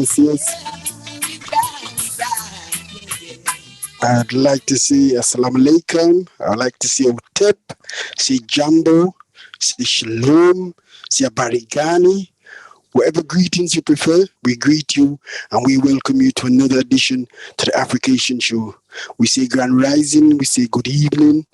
Yes, yes. I'd like to say Assalamu alaikum. I'd like to say Utep, say Jambo, say Shalom, say Barigani. Whatever greetings you prefer, we greet you and we welcome you to another edition to the Africation Show. We say Grand Rising, we say good evening,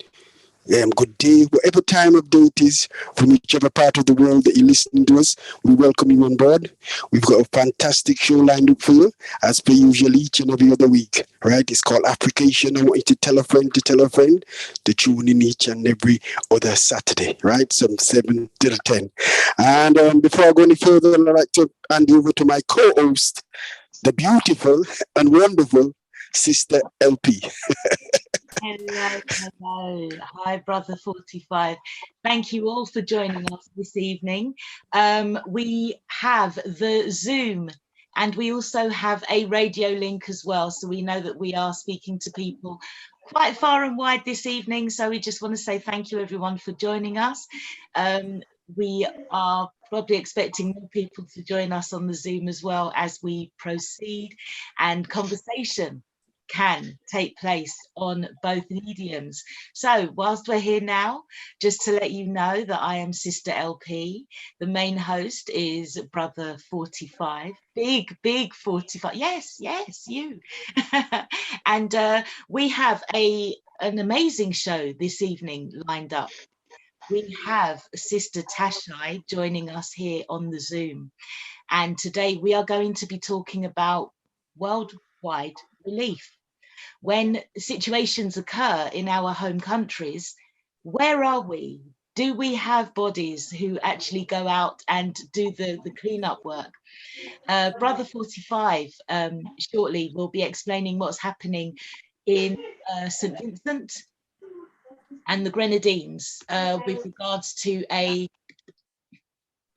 good day, whatever time of day it is, from whichever part of the world that you're listening to us, we welcome you on board. We've got a fantastic show lined up for you, as per usual, each and every other week, right? It's called Application. I want you to tell a friend to tune in each and every other Saturday, right? From 7 till 10. And before I go any further, I'd like to hand over to my co-host, the beautiful and wonderful Sister LP. Hello, hello. Hi, Brother 45. Thank you all for joining us this evening. We have the Zoom and we also have a radio link as well. So we know that we are speaking to people quite far and wide this evening. So we just want to say thank you everyone for joining us. We are probably expecting more people to join us on the Zoom as well as we proceed, and conversation can take place on both mediums. So whilst we're here now, just to let you know that I am Sister LP. The main host is Brother 45. Big 45. Yes, you. And we have an amazing show this evening lined up. We have Sister Tashai joining us here on the Zoom. And today we are going to be talking about worldwide relief. When situations occur in our home countries, where are we? Do we have bodies who actually go out and do the cleanup work? Brother 45 shortly will be explaining what's happening in St. Vincent and the Grenadines with regards to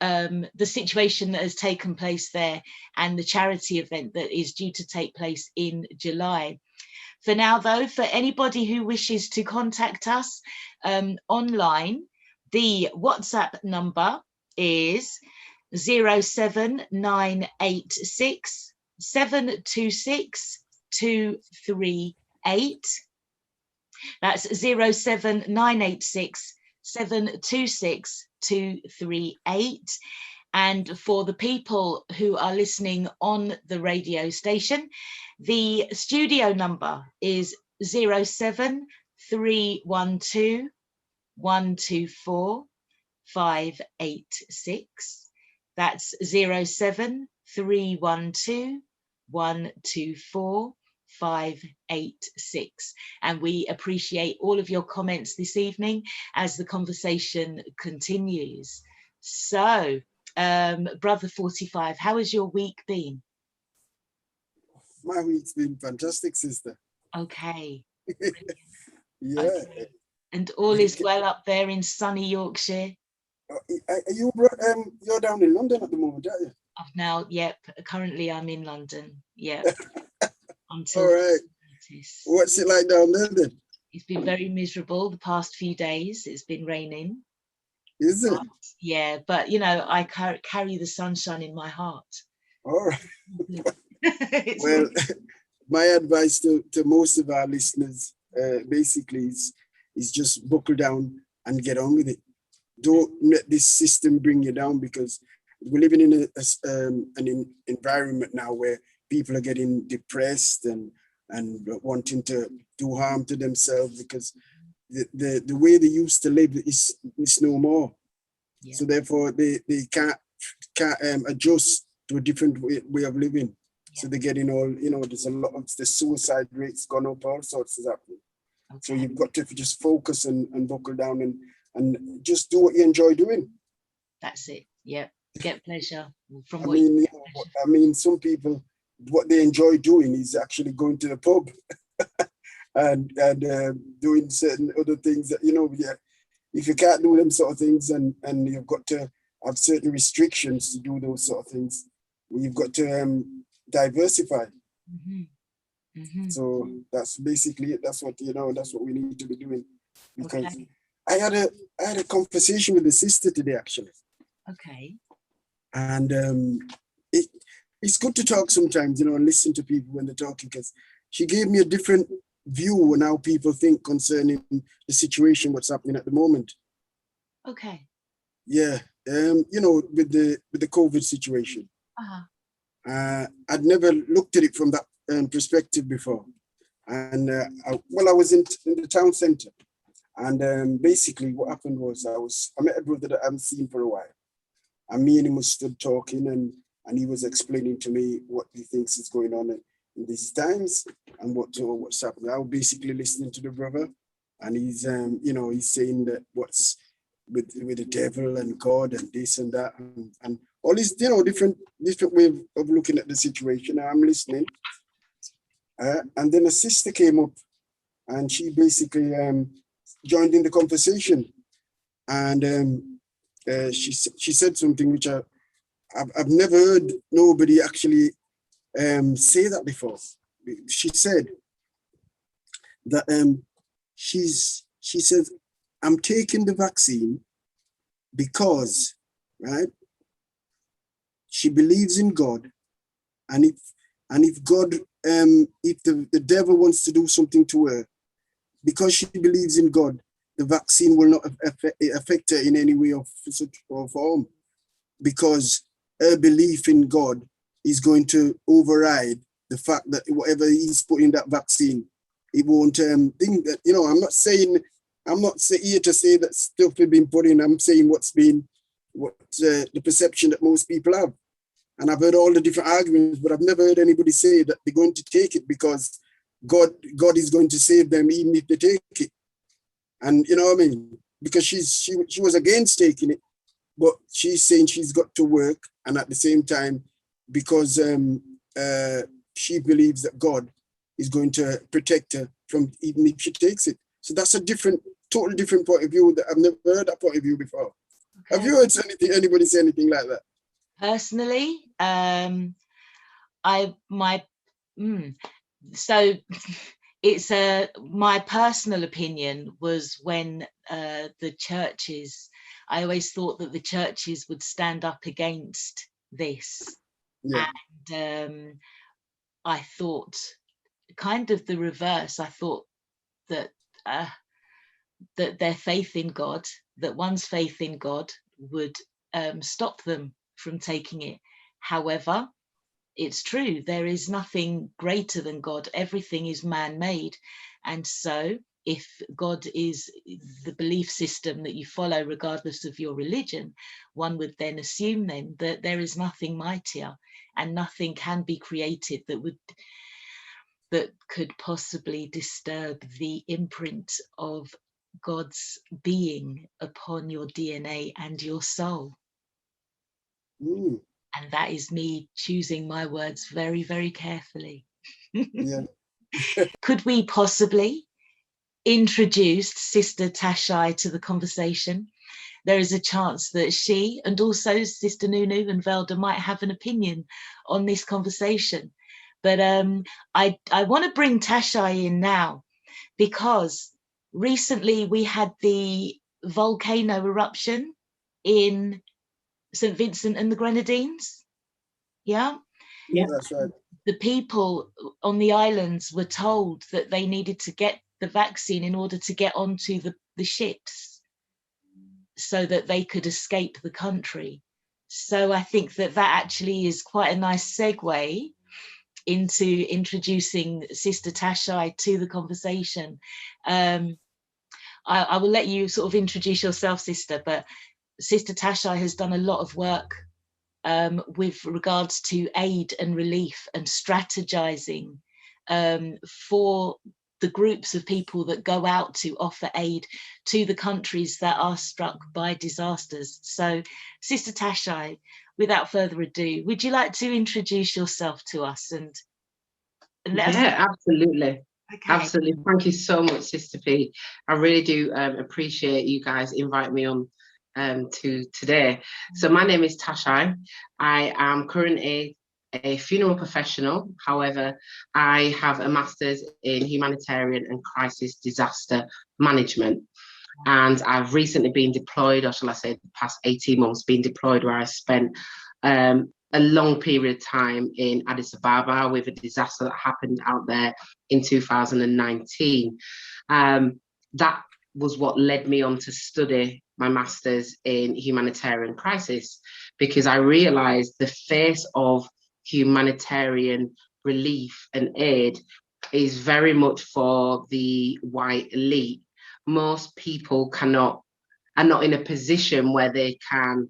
the situation that has taken place there and the charity event that is due to take place in July. For now, though, for anybody who wishes to contact us online, the WhatsApp number is 07986 726 238. That's 07986 726 238. And for the people who are listening on the radio station, the studio number is 07312 124 586. That's 07312 124 586. And we appreciate all of your comments this evening as the conversation continues. So, Brother 45, how has your week been? My week's been fantastic, sister. Okay. Yeah. Okay. And all is well up there in sunny Yorkshire? You're down in London at the moment, aren't you? Yep. Currently, I'm in London. Yep. All right. What's it like down there then? It's been very miserable the past few days. It's been raining. Is it? Yeah, but you know, I carry the sunshine in my heart. All right. Well, my advice to most of our listeners basically is just buckle down and get on with it. Don't let this system bring you down, because we're living in an environment now where people are getting depressed and wanting to do harm to themselves, because the way they used to live is no more. Yeah. So therefore they can't adjust to a different way of living. Yeah. So they're getting all, there's a lot of the suicide rates gone up, all sorts is happening. Okay. So you've got to just focus and buckle down and just do what you enjoy doing. That's it. Yeah. Get pleasure from some people, what they enjoy doing is actually going to the pub and doing certain other things that, if you can't do them sort of things and you've got to have certain restrictions to do those sort of things, you've got to diversify. Mm-hmm. Mm-hmm. So that's basically it. That's what, that's what we need to be doing. Because okay. I had a conversation with the sister today, actually. Okay. And it's good to talk sometimes, you know, and listen to people when they're talking, because she gave me a different view on how people think concerning the situation, what's happening at the moment. Okay. Yeah, you know, with the COVID situation. I'd never looked at it from that perspective before. And I was in the town center, and basically what happened was I met a brother that I haven't seen for a while, and me and him stood talking, and he was explaining to me what he thinks is going on in these times and what's happening. I was basically listening to the brother, and he's you know, he's saying that what's with the devil and God and this and that, and all these, you know, different way of looking at the situation. I'm listening, and then a sister came up, and she basically joined in the conversation, and she said something which I've never heard nobody actually say that before. She said that she says, I'm taking the vaccine because, right, she believes in God, and if God, if the devil wants to do something to her, because she believes in God, the vaccine will not affect her in any way or form, because her belief in God is going to override the fact that whatever he's put in that vaccine, it won't think that, you know, I'm not here to say that stuff has been put in. I'm saying what the perception that most people have. And I've heard all the different arguments, but I've never heard anybody say that they're going to take it because God is going to save them even if they take it. And you know what I mean? Because she was against taking it, but she's saying she's got to work, and at the same time, because she believes that God is going to protect her from even if she takes it. So that's a totally different point of view that I've never heard that point of view before. Okay. Have you heard anybody say anything like that? Personally, so it's my personal opinion was when the churches, I always thought that the churches would stand up against this. Yeah. And I thought kind of the reverse. I thought that that their faith in God, that one's faith in God would stop them from taking it. However, it's true, there is nothing greater than God. Everything is man-made. And so if God is the belief system that you follow, regardless of your religion, one would then assume then that there is nothing mightier and nothing can be created that could possibly disturb the imprint of God's being upon your DNA and your soul. Ooh. And that is me choosing my words very, very carefully. Yeah. Could we possibly introduce Sister Tashai to the conversation? There is a chance that she and also Sister Nunu and Velda might have an opinion on this conversation. But I want to bring Tashai in now, because recently we had the volcano eruption in St. Vincent and the Grenadines. Yeah? Yeah, that's right. The people on the islands were told that they needed to get the vaccine in order to get onto the ships so that they could escape the country. So I think that actually is quite a nice segue into introducing Sister Tashai to the conversation. I will let you sort of introduce yourself, Sister, but Sister Tashai has done a lot of work with regards to aid and relief and strategizing for the groups of people that go out to offer aid to the countries that are struck by disasters. So, Sister Tashai, without further ado, would you like to introduce yourself to us and let us know? Yeah, absolutely. Okay. Absolutely. Thank you so much, Sister P. I really do appreciate you guys inviting me on to today. So my name is Tashai. I am currently a funeral professional. However, I have a master's in humanitarian and crisis disaster management. And I've recently been deployed, or shall I say the past 18 months, been deployed, where I spent a long period of time in Addis Ababa with a disaster that happened out there in 2019. That was what led me on to study my master's in humanitarian crisis, because I realized the face of humanitarian relief and aid is very much for the white elite. Most people are not in a position where they can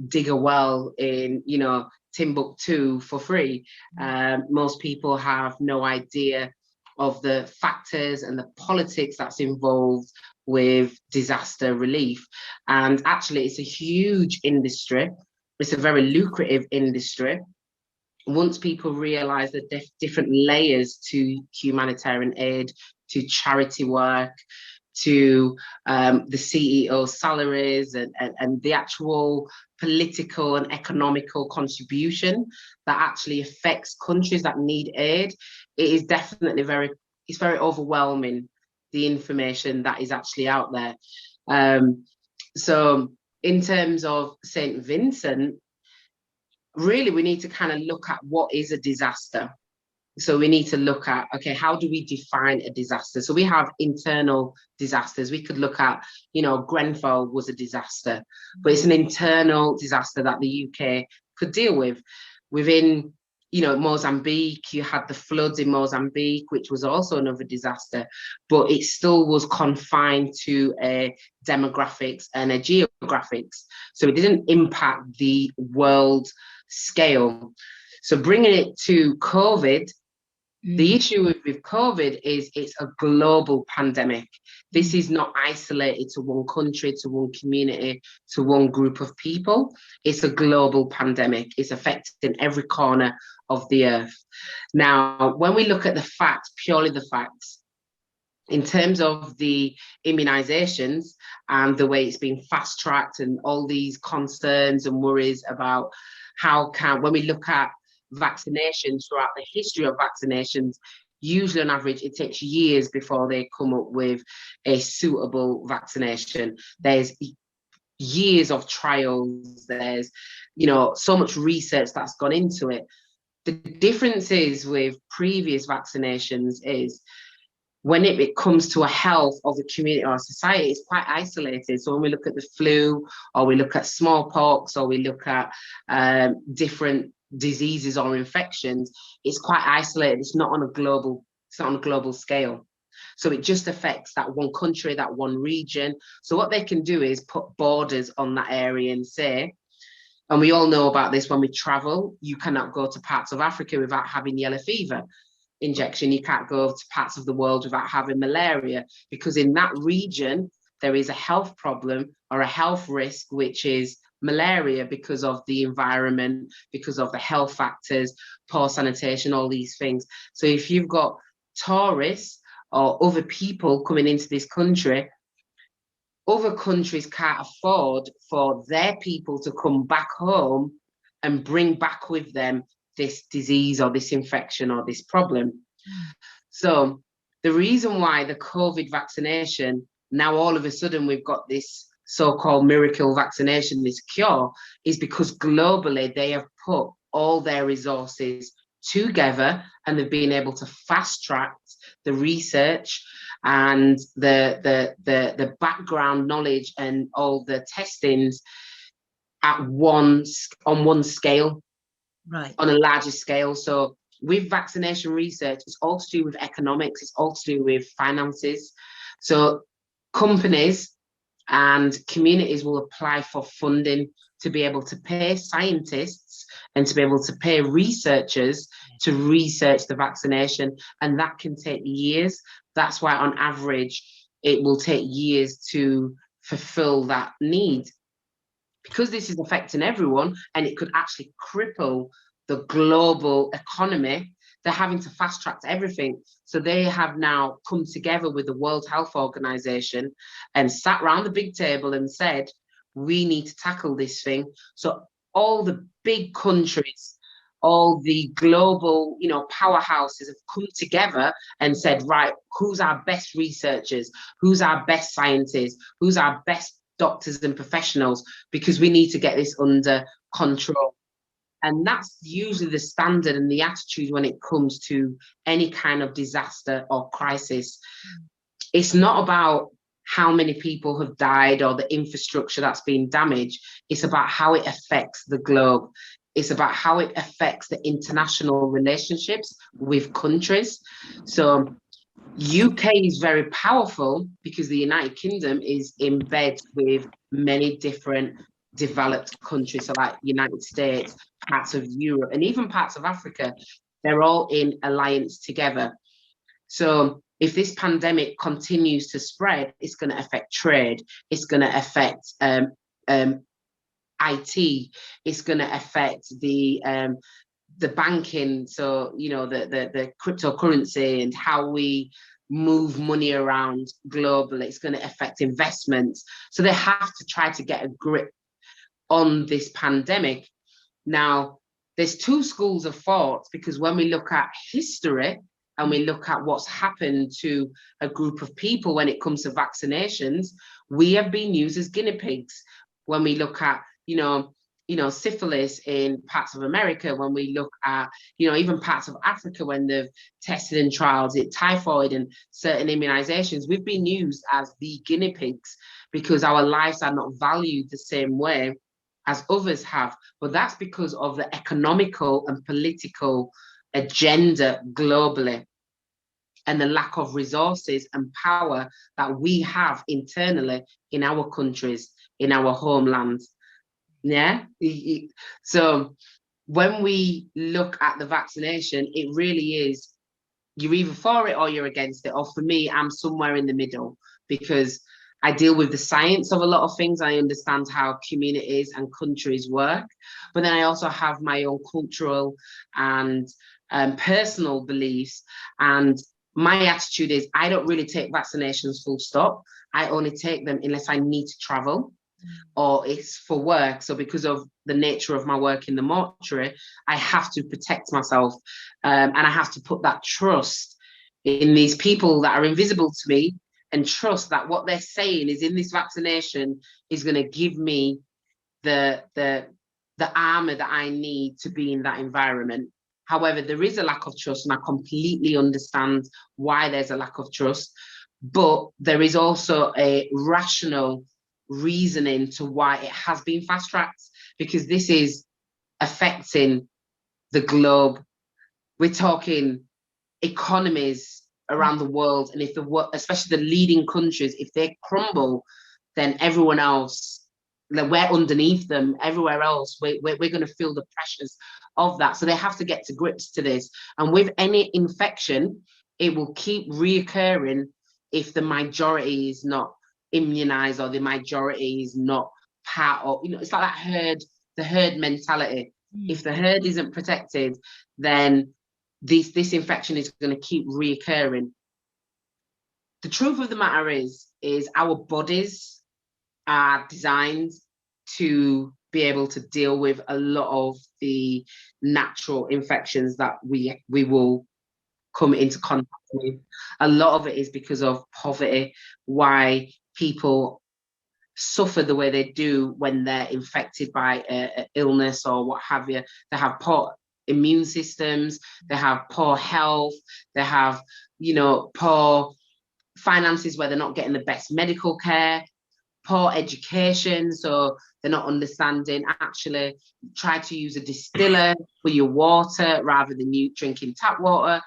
dig a well in, Timbuktu for free. Most people have no idea of the factors and the politics that's involved with disaster relief. And actually, it's a huge industry. It's a very lucrative industry. Once people realize the different layers to humanitarian aid, to charity work, to the CEO salaries and the actual political and economical contribution that actually affects countries that need aid, it is definitely very overwhelming, the information that is actually out there. So in terms of St. Vincent, really we need to kind of look at what is a disaster. So we need to look at, okay, how do we define a disaster? So we have internal disasters. We could look at, Grenfell was a disaster, but it's an internal disaster that the UK could deal with. Within, Mozambique, you had the floods in Mozambique, which was also another disaster, but it still was confined to a demographics and a geographics. So it didn't impact the world scale. So bringing it to COVID, the issue with COVID is it's a global pandemic. This is not isolated to one country, to one community, to one group of people. It's a global pandemic. It's affecting every corner of the earth. Now, when we look at the facts, purely the facts, in terms of the immunizations and the way it's been fast-tracked and all these concerns and worries about when we look at vaccinations throughout the history of vaccinations, usually on average it takes years before they come up with a suitable vaccination. There's years of trials, there's so much research that's gone into it. The difference is with previous vaccinations is when it comes to a health of the community or society, it's quite isolated. So when we look at the flu, or we look at smallpox, or we look at different diseases or infections, it's quite isolated. It's not on a global scale. So it just affects that one country, that one region. So what they can do is put borders on that area and say, and we all know about this when we travel, you cannot go to parts of Africa without having yellow fever injection. You can't go to parts of the world without having malaria, because in that region, there is a health problem or a health risk, which is malaria, because of the environment, because of the health factors, poor sanitation, all these things. So if you've got tourists or other people coming into this country, other countries can't afford for their people to come back home and bring back with them this disease or this infection or this problem. So the reason why the COVID vaccination, now all of a sudden we've got this so-called miracle vaccination, this cure, is because globally they have put all their resources together and they've been able to fast track the research and the background knowledge and all the testings on one scale, right, on a larger scale. So with vaccination research, it's all to do with economics, it's all to do with finances. So companies and communities will apply for funding to be able to pay scientists and to be able to pay researchers to research the vaccination, and that can take years. That's why on average it will take years to fulfill that need, because this is affecting everyone and it could actually cripple the global economy. They're having to fast track everything. So they have now come together with the World Health Organization and sat around the big table and said, we need to tackle this thing. So all the big countries, all the global, powerhouses have come together and said, right, who's our best researchers? Who's our best scientists? Who's our best doctors and professionals? Because we need to get this under control. And that's usually the standard and the attitude when it comes to any kind of disaster or crisis. It's not about how many people have died or the infrastructure that's been damaged. It's about how it affects the globe. It's about how it affects the international relationships with countries. So UK is very powerful because the United Kingdom is in bed with many different developed countries, so like United States, parts of Europe, and even parts of Africa. They're all in alliance together. So if this pandemic continues to spread, it's going to affect trade. It's going to affect IT. It's going to affect the banking. So, you know, the cryptocurrency and how we move money around globally. It's going to affect investments. So they have to try to get a grip on this pandemic. Now, there's two schools of thought, because when we look at history and we look at what's happened to a group of people when it comes to vaccinations, we have been used as guinea pigs. When we look at, you know, syphilis in parts of America, when we look at, you know, even parts of Africa, when they've tested in trials, typhoid and certain immunizations, we've been used as the guinea pigs because our lives are not valued the same way as others have. But that's because of the economical and political agenda globally and the lack of resources and power that we have internally in our countries, in our homelands. Yeah. So when we look at the vaccination, it really is, you're either for it or you're against it. Or for me, I'm somewhere in the middle, because I deal with the science of a lot of things. I understand how communities and countries work, but then I also have my own cultural and personal beliefs. And my attitude is, I don't really take vaccinations full stop. I only take them unless I need to travel or it's for work. So because of the nature of my work in the mortuary, I have to protect myself, and I have to put that trust in these people that are invisible to me, and trust that what they're saying is in this vaccination is going to give me the armor that I need to be in that environment. However, there is a lack of trust, and I completely understand why there's a lack of trust, but there is also a rational reasoning to why it has been fast-tracked, because this is affecting the globe. We're talking economies around the world, and if especially the leading countries, if they crumble, then everyone else, we're underneath them. Everywhere else, we're going to feel the pressures of that. So they have to get to grips to this. And with any infection, it will keep reoccurring if the majority is not immunized or the majority is not part of, you know, it's like that the herd mentality. If the herd isn't protected, then this infection is going to keep reoccurring. The truth of the matter is our bodies are designed to be able to deal with a lot of the natural infections that we will come into contact with. A lot of it is because of poverty, why people suffer the way they do when they're infected by an illness or what have you. They have poor immune systems, they have poor health, they have, you know, poor finances where they're not getting the best medical care, poor education, so they're not understanding, actually try to use a distiller for your water rather than you drinking tap water.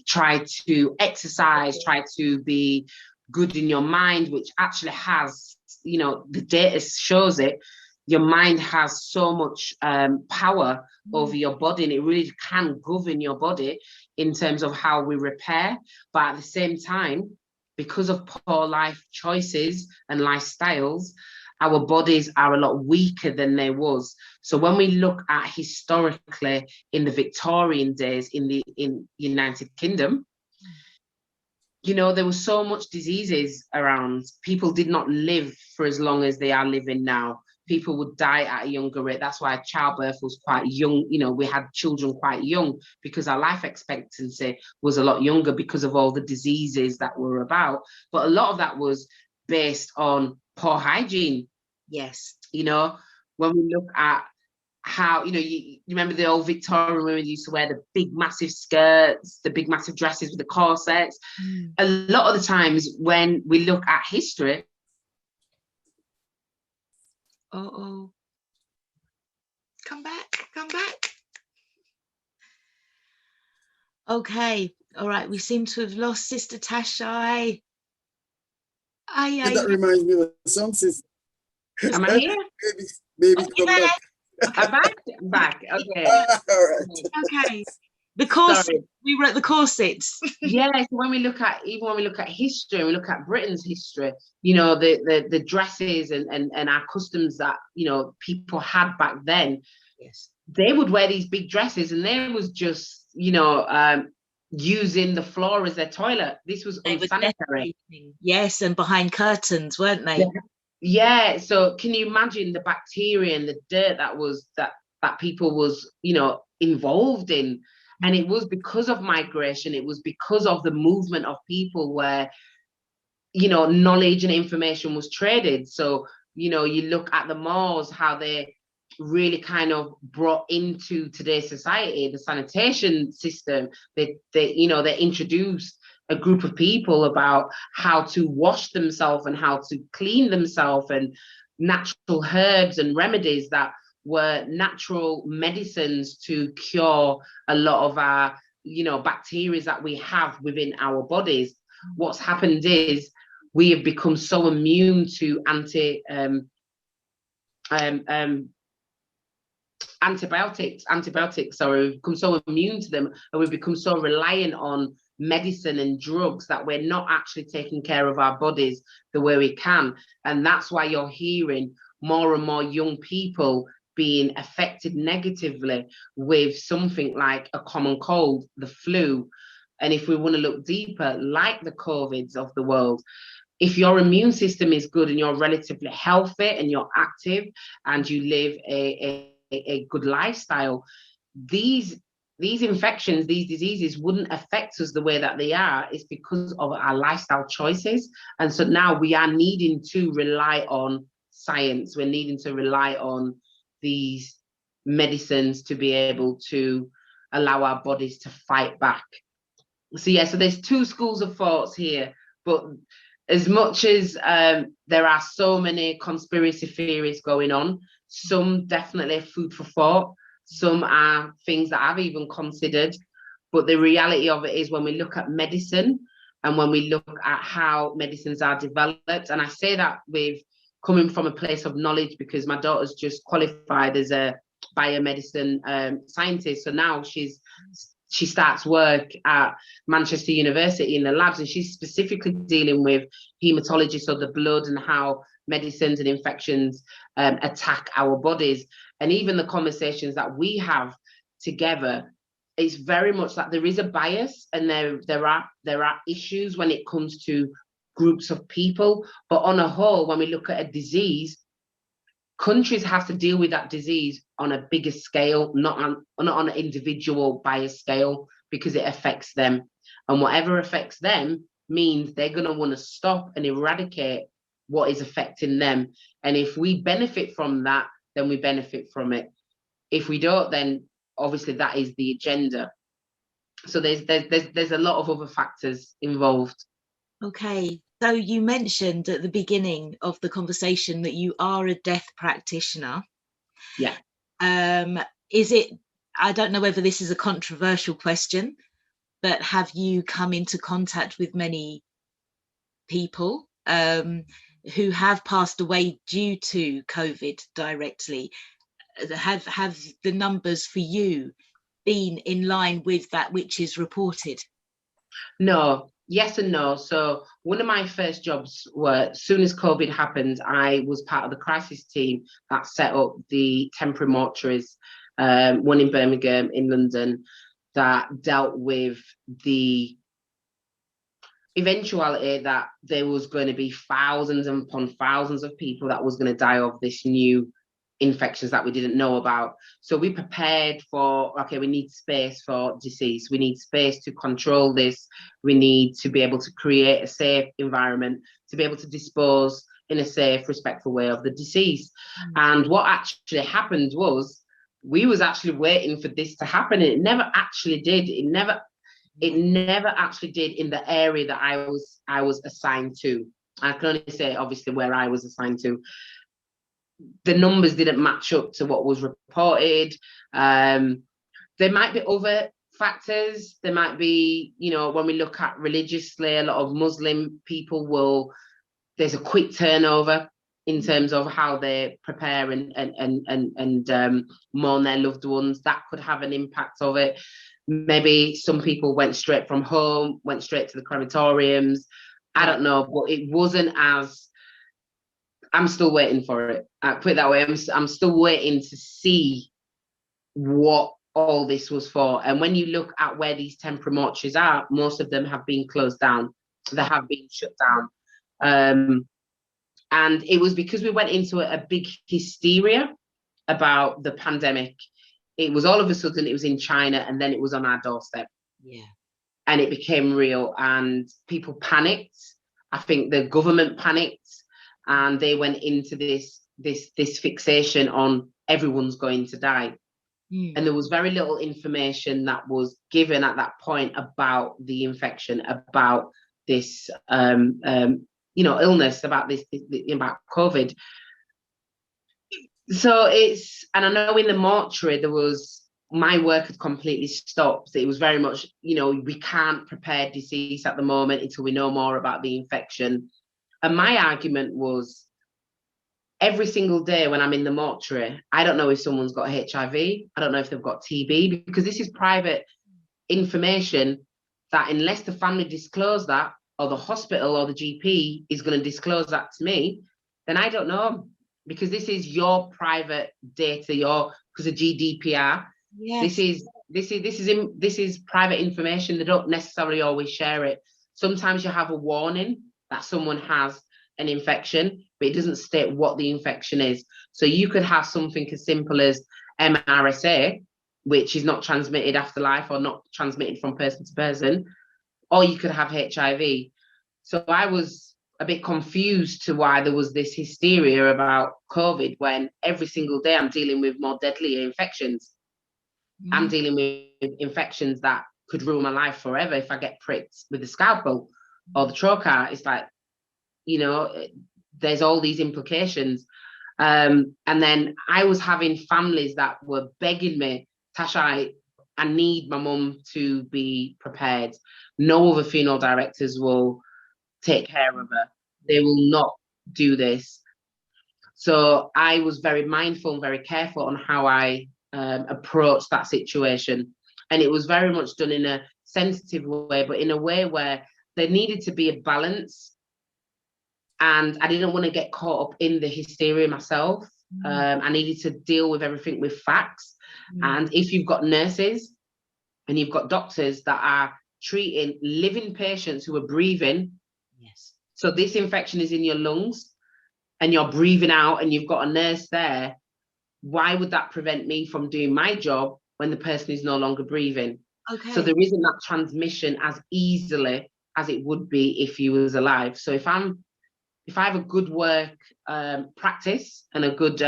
Try to exercise, try to be good in your mind, which actually has, you know, the data shows it, your mind has so much power over your body, and it really can govern your body in terms of how we repair. But at the same time, because of poor life choices and lifestyles, our bodies are a lot weaker than they was. So when we look at historically in the Victorian days in the United Kingdom, you know, there was so much diseases around. People did not live for as long as they are living now. People would die at a younger rate. That's why childbirth was quite young. You know, we had children quite young because our life expectancy was a lot younger because of all the diseases that were about. But a lot of that was based on poor hygiene. Yes. You know, when we look at how, you remember the old Victorian women used to wear the big massive skirts, the big massive dresses with the corsets. A lot of the times when we look at history, come back. Okay, all right, we seem to have lost Sister Tashai. That reminds me of a song, sis. am I here? Baby, come back. I'm back. Okay. All right. Okay. The corsets. Sorry. We were at the corsets. Yeah, so when we look at history, and we look at Britain's history, the dresses and our customs that people had back then. Yes. They would wear these big dresses, and they was just using the floor as their toilet. This was unsanitary. Yes, and behind curtains, weren't they? Yeah. So can you imagine the bacteria and the dirt that people was involved in? And it was because of migration. It was because of the movement of people where knowledge and information was traded. So you look at the Moors, how they really kind of brought into today's society the sanitation system. They introduced a group of people about how to wash themselves and how to clean themselves, and natural herbs and remedies that were natural medicines to cure a lot of our bacteria that we have within our bodies. What's happened is we have become so immune to antibiotics, so we've become so immune to them, and we've become so reliant on medicine and drugs that we're not actually taking care of our bodies the way we can. And that's why you're hearing more and more young people being affected negatively with something like a common cold, the flu. And if we want to look deeper, like the COVIDs of the world, if your immune system is good and you're relatively healthy and you're active and you live a good lifestyle, these infections, these diseases wouldn't affect us the way that they are. It's because of our lifestyle choices. And so now we are needing to rely on science. We're needing to rely on these medicines to be able to allow our bodies to fight back. So yeah, so there's two schools of thoughts here, but as much as there are so many conspiracy theories going on, some definitely food for thought, some are things that I've even considered, but the reality of it is when we look at medicine and when we look at how medicines are developed, and I say that with coming from a place of knowledge because my daughter's just qualified as a biomedicine scientist, so now she starts work at Manchester University in the labs, and she's specifically dealing with hematology, so the blood and how medicines and infections attack our bodies. And even the conversations that we have together, it's very much that there is a bias, and there are issues when it comes to groups of people. But on a whole, when we look at a disease, countries have to deal with that disease on a bigger scale, not on an individual bias scale, because it affects them. And whatever affects them means they're going to want to stop and eradicate what is affecting them. And if we benefit from that, then we benefit from it. If we don't, then obviously that is the agenda. So there's a lot of other factors involved. Okay, so you mentioned at the beginning of the conversation that you are a death practitioner. Yeah. Is it, I don't know whether this is a controversial question, but have you come into contact with many people who have passed away due to COVID directly? Have the numbers for you been in line with that which is reported? No. Yes and no. So one of my first jobs were, as soon as COVID happened, I was part of the crisis team that set up the temporary mortuaries, one in Birmingham, in London, that dealt with the eventuality that there was going to be thousands upon thousands of people that was going to die of this new infections that we didn't know about. So we prepared for, okay, we need space for disease. We need space to control this. We need to be able to create a safe environment to be able to dispose in a safe, respectful way of the disease. And what actually happened was we was actually waiting for this to happen. And it never actually did. It never actually did in the area that I was assigned to. I can only say obviously where I was assigned to. The numbers didn't match up to what was reported. There might be other factors. There might be, you know, when we look at religiously, a lot of Muslim people there's a quick turnover in terms of how they prepare and mourn their loved ones. That could have an impact of it. Maybe some people went straight from home, went straight to the crematoriums. I don't know, but it wasn't as, I'm still waiting for it. Put it that way, I'm still waiting to see what all this was for. And when you look at where these temporary mortuaries are, most of them have been closed down. They have been shut down. And it was because we went into a big hysteria about the pandemic. It was all of a sudden, it was in China, and then it was on our doorstep. Yeah. And it became real, and people panicked. I think the government panicked, and they went into this fixation on everyone's going to die. And there was very little information that was given at that point about the infection, about this illness, about about COVID. So and I know in the mortuary my work had completely stopped. It was very much, we can't prepare deceased at the moment until we know more about the infection. And my argument was, every single day when I'm in the mortuary, I don't know if someone's got HIV. I don't know if they've got TB, because this is private information that unless the family disclose that, or the hospital or the GP is going to disclose that to me, then I don't know, because this is your private data, because of GDPR. Yes. This is private information. They don't necessarily always share it. Sometimes you have a warning that someone has an infection, but it doesn't state what the infection is. So you could have something as simple as MRSA, which is not transmitted after life or not transmitted from person to person, or you could have HIV. So I was a bit confused to why there was this hysteria about COVID, when every single day I'm dealing with more deadly infections. I'm dealing with infections that could ruin my life forever if I get pricked with the scalpel or the trocar. It's like, there's all these implications. And then I was having families that were begging me, Tasha, I need my mum to be prepared. No other funeral directors will take care of her. They will not do this. So I was very mindful and very careful on how I approached that situation. And it was very much done in a sensitive way, but in a way where there needed to be a balance. And I didn't want to get caught up in the hysteria myself. I needed to deal with everything with facts. And if you've got nurses and you've got doctors that are treating living patients who are breathing, yes. So this infection is in your lungs and you're breathing out, and you've got a nurse there, why would that prevent me from doing my job when the person is no longer breathing? Okay. So there isn't that transmission as easily as it would be if you was alive. So if I have a good work practice and a good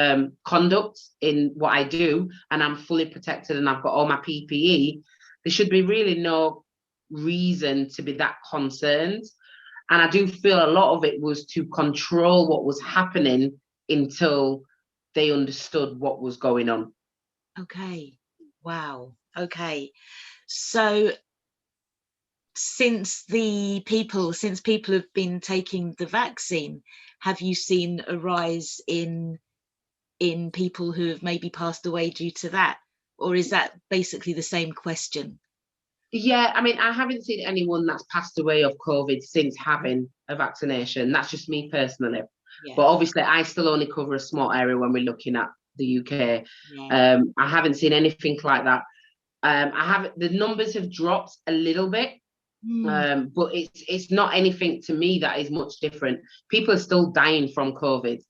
conduct in what I do, and I'm fully protected and I've got all my PPE, there should be really no reason to be that concerned. And I do feel a lot of it was to control what was happening until they understood what was going on. Okay. Wow. Okay. So since people have been taking the vaccine, have you seen a rise in people who have maybe passed away due to that? Or is that basically the same question? Yeah, I mean, I haven't seen anyone that's passed away of COVID since having a vaccination. That's just me personally. Yeah. But obviously, I still only cover a small area when we're looking at the UK. Yeah. I haven't seen anything like that. The numbers have dropped a little bit, but it's not anything to me that is much different. People are still dying from COVID,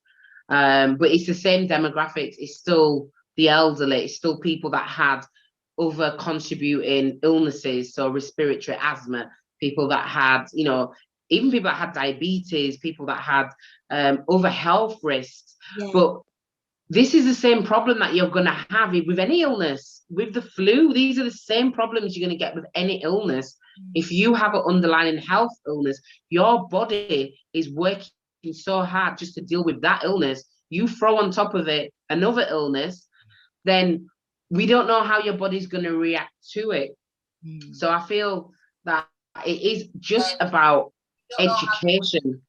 but it's the same demographics. It's still the elderly. It's still people that had other contributing illnesses, so respiratory, asthma, people that had, even people that had diabetes, people that had other health risks. Yeah. But this is the same problem that you're going to have with any illness. With the flu, these are the same problems you're going to get with any illness. If you have an underlying health illness, your body is working so hard just to deal with that illness. You throw on top of it another illness, then we don't know how your body's going to react to it. So I feel that it is just about education.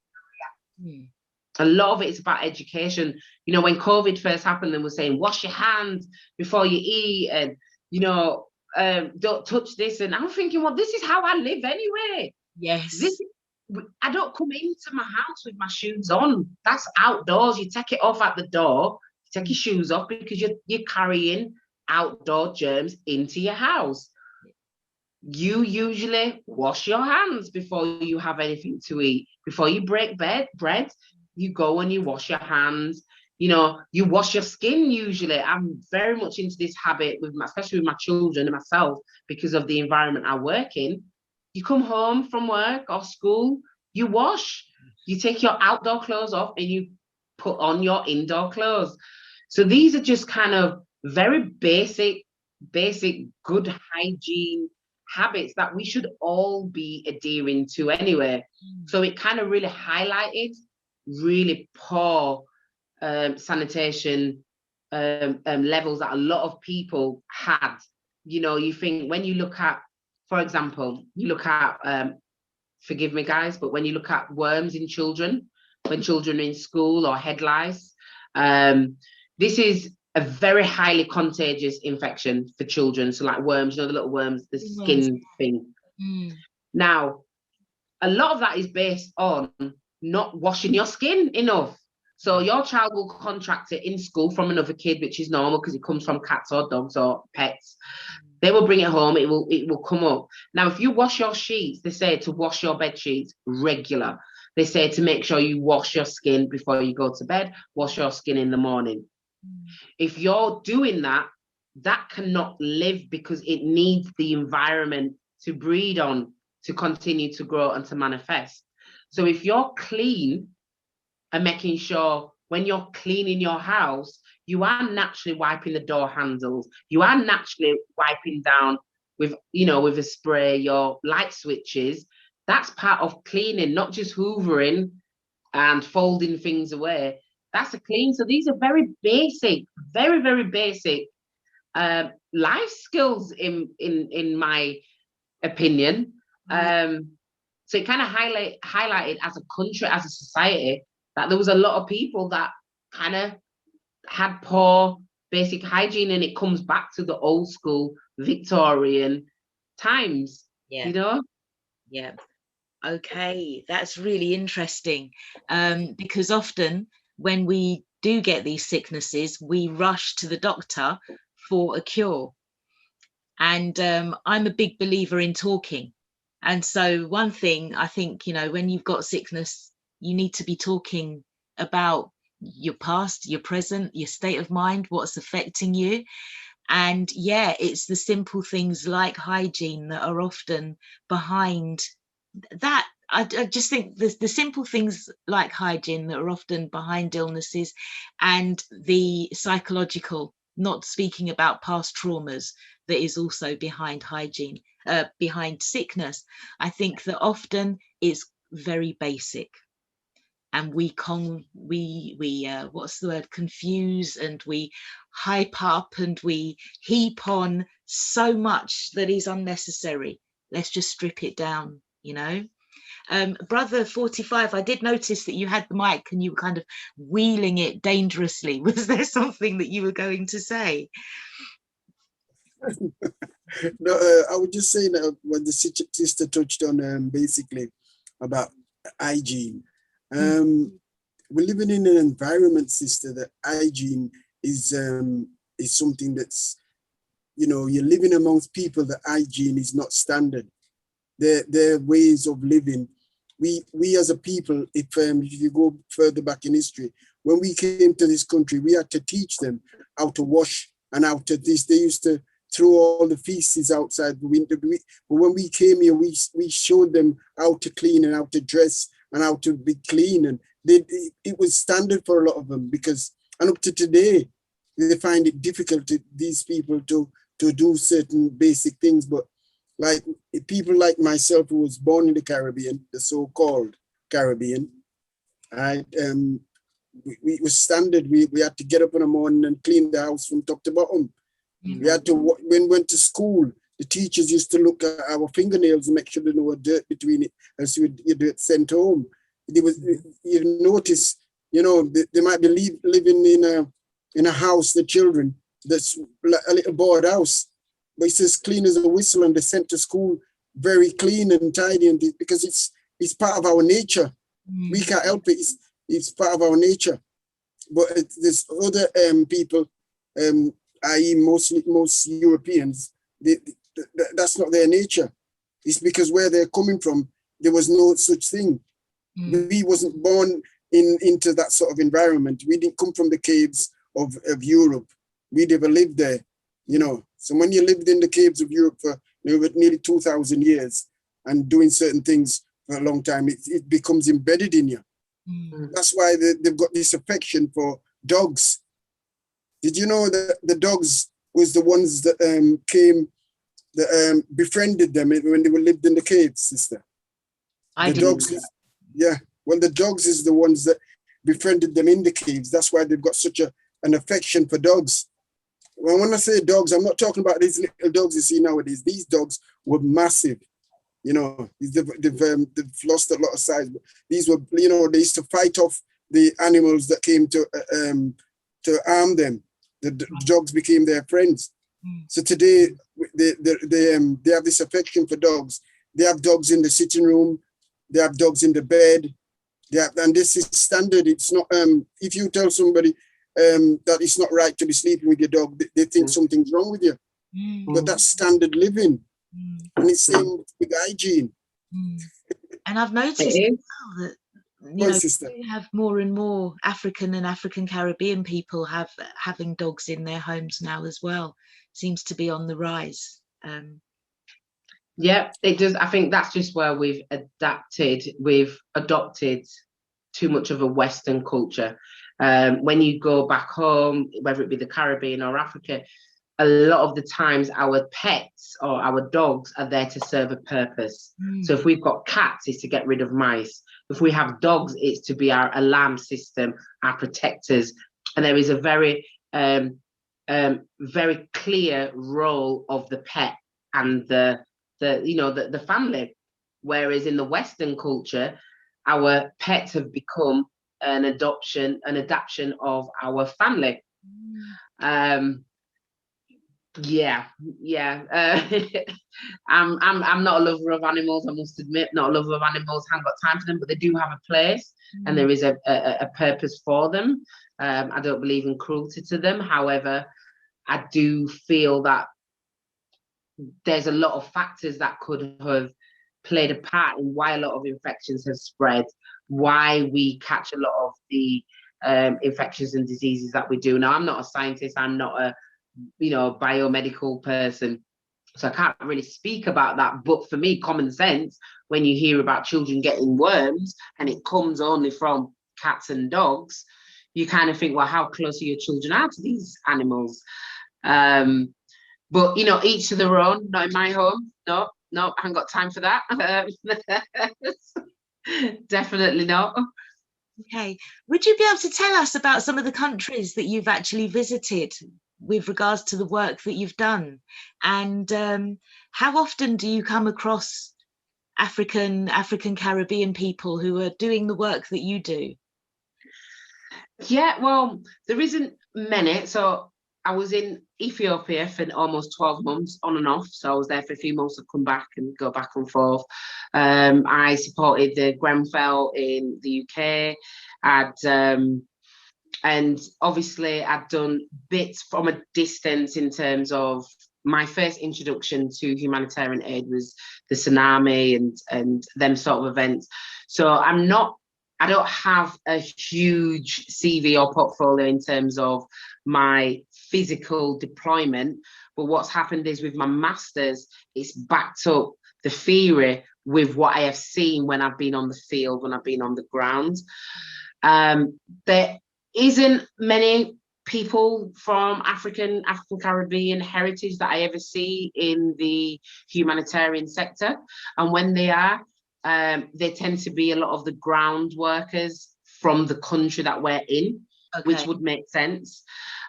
A lot of it is about education. You know, when COVID first happened, they were saying, wash your hands before you eat, and, you know, don't touch this. And I'm thinking, well, this is how I live anyway. Yes. I don't come into my house with my shoes on. That's outdoors. You take it off at the door, you take your shoes off, because you're carrying outdoor germs into your house. You usually wash your hands before you have anything to eat. Before you break bread, you go and you wash your hands. You know, you wash your skin usually. I'm very much into this habit, especially with my children and myself, because of the environment I work in. You come home from work or school, you wash. You take your outdoor clothes off and you put on your indoor clothes. So these are just kind of very basic good hygiene habits that we should all be adhering to anyway. So it kind of really highlighted really poor sanitation levels that a lot of people had. You know, you think when you look at, for example, you look at, forgive me guys, but when you look at worms in children, when children are in school, or head lice, this is a very highly contagious infection for children. So like worms, you know, the little worms, the skin thing. Now, a lot of that is based on not washing your skin enough. So your child will contract it in school from another kid, which is normal because it comes from cats or dogs or pets. They will bring it home, it will come up. Now, if you wash your sheets, they say to wash your bed sheets regular. They say to make sure you wash your skin before you go to bed, wash your skin in the morning. If you're doing that, that cannot live, because it needs the environment to breed on, to continue to grow and to manifest. So if you're clean and making sure when you're cleaning your house, you are naturally wiping the door handles, you are naturally wiping down with, you know, with a spray, your light switches, that's part of cleaning, not just hoovering and folding things away. That's a clean. So these are very basic, very, very basic life skills in my opinion. So it kind of highlighted as a country, as a society, that there was a lot of people that kind of had poor basic hygiene, and it comes back to the old school Victorian times. You know? Yeah. Okay, that's really interesting, because often when we do get these sicknesses, we rush to the doctor for a cure. And I'm a big believer in talking. And so one thing I think, you know, when you've got sickness, you need to be talking about your past, your present, your state of mind, what's affecting you. And yeah, it's the simple things like hygiene that are often behind that. I just think the simple things like hygiene that are often behind illnesses, and the psychological, not speaking about past traumas, that is also behind hygiene, behind sickness. I think that often it's very basic, and we what's the word, confuse, and we hype up and we heap on so much that is unnecessary. Let's just strip it down, you know. Brother 45, I did notice that you had the mic and you were kind of wheeling it dangerously. Was there something that you were going to say? No, I would just say that what the sister touched on, basically about hygiene. We're living in an environment, sister, that hygiene is something that's, you know, you're living amongst people that hygiene is not standard. Their ways of living. We as a people, if you go further back in history, when we came to this country, we had to teach them how to wash and how to this. They used to throw all the feces outside the window. But when we came here, we showed them how to clean and how to dress and how to be clean. And it was standard for a lot of them, because And up to today, they find it difficult, these people, to do certain basic things. But like people like myself, who was born in the Caribbean, the so-called Caribbean, we was standard. We had to get up in the morning and clean the house from top to bottom. We had to, when we went to school, the teachers used to look at our fingernails and make sure there was dirt between it, else you get sent home. You notice, you know, they might be living in a house, the children, that's a little board house, but it's as clean as a whistle, and they're sent to school very clean and tidy, and because it's part of our nature. We can't help it. It's part of our nature. But there's other people, i.e. most Europeans, that's not their nature. It's because where they're coming from, there was no such thing. We wasn't born into that sort of environment. We didn't come from the caves of Europe. We never lived there, you know. So when you lived in the caves of Europe for nearly 2,000 years and doing certain things for a long time, it becomes embedded in you. That's why they've got this affection for dogs. Did you know that the dogs was the ones that befriended them when they lived in the caves, sister? The dogs is the ones that befriended them in the caves. That's why they've got such an affection for dogs. Well, when I say dogs, I'm not talking about these little dogs you see nowadays. These dogs were massive. You know, they've lost a lot of size. These were, you know, they used to fight off the animals that came to harm them. The dogs became their friends. So today they have this affection for dogs. They have dogs in the sitting room. They have dogs in the bed. And this is standard. It's not. If you tell somebody that it's not right to be sleeping with your dog, they think something's wrong with you. But that's standard living. And it's same with hygiene. And I've noticed as well that we have more and more African and African Caribbean people having dogs in their homes now as well. Seems to be on the rise. Yeah, it does. I think that's just where we've adopted too much of a Western culture. When you go back home, whether it be the Caribbean or Africa, a lot of the times our pets or our dogs are there to serve a purpose. So if we've got cats, it's to get rid of mice. If we have dogs, it's to be our alarm system, our protectors. And there is a very, very clear role of the pet and the family. Whereas in the Western culture, our pets have become an adaptation of our family. I'm not a lover of animals, I must admit, not a lover of animals, haven't got time for them, but they do have a place and there is a purpose for them. I don't believe in cruelty to them. However, I do feel that there's a lot of factors that could have played a part in why a lot of infections have spread, why we catch a lot of the infections and diseases that we do. Now, I'm not a scientist, I'm not a biomedical person, so I can't really speak about that. But for me, common sense, when you hear about children getting worms and it comes only from cats and dogs, you kind of think, well, how close are your children are to these animals? But each to their own. Not in my home. No, I haven't got time for that. Definitely not. Okay, would you be able to tell us about some of the countries that you've actually visited with regards to the work that you've done, and how often do you come across African Caribbean people who are doing the work that you do? Yeah, well, there isn't many. So I was in Ethiopia for almost 12 months on and off. So I was there for a few months, I'd come back and go back and forth. I supported the Grenfell in the UK. And obviously I'd done bits from a distance in terms of my first introduction to humanitarian aid was the tsunami and them sort of events. So I don't have a huge CV or portfolio in terms of my physical deployment, but what's happened is with my master's, it's backed up the theory with what I have seen when I've been on the field, when I've been on the ground. isn't many people from African Caribbean heritage that I ever see in the humanitarian sector. And when they are, they tend to be a lot of the ground workers from the country that we're in, which would make sense.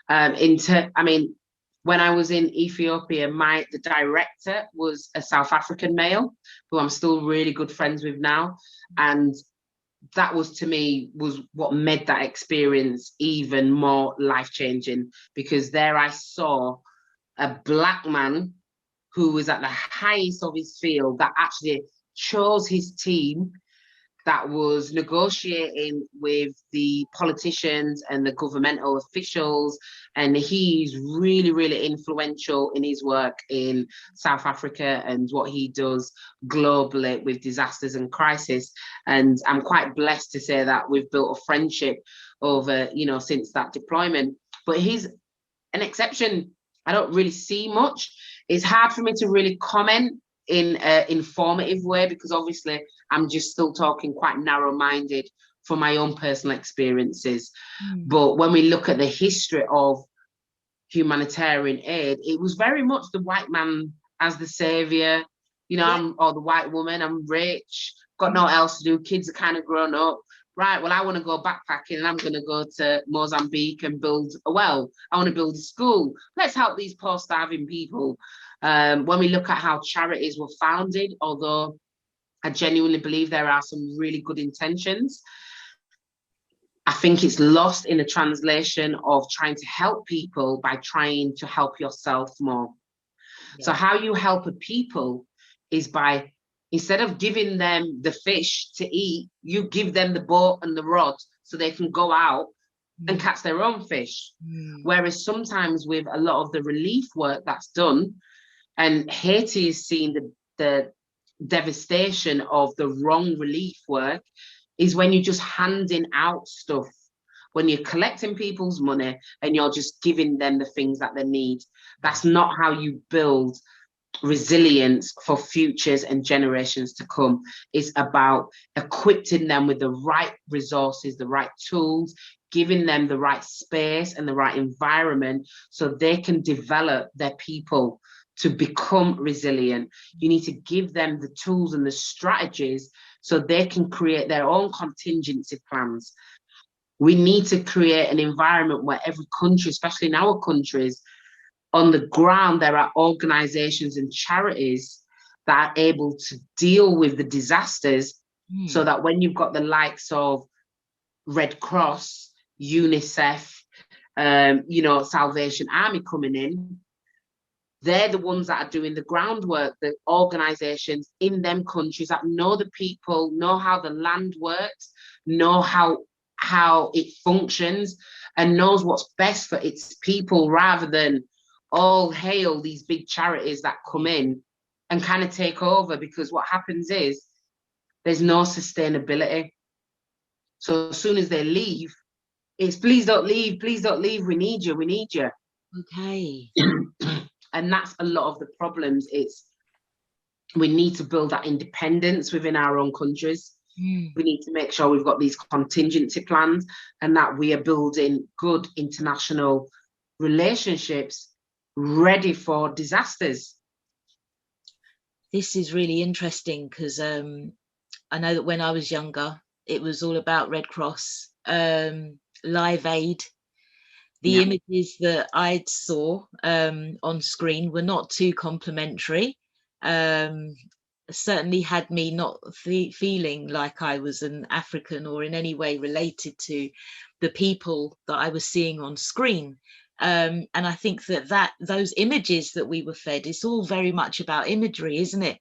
I mean, when I was in Ethiopia, the director was a South African male who I'm still really good friends with now. And that was, to me, was what made that experience even more life-changing, because there I saw a Black man who was at the highest of his field that actually chose his team, that was negotiating with the politicians and the governmental officials. And he's really, really influential in his work in South Africa and what he does globally with disasters and crisis. And I'm quite blessed to say that we've built a friendship over, you know, since that deployment. But he's an exception. I don't really see much. It's hard for me to really comment in an informative way, because obviously I'm just still talking quite narrow-minded from my own personal experiences. But when we look at the history of humanitarian aid, it was very much the white man as the savior, you know, or the white woman, I'm rich, got no else to do, kids are kind of grown up. Right, well, I want to go backpacking and I'm going to go to Mozambique and build a well. I want to build a school. Let's help these poor starving people. When we look at how charities were founded, although I genuinely believe there are some really good intentions, I think it's lost in the translation of trying to help people by trying to help yourself more. So how you help a people is by, instead of giving them the fish to eat, you give them the boat and the rod so they can go out and catch their own fish. Whereas sometimes with a lot of the relief work that's done, and Haiti is seeing the devastation of the wrong relief work, is when you're just handing out stuff, when you're collecting people's money and you're just giving them the things that they need. That's not how you build resilience for futures and generations to come. It's about equipping them with the right resources, the right tools, giving them the right space and the right environment so they can develop their people to become resilient. You need to give them the tools and the strategies so they can create their own contingency plans. We need to create an environment where every country, especially in our countries, on the ground, there are organizations and charities that are able to deal with the disasters, so that when you've got the likes of Red Cross, UNICEF, you know, Salvation Army coming in, they're the ones that are doing the groundwork, the organizations in them countries that know the people, know how the land works, know how it functions, and knows what's best for its people, rather than all hail these big charities that come in and kind of take over. Because what happens is there's no sustainability. So as soon as they leave, it's please don't leave, we need you, we need you. Okay. And that's a lot of the problems. We need to build that independence within our own countries. We need to make sure we've got these contingency plans and that we are building good international relationships ready for disasters. This is really interesting, because I know that when I was younger, it was all about Red Cross, Live Aid. The images that I saw on screen were not too complimentary. Certainly had me not feeling like I was an African or in any way related to the people that I was seeing on screen. And I think that those images that we were fed, it's all very much about imagery, isn't it?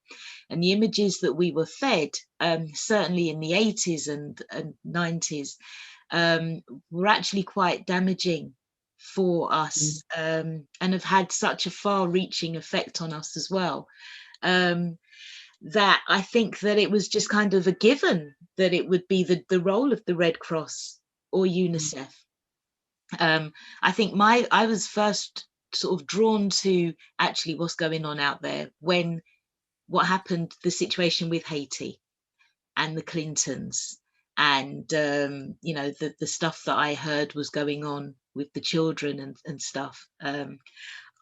And the images that we were fed, certainly in the 80s and 90s, were actually quite damaging for us, and have had such a far-reaching effect on us as well, that I think that it was just kind of a given that it would be the role of the Red Cross or UNICEF. I think I was first sort of drawn to actually what's going on out there when what happened, the situation with Haiti and the Clintons, and you know, the stuff that I heard was going on with the children and stuff.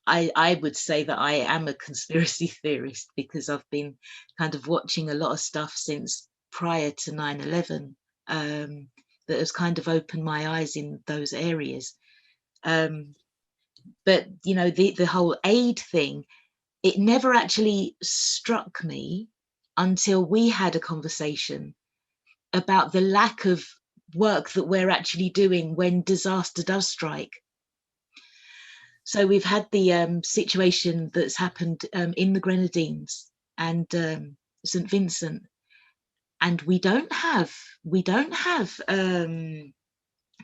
I would say that I am a conspiracy theorist, because I've been kind of watching a lot of stuff since prior to 9/11 that has kind of opened my eyes in those areas. But you know, the whole aid thing, it never actually struck me until we had a conversation about the lack of work that we're actually doing when disaster does strike. So we've had the situation that's happened in the Grenadines and St. Vincent, and we don't have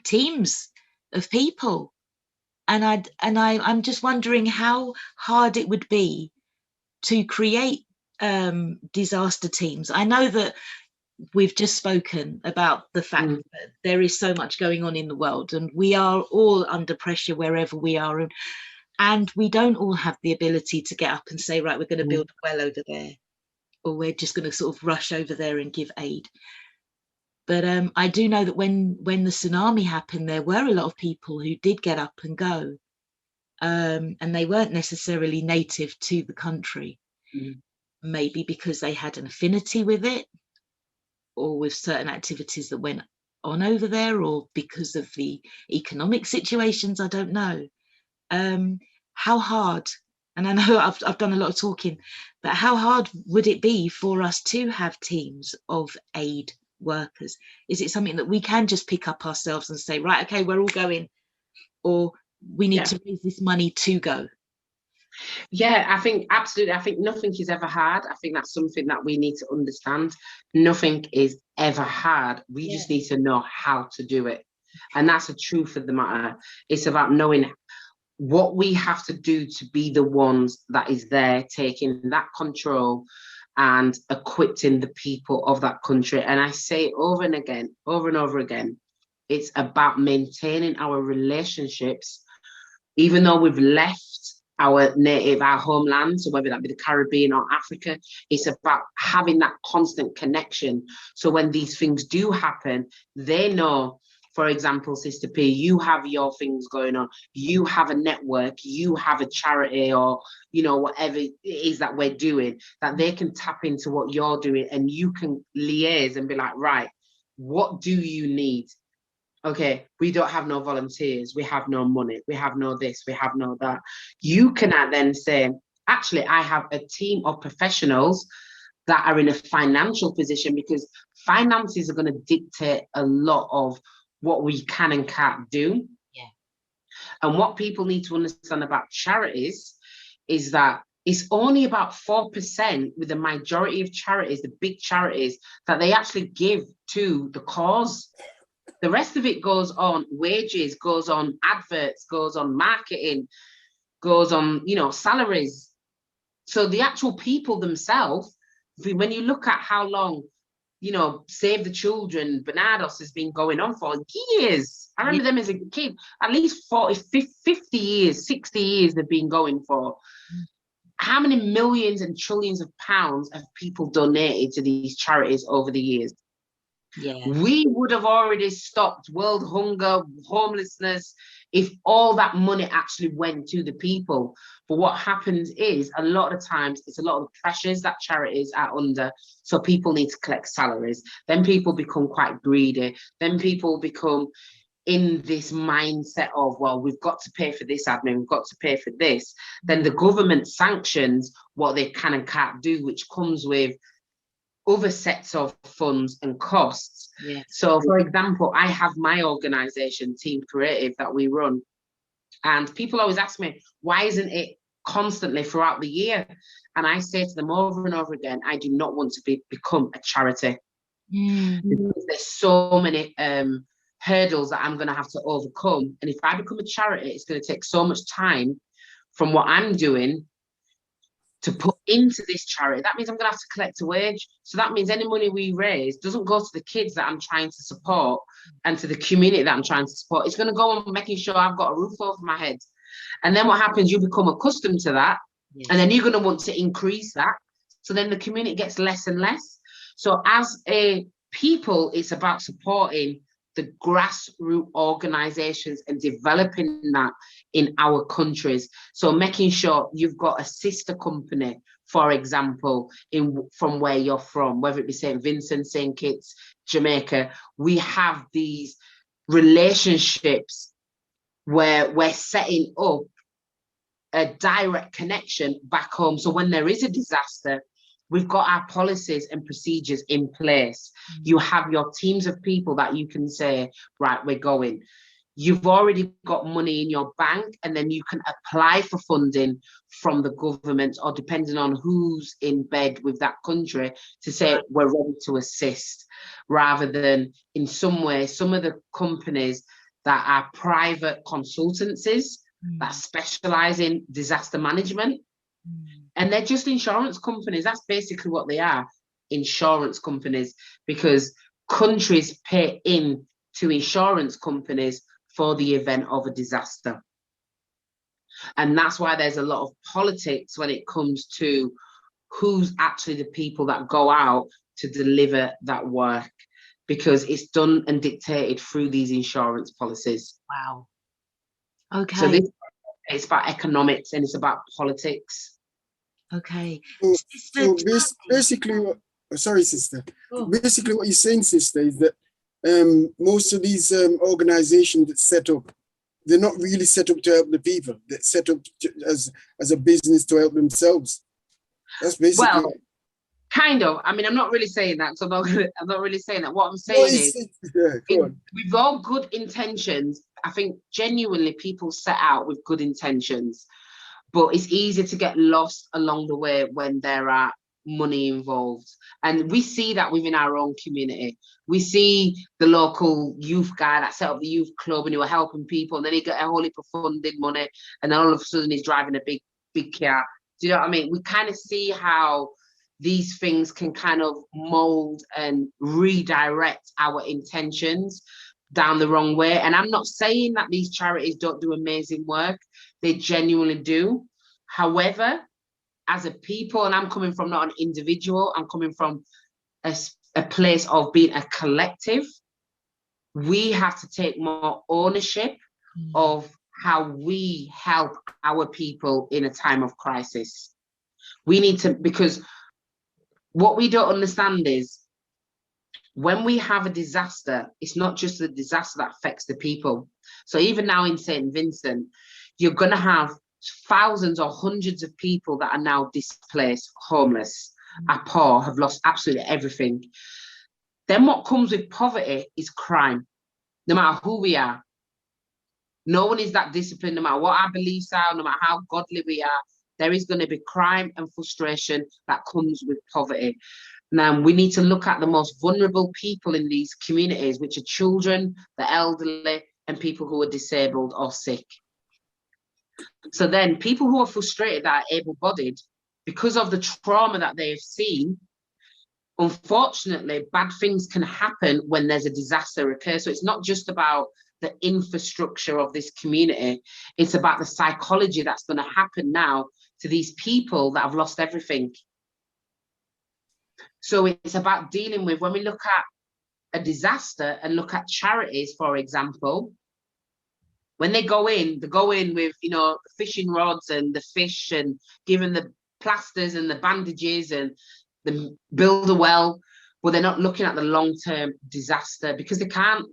teams of people, and I'm just wondering how hard it would be to create disaster teams. I know that we've just spoken about the fact that there is so much going on in the world, and we are all under pressure wherever we are, and we don't all have the ability to get up and say, right, we're going to build a well over there, or we're just going to sort of rush over there and give aid. But I do know that when the tsunami happened, there were a lot of people who did get up and go, and they weren't necessarily native to the country, maybe because they had an affinity with it, or with certain activities that went on over there, or because of the economic situations. I don't know. How hard, and I know I've done a lot of talking, but how hard would it be for us to have teams of aid workers? Is it something that we can just pick up ourselves and say, right, okay, we're all going, or we need to raise this money to go? Yeah, I think absolutely. I think nothing is ever hard. I think that's something that we need to understand. Nothing is ever hard. We just need to know how to do it. And that's the truth of the matter. It's about knowing what we have to do to be the ones that is there, taking that control and equipping the people of that country. And I say over and over again, it's about maintaining our relationships, even though we've left our homeland, so whether that be the Caribbean or Africa. It's about having that constant connection. So when these things do happen, they know, for example, Sister P, you have your things going on, you have a network, you have a charity, or, you know, whatever it is that we're doing, that they can tap into what you're doing, and you can liaise and be like, right, what do you need? Okay, we don't have no volunteers, we have no money, we have no this, we have no that. You can then say, actually, I have a team of professionals that are in a financial position, because finances are going to dictate a lot of what we can and can't do. Yeah. And what people need to understand about charities is that it's only about 4% with the majority of charities, the big charities, that they actually give to the cause. The rest of it goes on wages, goes on adverts, goes on marketing, goes on, you know, salaries. So the actual people themselves, when you look at how long, you know, Save the Children, Barnardos has been going on for years. I remember them as a kid, at least 40, 50 years, 60 years they've been going for. How many millions and trillions of pounds have people donated to these charities over the years? Yeah. We would have already stopped world hunger, homelessness, if all that money actually went to the people. But what happens is, a lot of times, it's a lot of pressures that charities are under. So people need to collect salaries. Then people become quite greedy. Then people become in this mindset of, well, we've got to pay for this admin, we've got to pay for this. Then the government sanctions what they can and can't do, which comes with other sets of funds and costs. Yeah. So, for example, I have my organization, Team Creative, that we run, and people always ask me, why isn't it constantly throughout the year? And I say to them over and over again, I do not want to become a charity, because there's so many hurdles that I'm going to have to overcome. And if I become a charity, it's going to take so much time from what I'm doing to put into this charity. That means I'm going to have to collect a wage. So that means any money we raise doesn't go to the kids that I'm trying to support and to the community that I'm trying to support. It's going to go on making sure I've got a roof over my head. And then what happens, you become accustomed to that. Yes. And then you're going to want to increase that. So then the community gets less and less. So as a people, it's about supporting the grassroots organizations and developing that in our countries. So making sure you've got a sister company, for example, from where you're from, whether it be St. Vincent, St. Kitts, Jamaica, we have these relationships where we're setting up a direct connection back home. So when there is a disaster, we've got our policies and procedures in place. You have your teams of people that you can say, right, we're going. You've already got money in your bank, and then you can apply for funding from the government, or depending on who's in bed with that country, to say we're ready to assist, rather than in some way, some of the companies that are private consultancies that specialize in disaster management. And they're just insurance companies. That's basically what they are, insurance companies, because countries pay in to insurance companies for the event of a disaster. And that's why there's a lot of politics when it comes to who's actually the people that go out to deliver that work, because it's done and dictated through these insurance policies. Wow. Okay. So it's about economics and it's about politics. Okay. So basically, sorry, sister. Oh. Basically, what you're saying, sister, is that most of these organizations that set up, they're not really set up to help the people. They're set up as a business to help themselves. That's basically. Well, kind of. I mean, I'm not really saying that. So I'm not really saying that. What I'm saying is, with all good intentions, I think genuinely people set out with good intentions, but it's easy to get lost along the way when there are money involved. And we see that within our own community. We see the local youth guy that set up the youth club and he was helping people, and then he got a whole heap of funding money, and then all of a sudden he's driving a big car. Do you know what I mean? We kind of see how these things can kind of mold and redirect our intentions down the wrong way. And I'm not saying that these charities don't do amazing work. They genuinely do. However, as a people, and I'm coming from not an individual, I'm coming from a place of being a collective, we have to take more ownership of how we help our people in a time of crisis. We need to, because what we don't understand is when we have a disaster, it's not just the disaster that affects the people. So even now in St. Vincent, you're going to have thousands or hundreds of people that are now displaced, homeless, are poor, have lost absolutely everything. Then what comes with poverty is crime, no matter who we are. No one is that disciplined, no matter what our beliefs are, no matter how godly we are, there is going to be crime and frustration that comes with poverty. Now, we need to look at the most vulnerable people in these communities, which are children, the elderly, and people who are disabled or sick. So then people who are frustrated, that are able-bodied, because of the trauma that they have seen, unfortunately, bad things can happen when there's a disaster occur. So it's not just about the infrastructure of this community, it's about the psychology that's going to happen now to these people that have lost everything. So it's about dealing with, when we look at a disaster and look at charities, for example, when they go in with, you know, fishing rods and the fish and giving the plasters and the bandages and the build a well, but they're not looking at the long-term disaster because they can't,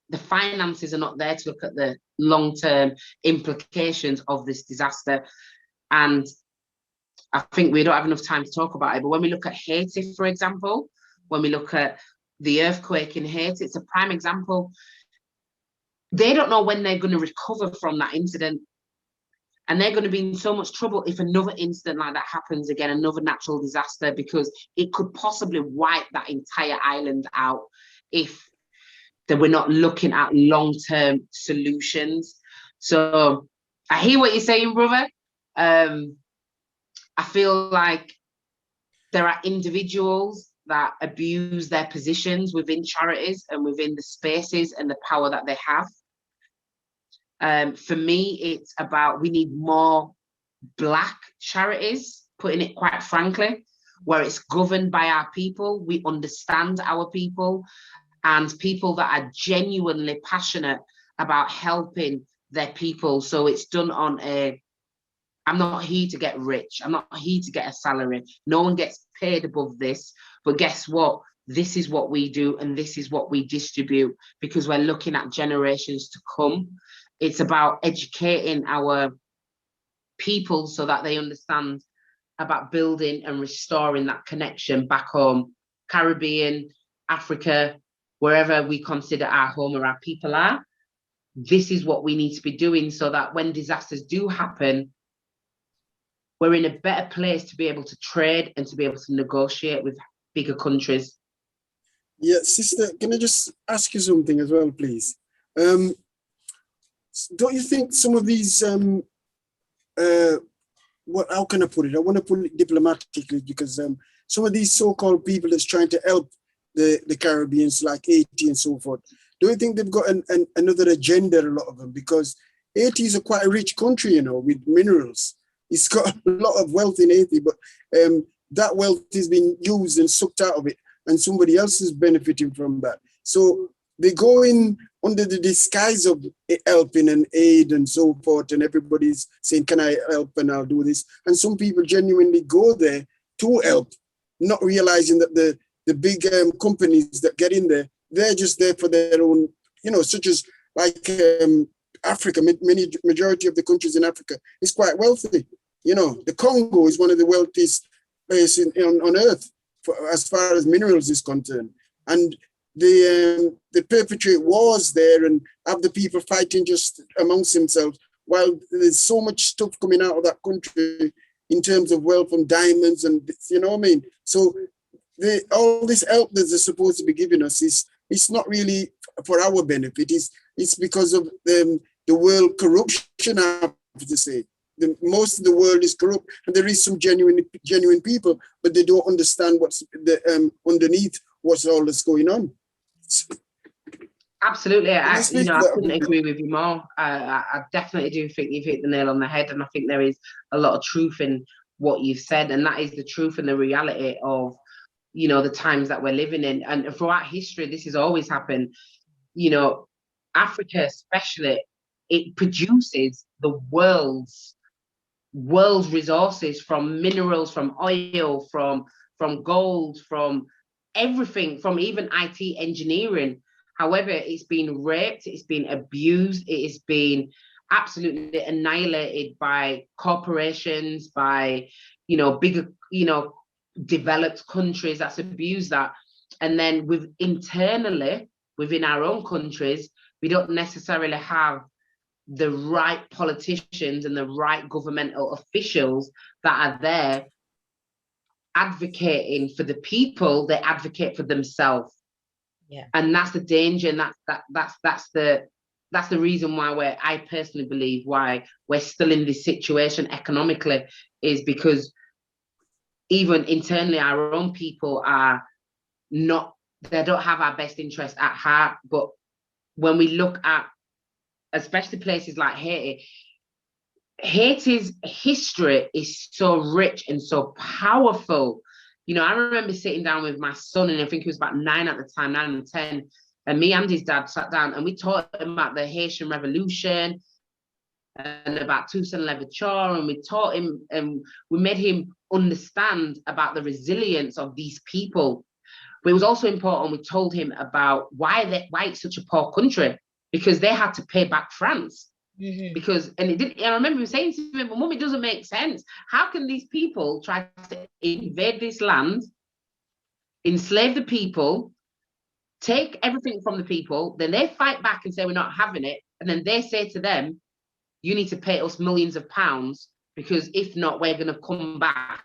the finances are not there to look at the long-term implications of this disaster. And I think we don't have enough time to talk about it, but when we look at Haiti, for example, when we look at the earthquake in Haiti, it's a prime example. They don't know when they're going to recover from that incident. And they're going to be in so much trouble if another incident like that happens again, another natural disaster, because it could possibly wipe that entire island out if we're not looking at long-term solutions. So I hear what you're saying, brother. I feel like there are individuals that abuse their positions within charities and within the spaces and the power that they have. For me, it's about, we need more Black charities, putting it quite frankly. where it's governed by our people, we understand our people, and people that are genuinely passionate about helping their people. So it's done on a, I'm not here to get rich. I'm not here to get a salary. No one gets paid above this. But guess what? This is what we do, and this is what we distribute, because we're looking at generations to come. It's about educating our people so that they understand about building and restoring that connection back home, Caribbean, Africa, wherever we consider our home or our people are. This is what we need to be doing so that when disasters do happen, we're in a better place to be able to trade and to be able to negotiate with bigger countries. Yeah, sister, can I just ask you something as well, please? Don't you think some of these, how can I put it? I want to put it diplomatically, because some of these so-called people that's trying to help the Caribbeans, like Haiti and so forth, do you think they've got another agenda, a lot of them? Because Haiti is quite a rich country, you know, with minerals. It's got a lot of wealth in Haiti, but that wealth is being used and sucked out of it, and somebody else is benefiting from that. So they go in under the disguise of helping and aid and so forth, and everybody's saying, can I help, and I'll do this. And some people genuinely go there to help, not realizing that the big companies that get in there, they're just there for their own, you know, such as like Africa, majority of the countries in Africa is quite wealthy. You know, the Congo is one of the wealthiest places on earth as far as minerals is concerned. And they perpetrate wars there and have the people fighting just amongst themselves, while there's so much stuff coming out of that country in terms of wealth and diamonds, and you know what I mean? So all this help that they're supposed to be giving us it's not really for our benefit. It's because of the world corruption, I have to say. Most of the world is corrupt, and there is some genuine people, but they don't understand what's underneath what's all that's going on. Absolutely, I couldn't agree with you more. I definitely do think you've hit the nail on the head, and I think there is a lot of truth in what you've said, and that is the truth and the reality of, you know, the times that we're living in. And throughout history, this has always happened. You know, Africa especially, it produces the world's resources, from minerals, from oil, from gold, from everything, from even IT engineering. However, it's been raped, it's been abused, it has been absolutely annihilated by corporations, by, you know, bigger, you know, developed countries that's abused that. And then internally within our own countries, we don't necessarily have the right politicians and the right governmental officials that are there advocating for the people. They advocate for themselves. Yeah. And that's the danger, and that's the reason why I personally believe why we're still in this situation economically, is because even internally our own people are not, they don't have our best interest at heart. But when we look at especially places like Haiti, Haiti's history is so rich and so powerful. You know, I remember sitting down with my son, and I think he was about 9 at the time, 9 and 10, and me and his dad sat down and we taught him about the Haitian Revolution and about Toussaint Louverture, and we taught him and we made him understand about the resilience of these people. But it was also important, we told him about why it's such a poor country, because they had to pay back France. Mm-hmm. Because, and I remember him saying to me, but Mum, it doesn't make sense. How can these people try to invade this land, enslave the people, take everything from the people, then they fight back and say we're not having it, and then they say to them, you need to pay us millions of pounds, because if not, we're going to come back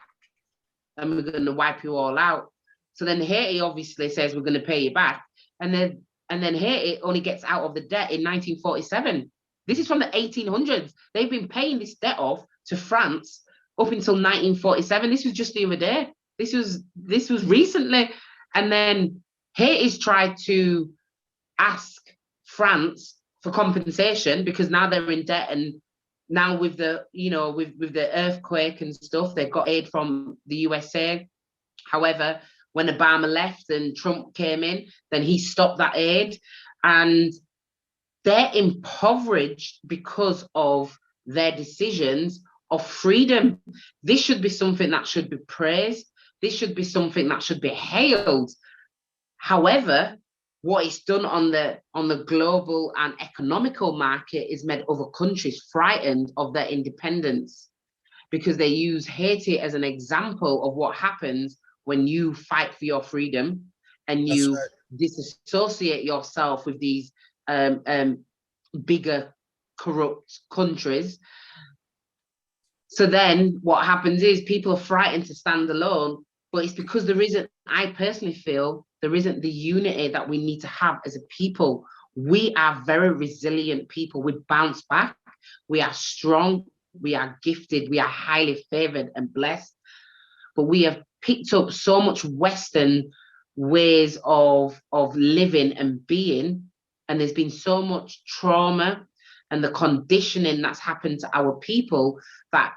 and we're going to wipe you all out. So then Haiti obviously says we're going to pay you back, and then Haiti only gets out of the debt in 1947. This is from the 1800s. They've been paying this debt off to France up until 1947. This was just the other day. This was recently. And then Haiti's tried to ask France for compensation, because now they're in debt, and now with the, you know, with the earthquake and stuff, they've got aid from the USA. However, when Obama left and Trump came in, then he stopped that aid. And they're impoverished because of their decisions of freedom. This should be something that should be praised. This should be something that should be hailed. However, what it's done on the global and economical market is made other countries frightened of their independence, because they use Haiti as an example of what happens when you fight for your freedom and you disassociate yourself with these bigger corrupt countries. So then what happens is people are frightened to stand alone, but it's because there isn't, I personally feel, there isn't the unity that we need to have as a people. We are very resilient people. We bounce back. We are strong. We are gifted. We are highly favored and blessed. But we have picked up so much Western ways of living and being. And there's been so much trauma and the conditioning that's happened to our people that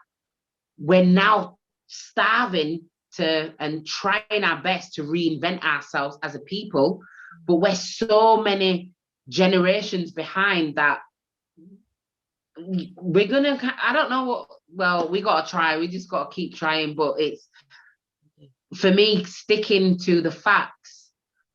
we're now starving to and trying our best to reinvent ourselves as a people, but we're so many generations behind that we're gonna, I don't know what, well, we gotta try, we just gotta keep trying. But it's, for me, sticking to the facts.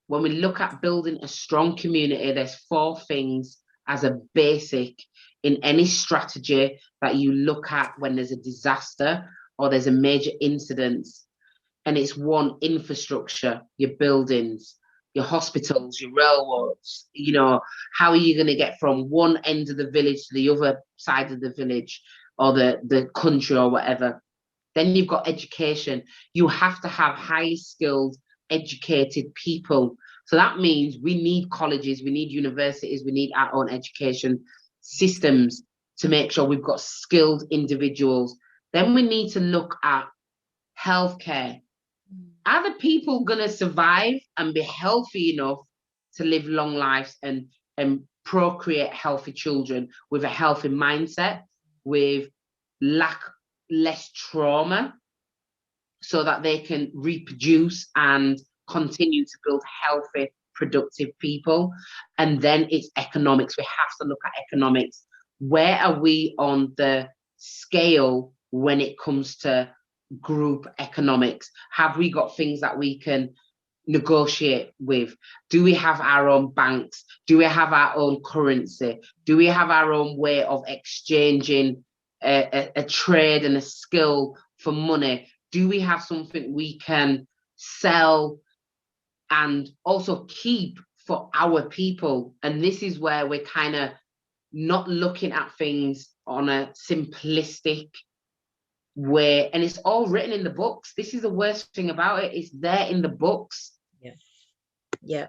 When we look at building a strong community, there's 4 things as a basic in any strategy that you look at when there's a disaster or there's a major incident. And it's 1, infrastructure, your buildings, your hospitals, your railroads. You know, how are you going to get from one end of the village to the other side of the village or the country or whatever? Then you've got education. You have to have highly skilled, educated people. So that means we need colleges, we need universities, we need our own education systems to make sure we've got skilled individuals. Then we need to look at healthcare. Are the people going to survive and be healthy enough to live long lives and procreate healthy children with a healthy mindset, with less trauma, so that they can reproduce and continue to build healthy, productive people? And then it's economics. We have to look at economics. Where are we on the scale when it comes to group economics? Have we got things that we can negotiate with? Do we have our own banks? Do we have our own currency? Do we have our own way of exchanging a trade and a skill for money? Do we have something we can sell and also keep for our people? And this is where we're kind of not looking at things on a simplistic way. And it's all written in the books. This is the worst thing about it. It's there in the books. Yeah.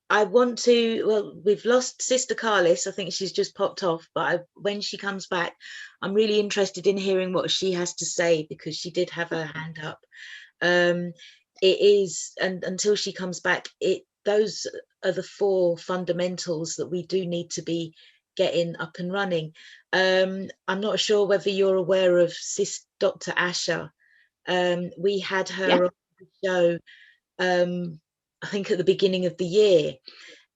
I want to, well, we've lost Sister Carlis. I think she's just popped off, but when she comes back, I'm really interested in hearing what she has to say, because she did have her hand up. It is, and until she comes back, those are the 4 fundamentals that we do need to be getting up and running. I'm not sure whether you're aware of Dr. Asha. We had her on the show, I think at the beginning of the year,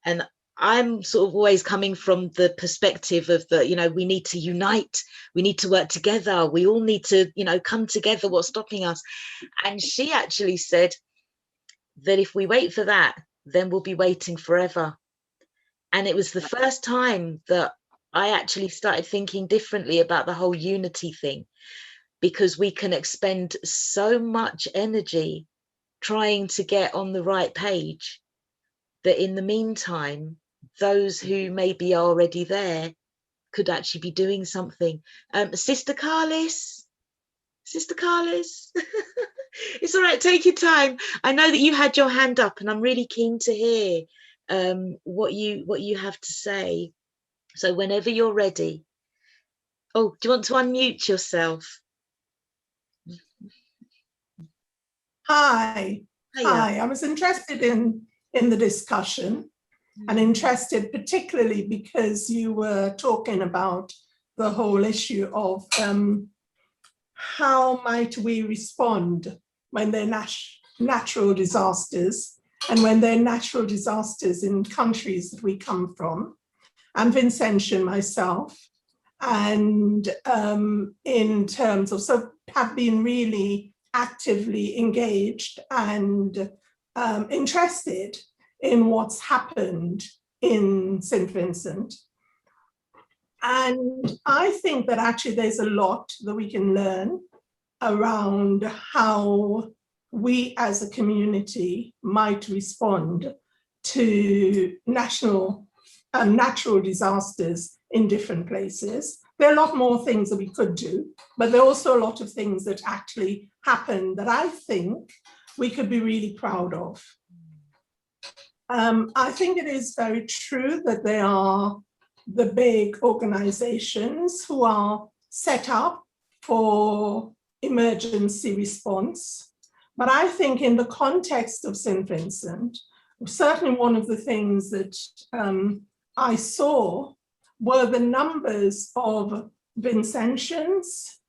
and I'm sort of always coming from the perspective of we need to unite, we need to work together, we all need to, come together, what's stopping us? And she actually said that if we wait for that, then we'll be waiting forever. And it was the first time that I actually started thinking differently about the whole unity thing, because we can expend so much energy trying to get on the right page that in the meantime, those who maybe are already there could actually be doing something. Sister Carlis, it's all right, take your time. I know that you had your hand up and I'm really keen to hear what you have to say. So whenever you're ready. Oh, do you want to unmute yourself? Hi. I was interested in the discussion, and interested particularly because you were talking about the whole issue of how might we respond when they're natural disasters, and when they're natural disasters in countries that we come from. I'm Vincentian myself, and in terms of, so have been really actively engaged and interested in what's happened in St. Vincent. And I think that actually there's a lot that we can learn around how we as a community might respond to natural disasters in different places. There are a lot more things that we could do, but there are also a lot of things that actually happen that I think we could be really proud of. I think it is very true that there are the big organizations who are set up for emergency response. But I think in the context of St. Vincent, certainly one of the things that I saw were the numbers of Vincentians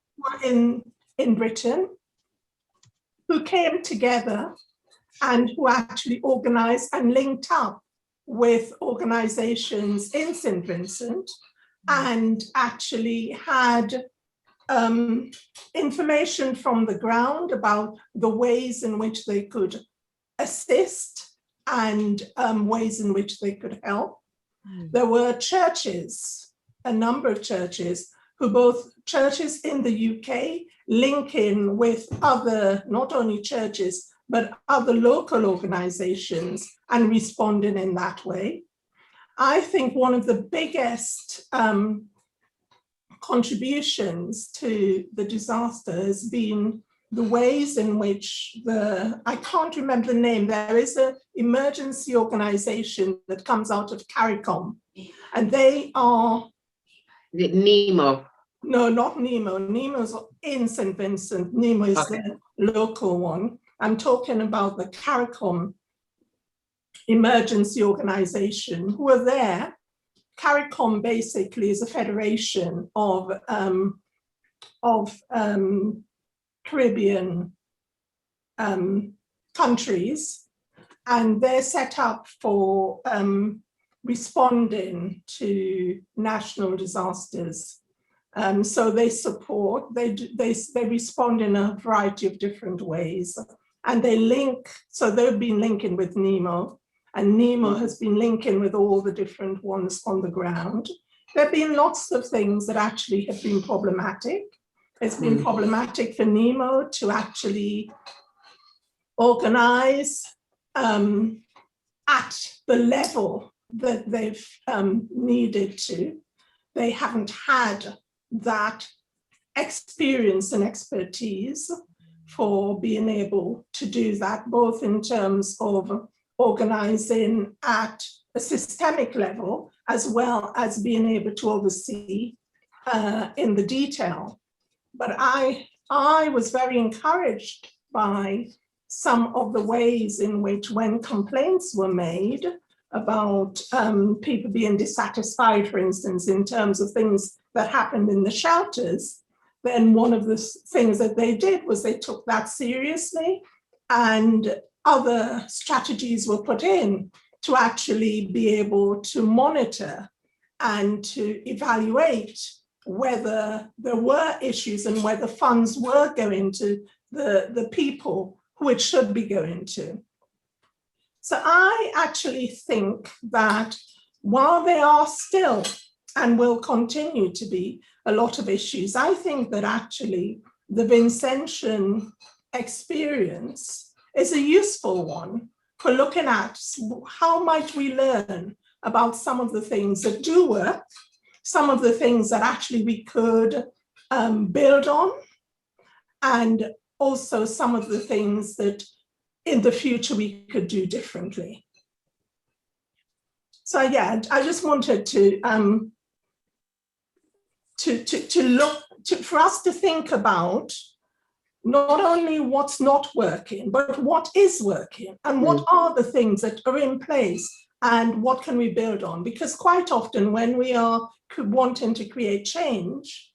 in Britain who came together and who actually organized and linked up with organizations in St. Vincent and actually had information from the ground about the ways in which they could assist and ways in which they could help. There were churches, a number of churches, who both churches in the UK link in with other, not only churches, but other local organizations and responding in that way. I think one of the biggest contributions to the disaster has been the ways in which I can't remember the name, there is an emergency organization that comes out of CARICOM, and they are... Is it NEMO? No, not NEMO. NEMO's in St. Vincent. NEMO is the local one. I'm talking about the CARICOM emergency organization who are there. CARICOM basically is a federation of Caribbean countries, and they're set up for responding to national disasters. So they support, they respond in a variety of different ways, and they link, so they've been linking with NEMO, and NEMO has been linking with all the different ones on the ground. There have been lots of things that actually have been problematic. It's been problematic for NEMO to actually organize at the level that they've needed to. They haven't had that experience and expertise for being able to do that, both in terms of organizing at a systemic level, as well as being able to oversee in the detail. But I was very encouraged by some of the ways in which, when complaints were made about people being dissatisfied, for instance, in terms of things that happened in the shelters, then one of the things that they did was they took that seriously, and other strategies were put in to actually be able to monitor and to evaluate whether there were issues and whether funds were going to the people who it should be going to. So I actually think that while there are still and will continue to be a lot of issues, I think that actually the Vincentian experience is a useful one for looking at how might we learn about some of the things that do work, some of the things that actually we could build on, and also some of the things that in the future we could do differently. So yeah, I just wanted to look, for us to think about not only what's not working, but what is working, and what are the things that are in place, and what can we build on? Because quite often when we are wanting to create change,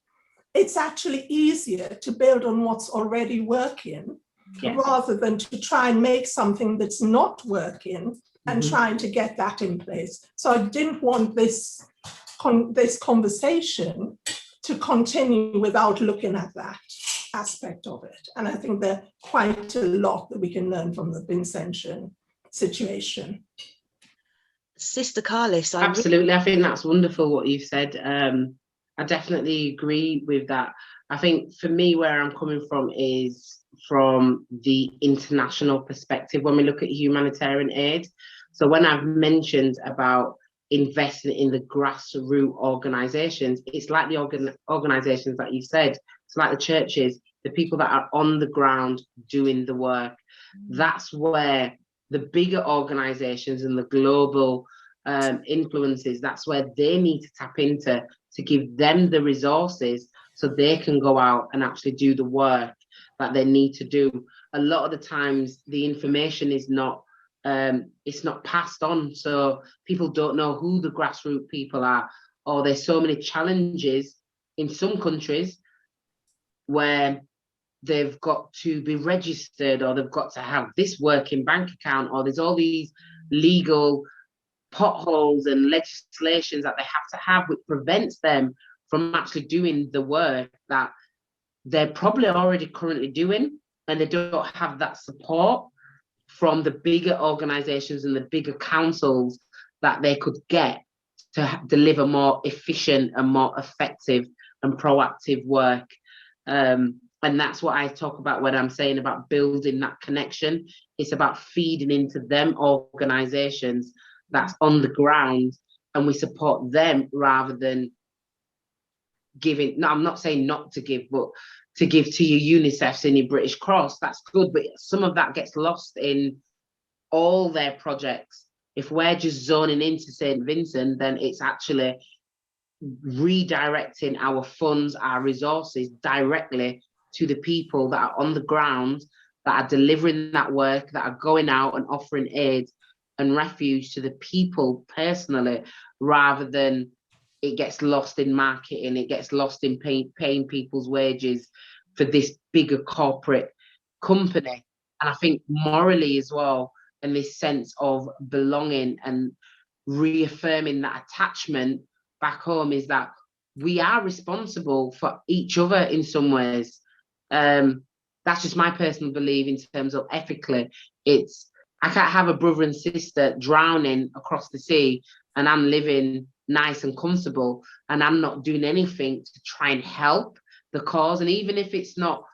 it's actually easier to build on what's already working Yes. rather than to try and make something that's not working and trying to get that in place. So I didn't want this conversation to continue without looking at that aspect of it. And I think there's quite a lot that we can learn from the Vincentian situation. Sister Carlis, Absolutely, I think that's wonderful what you've said. I definitely agree with that. I think for me, where I'm coming from is from the international perspective when we look at humanitarian aid. So when I've mentioned about investing in the grassroots organizations, it's like the organizations that you said, it's like the churches, the people that are on the ground doing the work. That's where the bigger organizations and the global influences, that's where they need to tap into, to give them the resources so they can go out and actually do the work that they need to do. A lot of the times the information is not it's not passed on, so people don't know who the grassroots people are, or there's so many challenges in some countries where they've got to be registered, or they've got to have this working bank account, or there's all these legal potholes and legislations that they have to have, which prevents them from actually doing the work that they're probably already currently doing, and they don't have that support from the bigger organizations and the bigger councils that they could get to deliver more efficient and more effective and proactive work. And that's what I talk about when I'm saying about building that connection. It's about feeding into them organizations that's on the ground, and we support them rather than giving. No, I'm not saying not to give, but to give to your UNICEFs and your British Cross. That's good, but some of that gets lost in all their projects. If we're just zoning into St. Vincent, then it's actually redirecting our funds, our resources directly to the people that are on the ground, that are delivering that work, that are going out and offering aid and refuge to the people personally, rather than it gets lost in marketing, it gets lost in paying people's wages for this bigger corporate company. And I think morally as well, and this sense of belonging and reaffirming that attachment back home, is that we are responsible for each other in some ways. That's just my personal belief in terms of ethically. I can't have a brother and sister drowning across the sea and I'm living nice and comfortable and I'm not doing anything to try and help the cause. And even if it's not,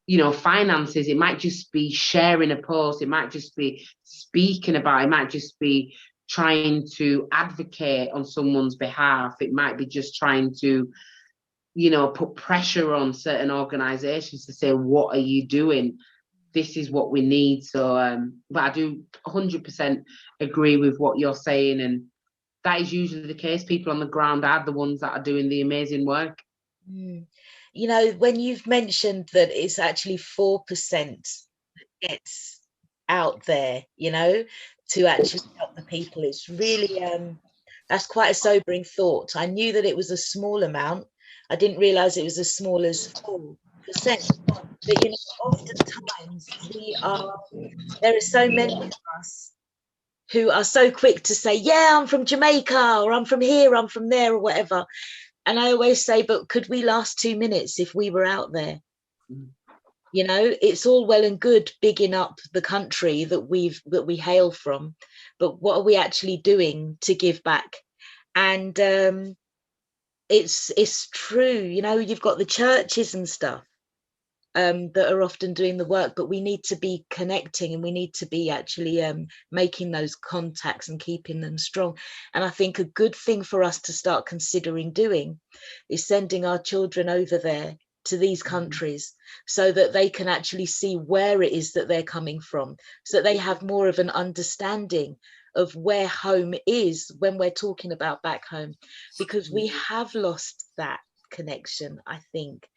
you know, finances, it might just be sharing a post, it might just be speaking about it, might just be trying to advocate on someone's behalf, it might be just trying to, you know, put pressure on certain organizations to say, what are you doing? This is what we need. So but I do 100% agree with what you're saying, and that is usually the case. People on the ground are the ones that are doing the amazing work. You know, when you've mentioned that it's actually 4% gets out there, you know, to actually help the people, it's really that's quite a sobering thought. I knew that it was a small amount. I didn't realize it was as small as 4%. But you know, oftentimes there are so many of us who are so quick to say, yeah, I'm from Jamaica, or I'm from here, I'm from there, or whatever. And I always say, but could we last 2 minutes if we were out there? You know, it's all well and good bigging up the country that we hail from, but what are we actually doing to give back? And it's true, you know, you've got the churches and stuff that are often doing the work, but we need to be connecting and we need to be actually making those contacts and keeping them strong. And I think a good thing for us to start considering doing is sending our children over there to these countries so that they can actually see where it is that they're coming from, so that they have more of an understanding of where home is when we're talking about back home, because we have lost that connection, I think.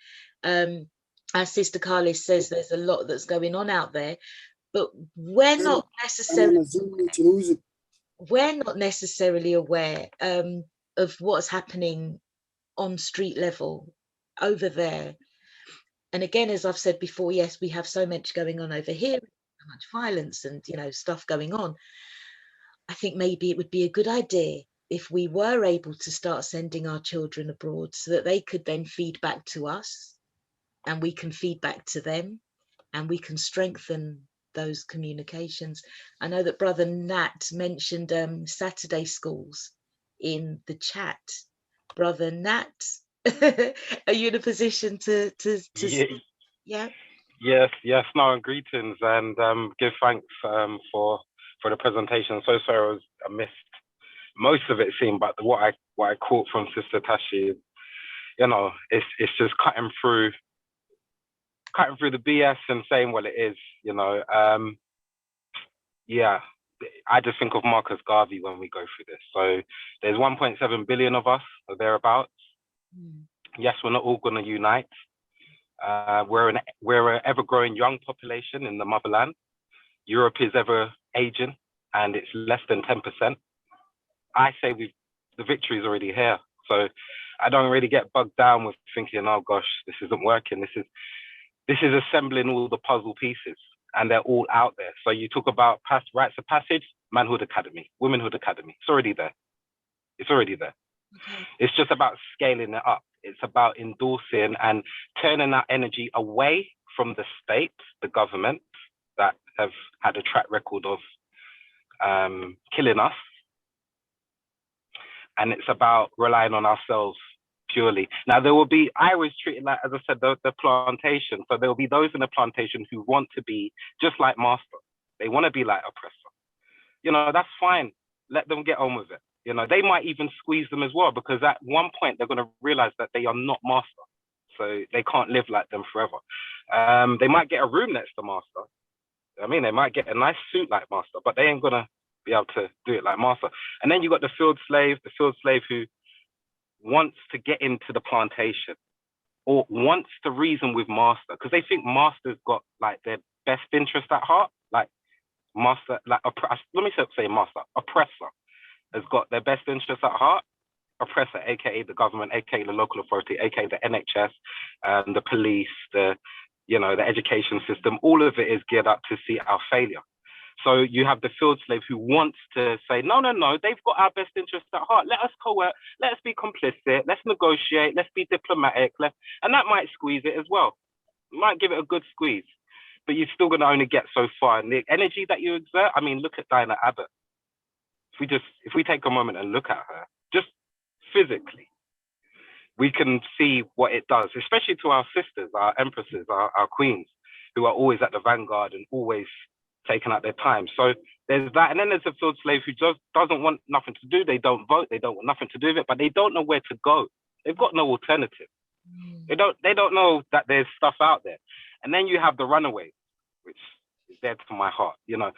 As Sister Carlis says, there's a lot that's going on out there, but we're not necessarily aware of what's happening on street level over there. And again, as I've said before, yes, we have so much going on over here, so much violence and, you know, stuff going on. I think maybe it would be a good idea if we were able to start sending our children abroad so that they could then feed back to us and we can feed back to them and we can strengthen those communications. I know that Brother Nat mentioned Saturday schools in the chat. Brother Nat, are you in a position to Yeah. yeah? Yes, no, and greetings, and give thanks for the presentation. So sorry I missed most of it, seemed, but what I caught from Sister Tashi, you know, it's just cutting through the BS and saying what it is, you know. Yeah, I just think of Marcus Garvey when we go through this. So there's 1.7 billion of us or thereabouts. Yes, we're not all going to unite. We're an ever-growing young population in the motherland. Europe is ever aging, and it's less than 10%. I say the victory is already here. So I don't really get bogged down with thinking, oh gosh, this isn't working. This is assembling all the puzzle pieces, and they're all out there. So you talk about rites of passage, Manhood Academy, Womanhood Academy. It's already there. It's already there. Okay. It's just about scaling it up. It's about endorsing and turning that energy away from the state, the government that have had a track record of killing us. And it's about relying on ourselves purely. Now, there will be, I always treat it like, as I said, the plantation. So there will be those in the plantation who want to be just like master. They want to be like oppressor. You know, that's fine. Let them get on with it. You know, they might even squeeze them as well, because at one point they're going to realize that they are not master. So they can't live like them forever. They might get a room next to master. I mean, they might get a nice suit like master, but they ain't going to be able to do it like master. And then you got the field slave who wants to get into the plantation or wants to reason with master, because they think master's got like their best interest at heart. Like master, like let me say master, oppressor has got their best interest at heart. Oppressor, aka the government, aka the local authority, aka the NHS, the police, the education system. All of it is geared up to see our failure. So you have the field slave who wants to say, no, they've got our best interest at heart. Let us coerce, let us be complicit, let's negotiate, let's be diplomatic, and that might squeeze it as well. Might give it a good squeeze, but you're still going to only get so far. And the energy that you exert, I mean, look at Diana Abbott. If we take a moment and look at her, just physically, we can see what it does, especially to our sisters, our empresses, our queens, who are always at the vanguard and always taking out their time. So there's that. And then there's a field slave who just doesn't want nothing to do. They don't vote. They don't want nothing to do with it, but they don't know where to go. They've got no alternative. They don't know that there's stuff out there. And then you have the runaways, which is dear to my heart. You know,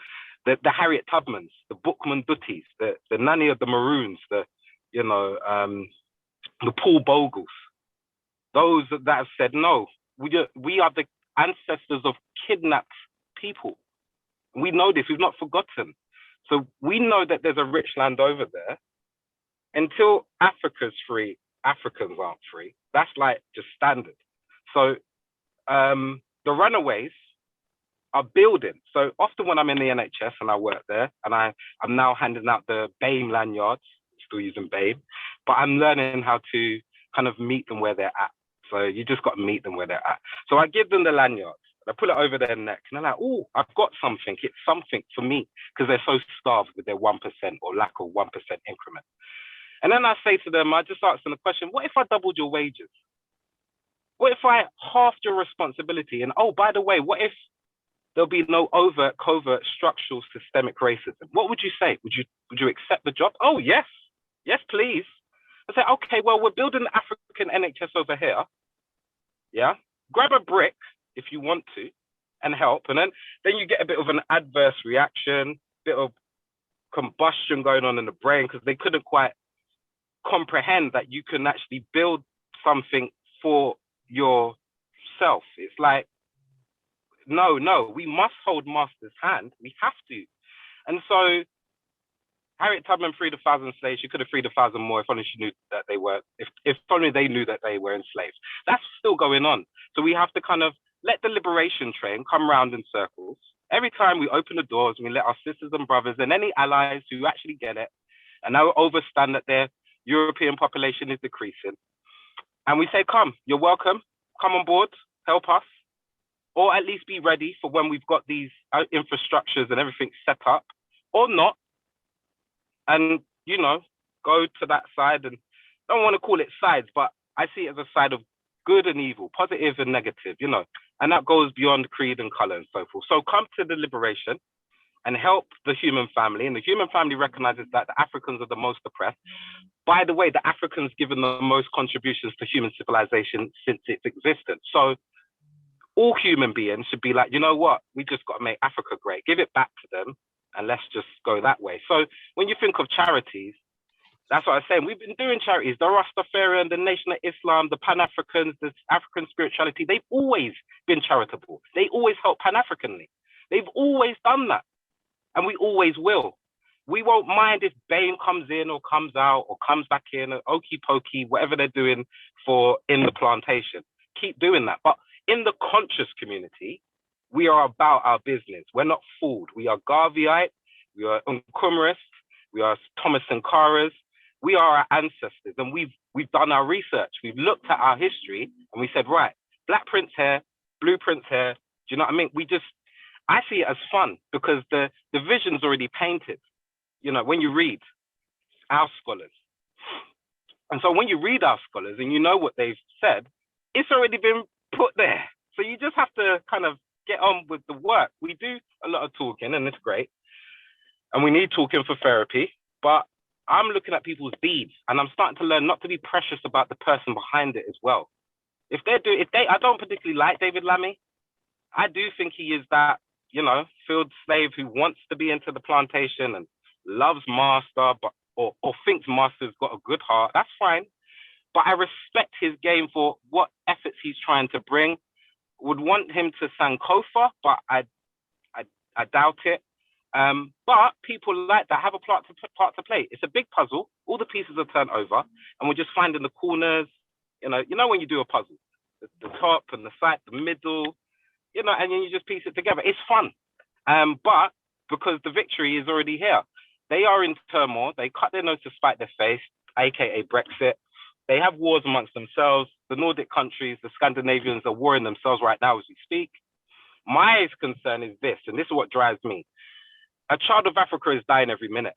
the Harriet Tubmans, the Bookman Dutties, the Nanny of the Maroons, the Paul Bogles, those that have said, no, we are the ancestors of kidnapped people. We know this, we've not forgotten. So we know that there's a rich land over there. Until Africa's free, Africans aren't free. That's like just standard. So the runaways are building. So often when I'm in the NHS and I work there, and I'm now handing out the BAME lanyards, still using BAME, but I'm learning how to kind of meet them where they're at. So you just got to meet them where they're at. So I give them the lanyards. I pull it over their neck and they're like, oh, I've got something. It's something for me, because they're so starved with their 1% or lack of 1% increment. And then I say to them, I just ask them the question, what if I doubled your wages? What if I halved your responsibility? And oh, by the way, what if there'll be no overt, covert, structural, systemic racism? What would you say? Would you accept the job? Oh, yes, please. I say, okay, well, we're building the African NHS over here. Yeah, grab a brick if you want to and help. And then you get a bit of an adverse reaction, bit of combustion going on in the brain, because they couldn't quite comprehend that you can actually build something for yourself. It's like, no, we must hold master's hand. We have to. And so Harriet Tubman freed 1,000 slaves. She could have freed 1,000 more if only she knew that they were, if only they knew that they were enslaved. That's still going on. So we have to kind of let the liberation train come round in circles. Every time we open the doors and we let our sisters and brothers and any allies who actually get it and now understand that their European population is decreasing. And we say, come, you're welcome, come on board, help us, or at least be ready for when we've got these infrastructures and everything set up, or not. And, you know, go to that side, and I don't want to call it sides, but I see it as a side of good and evil, positive and negative, you know, and that goes beyond creed and color and so forth. So come to the liberation and help the human family. And the human family recognizes that the Africans are the most oppressed. By the way, the Africans given the most contributions to human civilization since its existence. So all human beings should be like, you know what, we just got to make Africa great, give it back to them, and let's just go that way. So when you think of charities, that's what I'm saying. We've been doing charities, the Rastafarian, the Nation of Islam, the Pan-Africans, the African spirituality. They've always been charitable. They always help Pan-Africanly. They've always done that. And we always will. We won't mind if Bain comes in or comes out or comes back in, or okey pokey, whatever they're doing for in the plantation. Keep doing that. But in the conscious community, we are about our business. We're not fooled. We are Garveyite, we are Nkrumahist, we are Thomas Sankaras. We are our ancestors, and we've done our research. We've looked at our history, and we said, right, Black Prince here, Blue Prince here. Do you know what I mean? I see it as fun because the vision's already painted. You know, when you read our scholars. And so when you read our scholars and you know what they've said, it's already been put there. So you just have to kind of get on with the work. We do a lot of talking, and it's great. And we need talking for therapy, but I'm looking at people's deeds, and I'm starting to learn not to be precious about the person behind it as well. I don't particularly like David Lammy. I do think he is that, you know, field slave who wants to be into the plantation and loves master, but or thinks master's got a good heart. That's fine, but I respect his game for what efforts he's trying to bring. Would want him to Sankofa, but I doubt it. But people like that have a part to play. It's a big puzzle. All the pieces are turned over, and we're just finding the corners. You know when you do a puzzle, the top and the side, the middle, you know, and then you just piece it together. It's fun. But because the victory is already here, they are in turmoil. They cut their nose to spite their face, aka Brexit. They have wars amongst themselves. The Nordic countries, the Scandinavians are warring themselves right now as we speak. My concern is this, and this is what drives me. A child of Africa is dying every minute.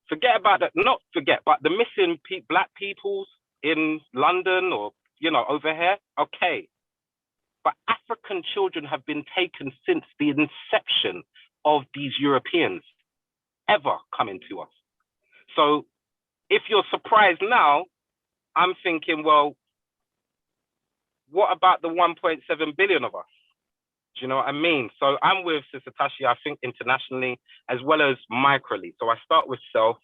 Forget about that, not forget, but the missing Black peoples in London or, you know, over here, okay. But African children have been taken since the inception of these Europeans ever coming to us. So if you're surprised now, I'm thinking, well, what about the 1.7 billion of us? Do you know what I mean? So I'm with Sister Tashi, I think internationally, as well as microly. So I start with self,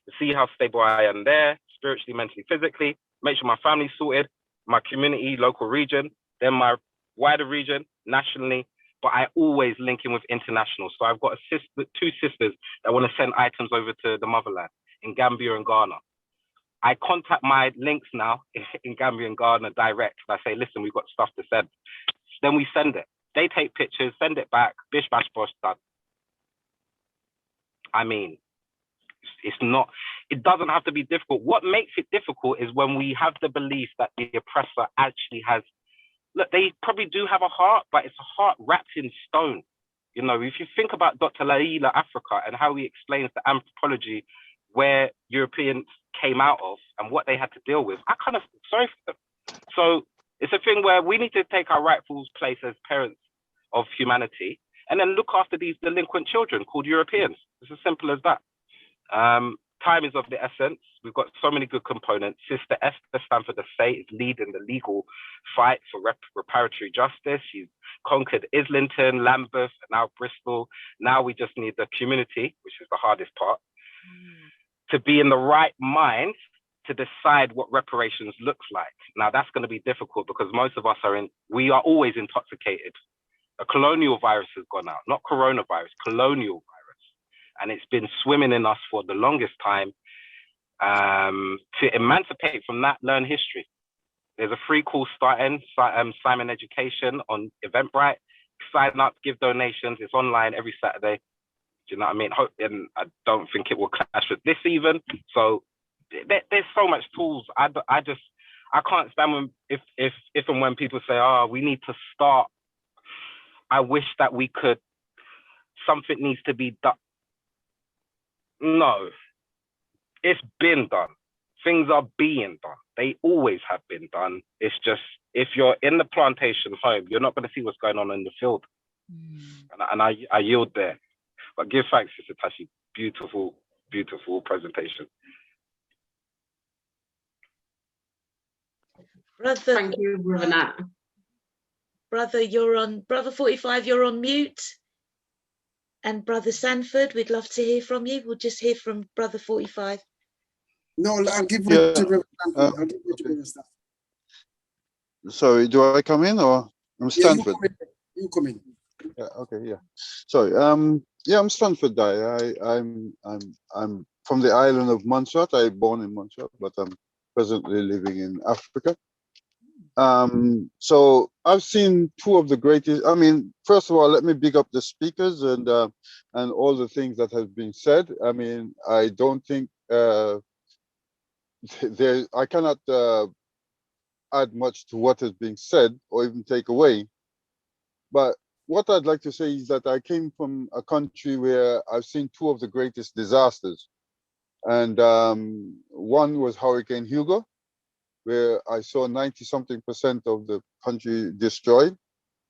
to see how stable I am there, spiritually, mentally, physically, make sure my family's sorted, my community, local region, then my wider region, nationally, but I always link in with international. So I've got two sisters that want to send items over to the motherland in Gambia and Ghana. I contact my links now in Gambia and Ghana direct. And I say, listen, we've got stuff to send. Then we send it. They take pictures, send it back, bish, bash, bosh, done. I mean, it doesn't have to be difficult. What makes it difficult is when we have the belief that the oppressor actually has, look, they probably do have a heart, but it's a heart wrapped in stone. You know, if you think about Dr. Laila Afrika and how he explains the anthropology where Europeans came out of and what they had to deal with, I kind of feel sorry for them. So it's a thing where we need to take our rightful place as parents of humanity and then look after these delinquent children called Europeans. It's as simple as that. Time is of the essence. We've got so many good components. Sister Esther Stanford Afay is leading the legal fight for reparatory justice. She's conquered Islington, Lambeth, and now Bristol. Now we just need the community, which is the hardest part, to be in the right mind to decide what reparations looks like. Now that's going to be difficult because most of us we are always intoxicated. A colonial virus has gone out, not coronavirus, colonial virus. and it's been swimming in us for the longest time. To emancipate from that, learn history. There's a free course starting, Simon Education on Eventbrite. Sign up, give donations. It's online every Saturday. Do you know what I mean? And I don't think it will clash with this even. So there's so much tools. I can't stand when if and when people say, oh, we need to start. I wish that we could, something needs to be done. No, it's been done. Things are being done. They always have been done. It's just, if you're in the plantation home, you're not going to see what's going on in the field. And I yield there. But give thanks, Sister Tashi. Beautiful, beautiful presentation. Brother, Thank you, Brother Nat. Brother 45, you're on mute. And Brother Sanford, we'd love to hear from you. We'll just hear from Brother 45. No, I'll give it to Reverend Stanford. Sorry, do I come in or I'm Stanford? You come in. Yeah, okay, yeah. Sorry. Yeah, I'm Stanford Dai. I'm from the island of Montserrat. I was born in Montserrat, but I'm presently living in Africa. So I've seen two of the greatest. I mean, first of all, let me big up the speakers and all the things that have been said. I mean, I don't think I cannot add much to what is being said or even take away. But what I'd like to say is that I came from a country where I've seen two of the greatest disasters. And one was Hurricane Hugo, where I saw 90-something% of the country destroyed.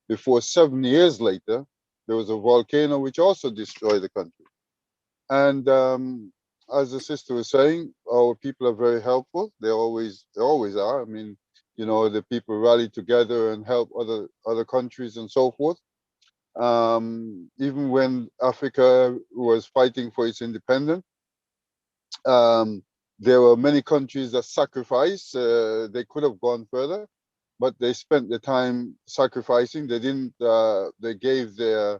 Before 7 years later, there was a volcano which also destroyed the country. And as the sister was saying, our people are very helpful. They always are. I mean, you know, the people rally together and help other countries and so forth. Even when Africa was fighting for its independence, there were many countries that sacrificed. They could have gone further, but they spent the time sacrificing. They didn't. They gave their,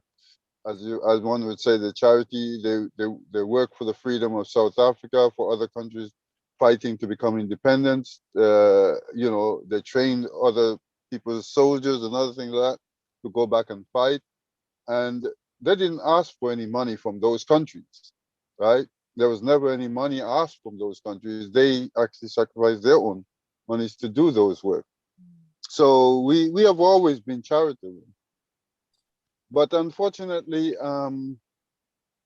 as one would say, the charity. They worked for the freedom of South Africa, for other countries fighting to become independent. You know, they trained other people's soldiers and other things like that to go back and fight. And they didn't ask for any money from those countries, right? There was never any money asked from those countries. They actually sacrificed their own monies to do those work. So we have always been charitable. But unfortunately, and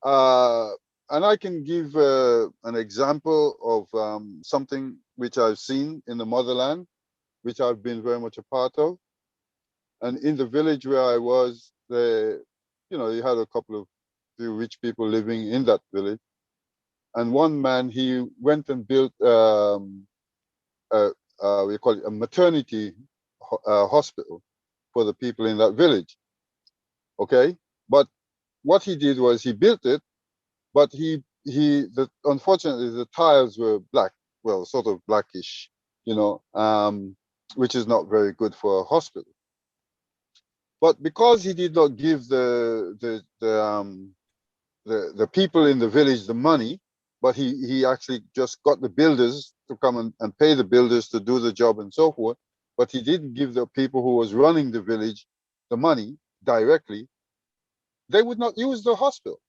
I can give an example of something which I've seen in the motherland, which I've been very much a part of. And in the village where I was, you know, you had a couple of few rich people living in that village. And one man, he went and built, we call it a maternity hospital for the people in that village. Okay, but what he did was he built it, but unfortunately the tiles were black, well, sort of blackish, you know, which is not very good for a hospital. But because he did not give the people in the village the money, but he actually just got the builders to come and pay the builders to do the job and so forth. But he didn't give the people who was running the village the money directly. They would not use the hospital.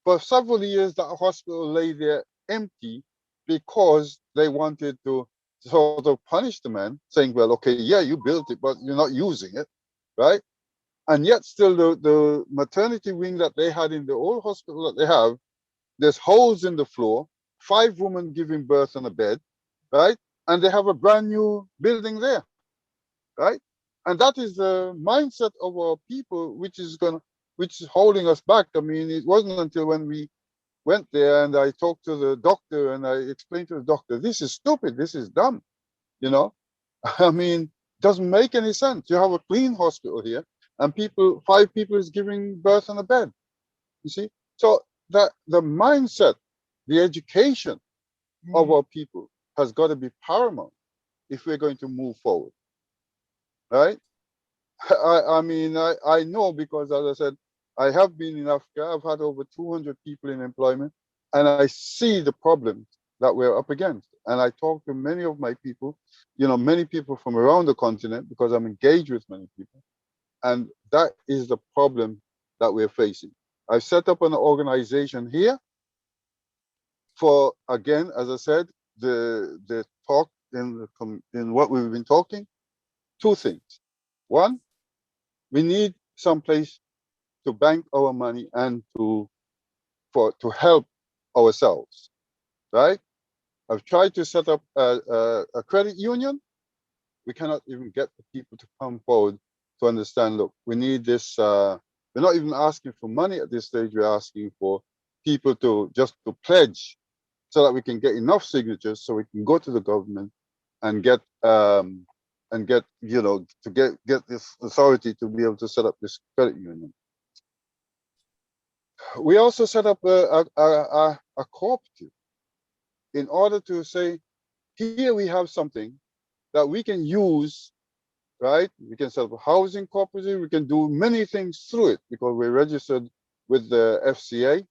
For several years, that hospital lay there empty because they wanted to sort of punish the man, saying, well, okay, yeah, you built it, but you're not using it, right? And yet still the maternity wing that they had in the old hospital that they have, there's holes in the floor, 5 women giving birth on a bed, right? And they have a brand new building there, right? And that is the mindset of our people, which is holding us back. I mean, it wasn't until when we went there and I talked to the doctor and I explained to the doctor, this is stupid, this is dumb, you know? I mean, it doesn't make any sense. You have a clean hospital here and 5 people is giving birth on a bed, you see? So the mindset, the education of our people has got to be paramount if we're going to move forward, right? I mean, I know because, as I said, I have been in Africa. I've had over 200 people in employment, and I see the problems that we're up against. And I talk to many of my people, many people from around the continent, because I'm engaged with many people. And that is the problem that we're facing. I've set up an organization here for, again, as I said, the talk in what we've been talking, two things. One, we need some place to bank our money and to help ourselves, right? I've tried to set up a credit union. We cannot even get the people to come forward to understand, look, we need this. We're not even asking for money at this stage. We're asking for people to pledge so that we can get enough signatures so we can go to the government and get this authority to be able to set up this credit union. We also set up a cooperative in order to say, here we have something that we can use, right? We can set up a housing cooperative. We can do many things through it because we're registered with the FCA.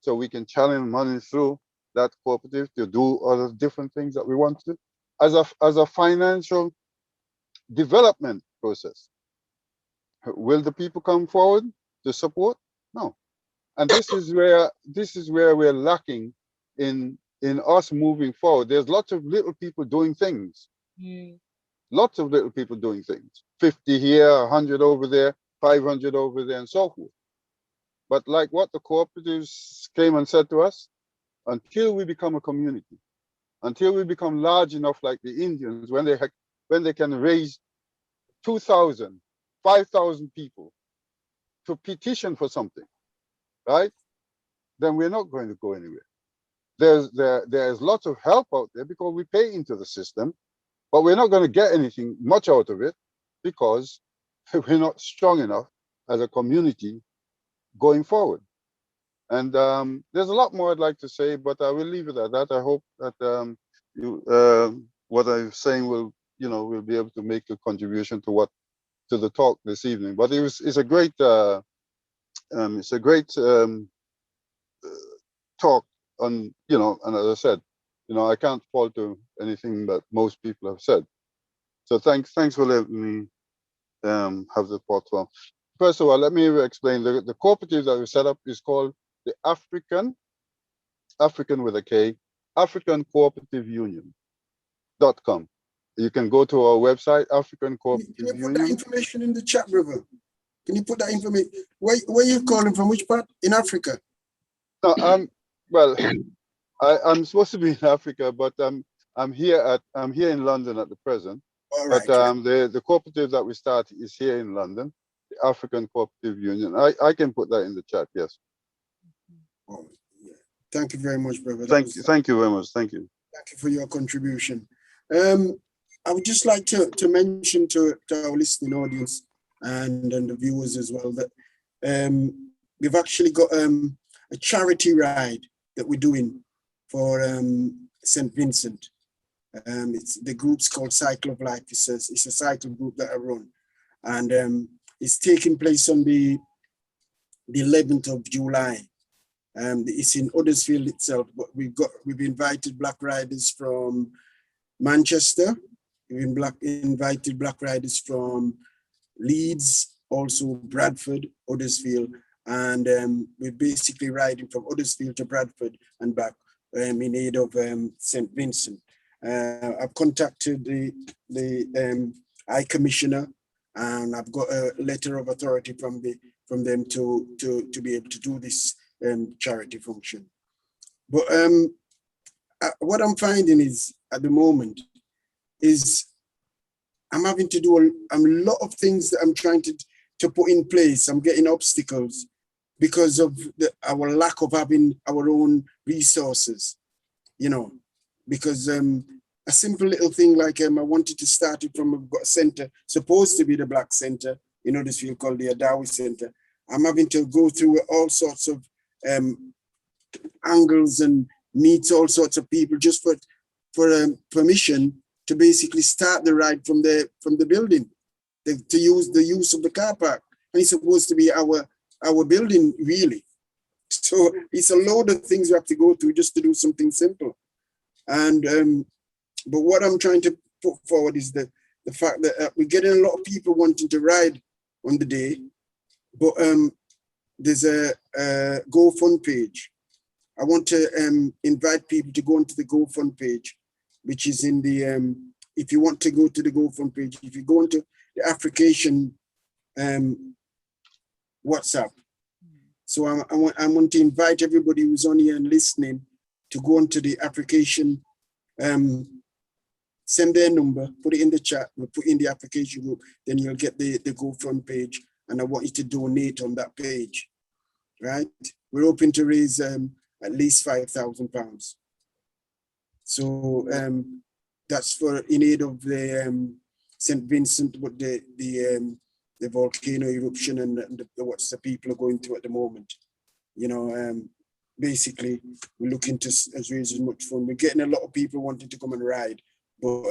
So we can channel money through that cooperative to do other different things that we want to, as a financial development process. Will the people come forward to support? No. And this is where we're lacking in us moving forward. There's lots of little people doing things. Lots of little people doing things. 50 here, 100 over there, 500 over there, and so forth. But like what the cooperatives came and said to us, until we become a community, until we become large enough like the Indians, when they can raise 2,000, 5,000 people to petition for something, right? Then we're not going to go anywhere. There's lots of help out there because we pay into the system, but we're not going to get anything much out of it because we're not strong enough as a community going forward. And there's a lot more I'd like to say, but I will leave it at that. I hope that what I'm saying will be able to make a contribution to the talk this evening. But it's a great talk on, and as I said, I can't fault to anything that most people have said. So thanks for letting me have the platform. First of all, let me explain. The cooperative that we set up is called the African with a K, African Cooperative Union.com. You can go to our website, African Cooperative Union. Can you put that information in the chat, brother? Can you put that information? Where are you calling from? Which part? In Africa? No, well, I'm supposed to be in Africa, but I'm here in London at the present. All right. But the cooperative that we started is here in London, the African Cooperative Union. I can put that in the chat. Yes. Oh, yeah. Thank you very much, brother. Thank you very much. Thank you. Thank you for your contribution. I would just like to mention to our listening audience and the viewers as well that we've actually got a charity ride that we're doing for St. Vincent. It's the group's called Cycle of Life. It's a cycle group that I run, and it's taking place on the 11th of July. It's in Huddersfield itself, but we've invited black riders from Manchester. We've invited black riders from Leeds, also Bradford, Huddersfield, and we're basically riding from Huddersfield to Bradford and back in aid of St. Vincent. I've contacted the High Commissioner, and I've got a letter of authority from them to be able to do this charity function. But what I'm finding is at the moment is I'm having to do a lot of things that I'm trying to put in place. I'm getting obstacles because of our lack of having our own resources, because a simple little thing like I wanted to start it from a center, supposed to be the black center in Huddersfield called the Adawi Center. I'm having to go through all sorts of angles and meet all sorts of people just for permission to basically start the ride from the building, to use the use of the car park. And it's supposed to be our our building, really. So it's a load of things you have to go through just to do something simple. And but what I'm trying to put forward is the fact that we're getting a lot of people wanting to ride on the day, but there's a GoFund page. I want to invite people to go onto the GoFund page, which is in the, if you want to go to the GoFund page, if you go into the Africation WhatsApp. So I want to invite everybody who's on here and listening to go onto the Africation, send their number, put it in the chat, we'll put in the application group, then you'll get the GoFund page, and I want you to donate on that page, right? We're hoping to raise at least £5,000. So that's for in aid of the St. Vincent, but the volcano eruption and what the people are going through at the moment. You know, basically we're looking to raise as much fund. We're getting a lot of people wanting to come and ride, but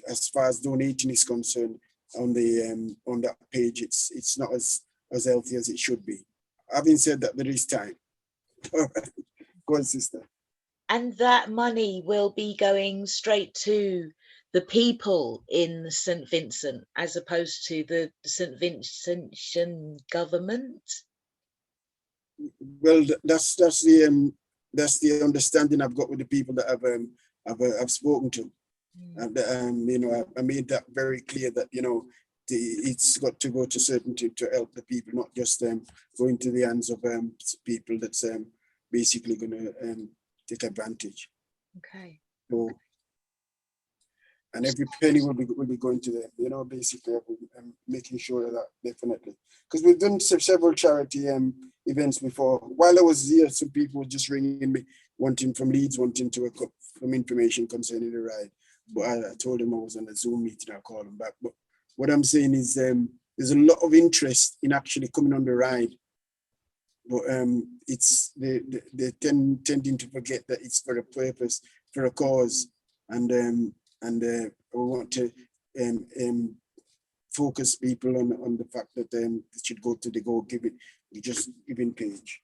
as far as donating is concerned, on that page, it's not as healthy as it should be. Having said that, there is time. All right. Go on, sister. And that money will be going straight to the people in St. Vincent, as opposed to the St. Vincentian government. Well, that's the understanding I've got with the people that I've spoken to. And you know, I made that very clear that, you know, it's got to go to certainty to help the people, not just go into the hands of people that's basically going to take advantage. Okay. So, and every penny will be going to them, you know, basically making sure of that, definitely. Because we've done several charity events before. While I was here, some people were just ringing me, from Leeds, wanting to some information concerning the ride. But I told them I was on a Zoom meeting, I'll call them back. But what I'm saying is there's a lot of interest in actually coming on the ride. But it's they're tending to forget that it's for a purpose, for a cause. And I want to focus people on the fact that they should go to the Just Giving page,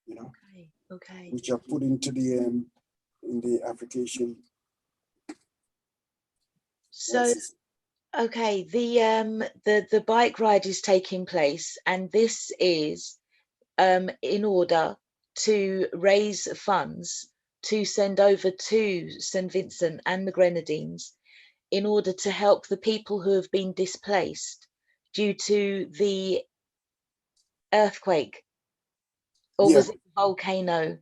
you know. Okay. Which I put into the in the application. So, okay, the bike ride is taking place, and this is in order to raise funds to send over to St. Vincent and the Grenadines in order to help the people who have been displaced due to the earthquake, or was it volcano?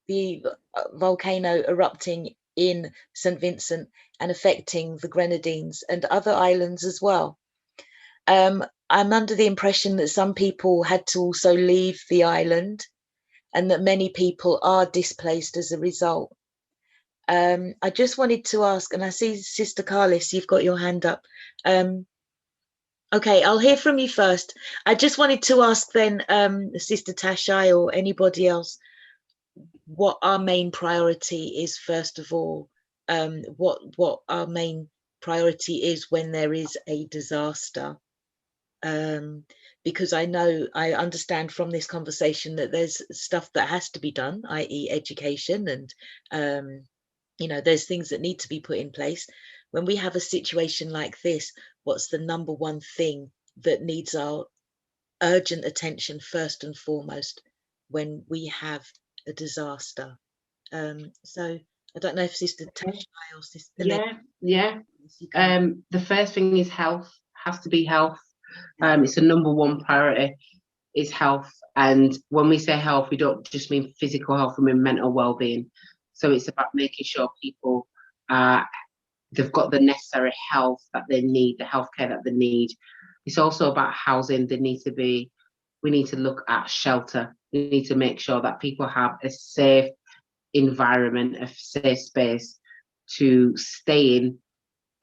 The volcano erupting in St. Vincent and affecting the Grenadines and other islands as well. I'm under the impression that some people had to also leave the island, and that many people are displaced as a result. I just wanted to ask, and I see Sister Carlis, you've got your hand up. Okay, I'll hear from you first. I just wanted to ask then, Sister Tashai or anybody else, what our main priority is, first of all, what our main priority is when there is a disaster. Because I understand from this conversation that there's stuff that has to be done, i.e. education, and you know, there's things that need to be put in place. When we have a situation like this, what's the number one thing that needs our urgent attention first and foremost when we have a disaster? So I don't know if Sister Tashai or Sister the first thing is health. Has to be health. It's the number one priority is health. And when we say health, we don't just mean physical health, we mean mental well-being. So it's about making sure people they've got the necessary health that they need, the healthcare that they need. It's also about housing. We need to look at shelter. We need to make sure that people have a safe environment, a safe space to stay in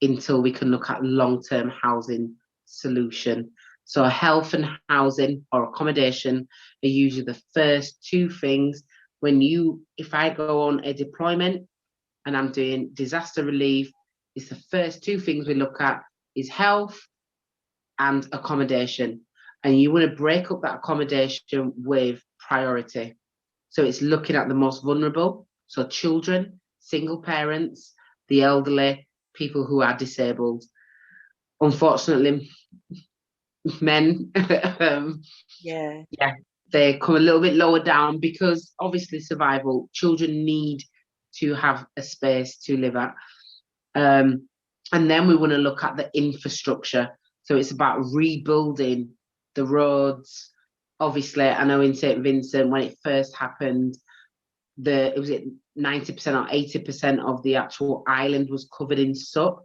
until we can look at long-term housing solution. So health and housing or accommodation are usually the first two things. If I go on a deployment and I'm doing disaster relief, it's the first two things we look at is health and accommodation. And you want to break up that accommodation with priority. So it's looking at the most vulnerable, so children, single parents, the elderly, people who are disabled. Unfortunately, men, Yeah. they come a little bit lower down because obviously survival, children need to have a space to live at. And then we want to look at the infrastructure. So it's about rebuilding the roads. Obviously, I know in St. Vincent, when it first happened, it was 90% or 80% of the actual island was covered in soot.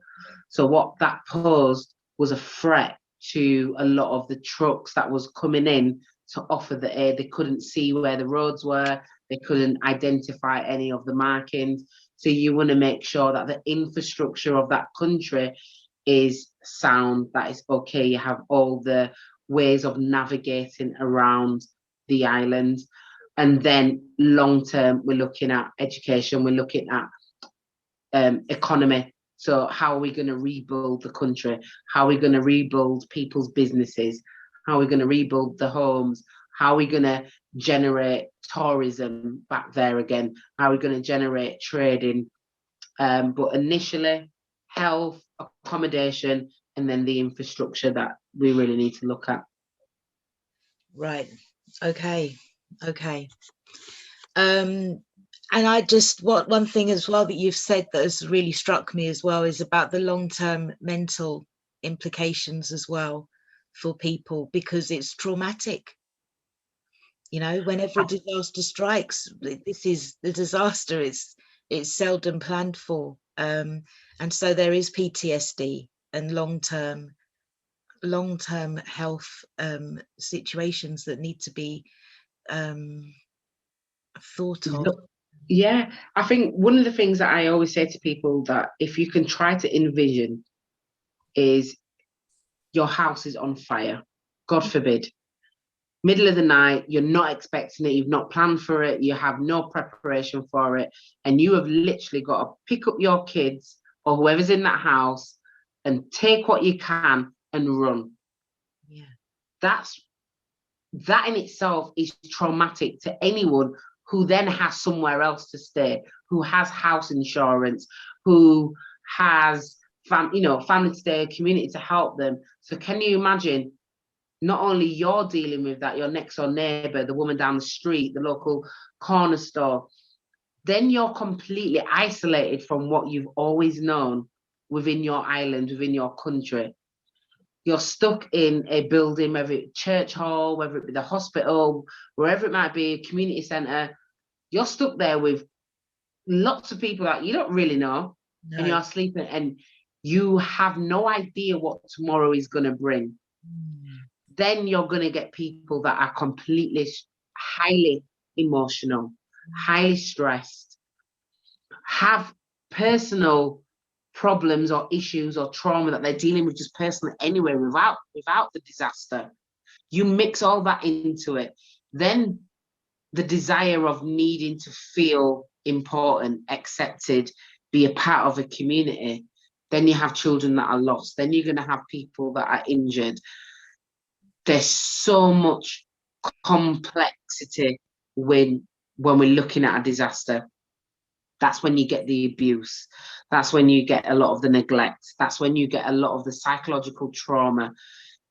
So what that posed was a threat to a lot of the trucks that was coming in to offer the aid. They couldn't see where the roads were. They couldn't identify any of the markings. So you want to make sure that the infrastructure of that country is sound, that is okay. You have all the ways of navigating around the island. And then long term, we're looking at education, we're looking at economy. So how are we going to rebuild the country? How are we going to rebuild people's businesses? How are we going to rebuild the homes? How are we going to generate tourism back there again? How are we going to generate trading? But initially, health, accommodation, and then the infrastructure that we really need to look at. Right. Okay. And I just, one thing as well that you've said that has really struck me as well is about the long-term mental implications as well for people, because it's traumatic. You know, whenever a disaster strikes, this is the disaster. It's seldom planned for, and so there is PTSD and long-term health situations that need to be thought of. Yeah, I think one of the things that I always say to people, that if you can try to envision, is your house is on fire, God forbid, middle of the night, you're not expecting it, you've not planned for it, you have no preparation for it, and you have literally got to pick up your kids or whoever's in that house and take what you can and run. Yeah, that in itself is traumatic to anyone who then has somewhere else to stay, who has house insurance, who has family to stay, community to help them. So can you imagine, not only you're dealing with that, your next door neighbour, the woman down the street, the local corner store, then you're completely isolated from what you've always known within your island, within your country. You're stuck in a building, whether it's church hall, whether it be the hospital, wherever it might be, a community centre. You're stuck there with lots of people that you don't really know, and you're sleeping, and you have no idea what tomorrow is going to bring. Then you're going to get people that are completely, highly emotional, highly stressed, have personal problems or issues or trauma that they're dealing with just personally anyway without the disaster. You mix all that into it, then the desire of needing to feel important, accepted, be a part of a community. Then you have children that are lost, then you're going to have people that are injured. There's so much complexity when we're looking at a disaster. That's when you get the abuse. That's when you get a lot of the neglect. That's when you get a lot of the psychological trauma.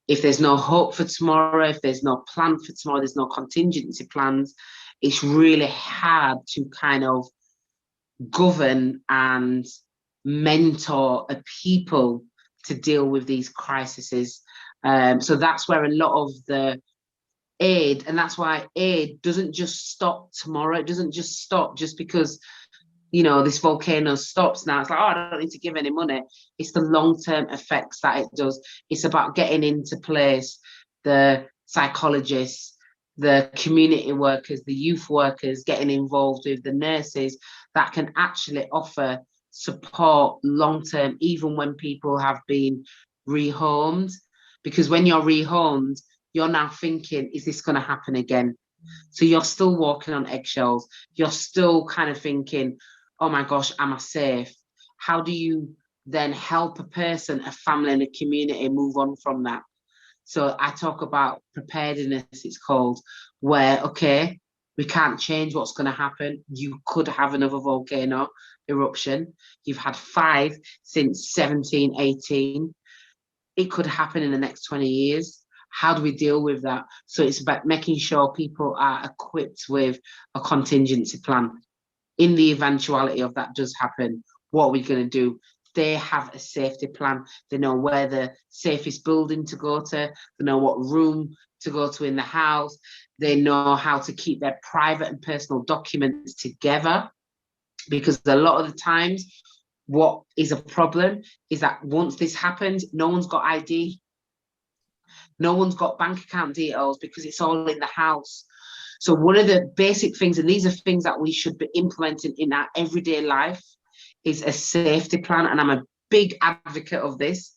If there's no hope for tomorrow, if there's no plan for tomorrow, there's no contingency plans, it's really hard to kind of govern and mentor a people to deal with these crises. So that's where a lot of the aid, and that's why aid doesn't just stop tomorrow. It doesn't just stop just because this volcano stops now. It's like, oh, I don't need to give any money. It's the long-term effects that it does. It's about getting into place the psychologists, the community workers, the youth workers, getting involved with the nurses that can actually offer support long-term, even when people have been rehomed. Because when you're rehomed, you're now thinking, is this going to happen again? So you're still walking on eggshells. You're still kind of thinking, oh my gosh, am I safe? How do you then help a person, a family, and a community move on from that? So I talk about preparedness, it's called, where, okay, we can't change what's going to happen. You could have another volcano eruption. You've had 5 since 1718. It could happen in the next 20 years. How do we deal with that? So it's about making sure people are equipped with a contingency plan. In the eventuality of that does happen, what are we going to do? They have a safety plan. They know where the safest building to go to. They know what room to go to in the house. They know how to keep their private and personal documents together. Because a lot of the times, what is a problem is that once this happens, no one's got ID. No one's got bank account details because it's all in the house. So one of the basic things, and these are things that we should be implementing in our everyday life, is a safety plan. And I'm a big advocate of this.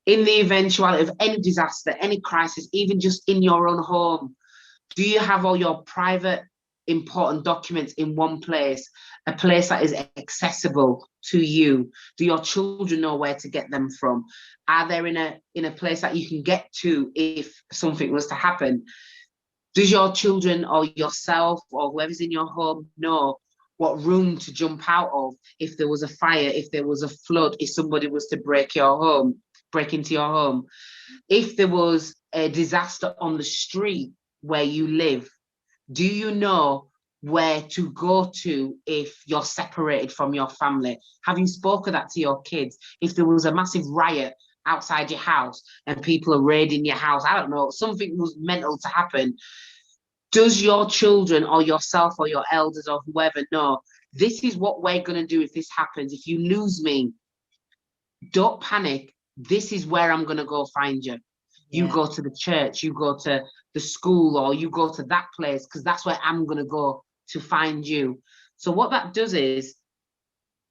In the eventuality of any disaster, any crisis, even just in your own home, do you have all your private important documents in one place, a place that is accessible to you? Do your children know where to get them from? Are they in a place that you can get to if something was to happen? Does your children or yourself or whoever's in your home know what room to jump out of if there was a fire, if there was a flood, if somebody was to break into your home? If there was a disaster on the street where you live, do you know where to go to if you're separated from your family? Have you spoken that to your kids? If there was a massive riot outside your house and people are raiding your house, I don't know, something was mental to happen, does your children or yourself or your elders or whoever know, this is what we're going to do if this happens? If you lose me, don't panic. This is where I'm going to go find you. You go to the church, you go to the school, or you go to that place, because that's where I'm going to go to find you. So what that does is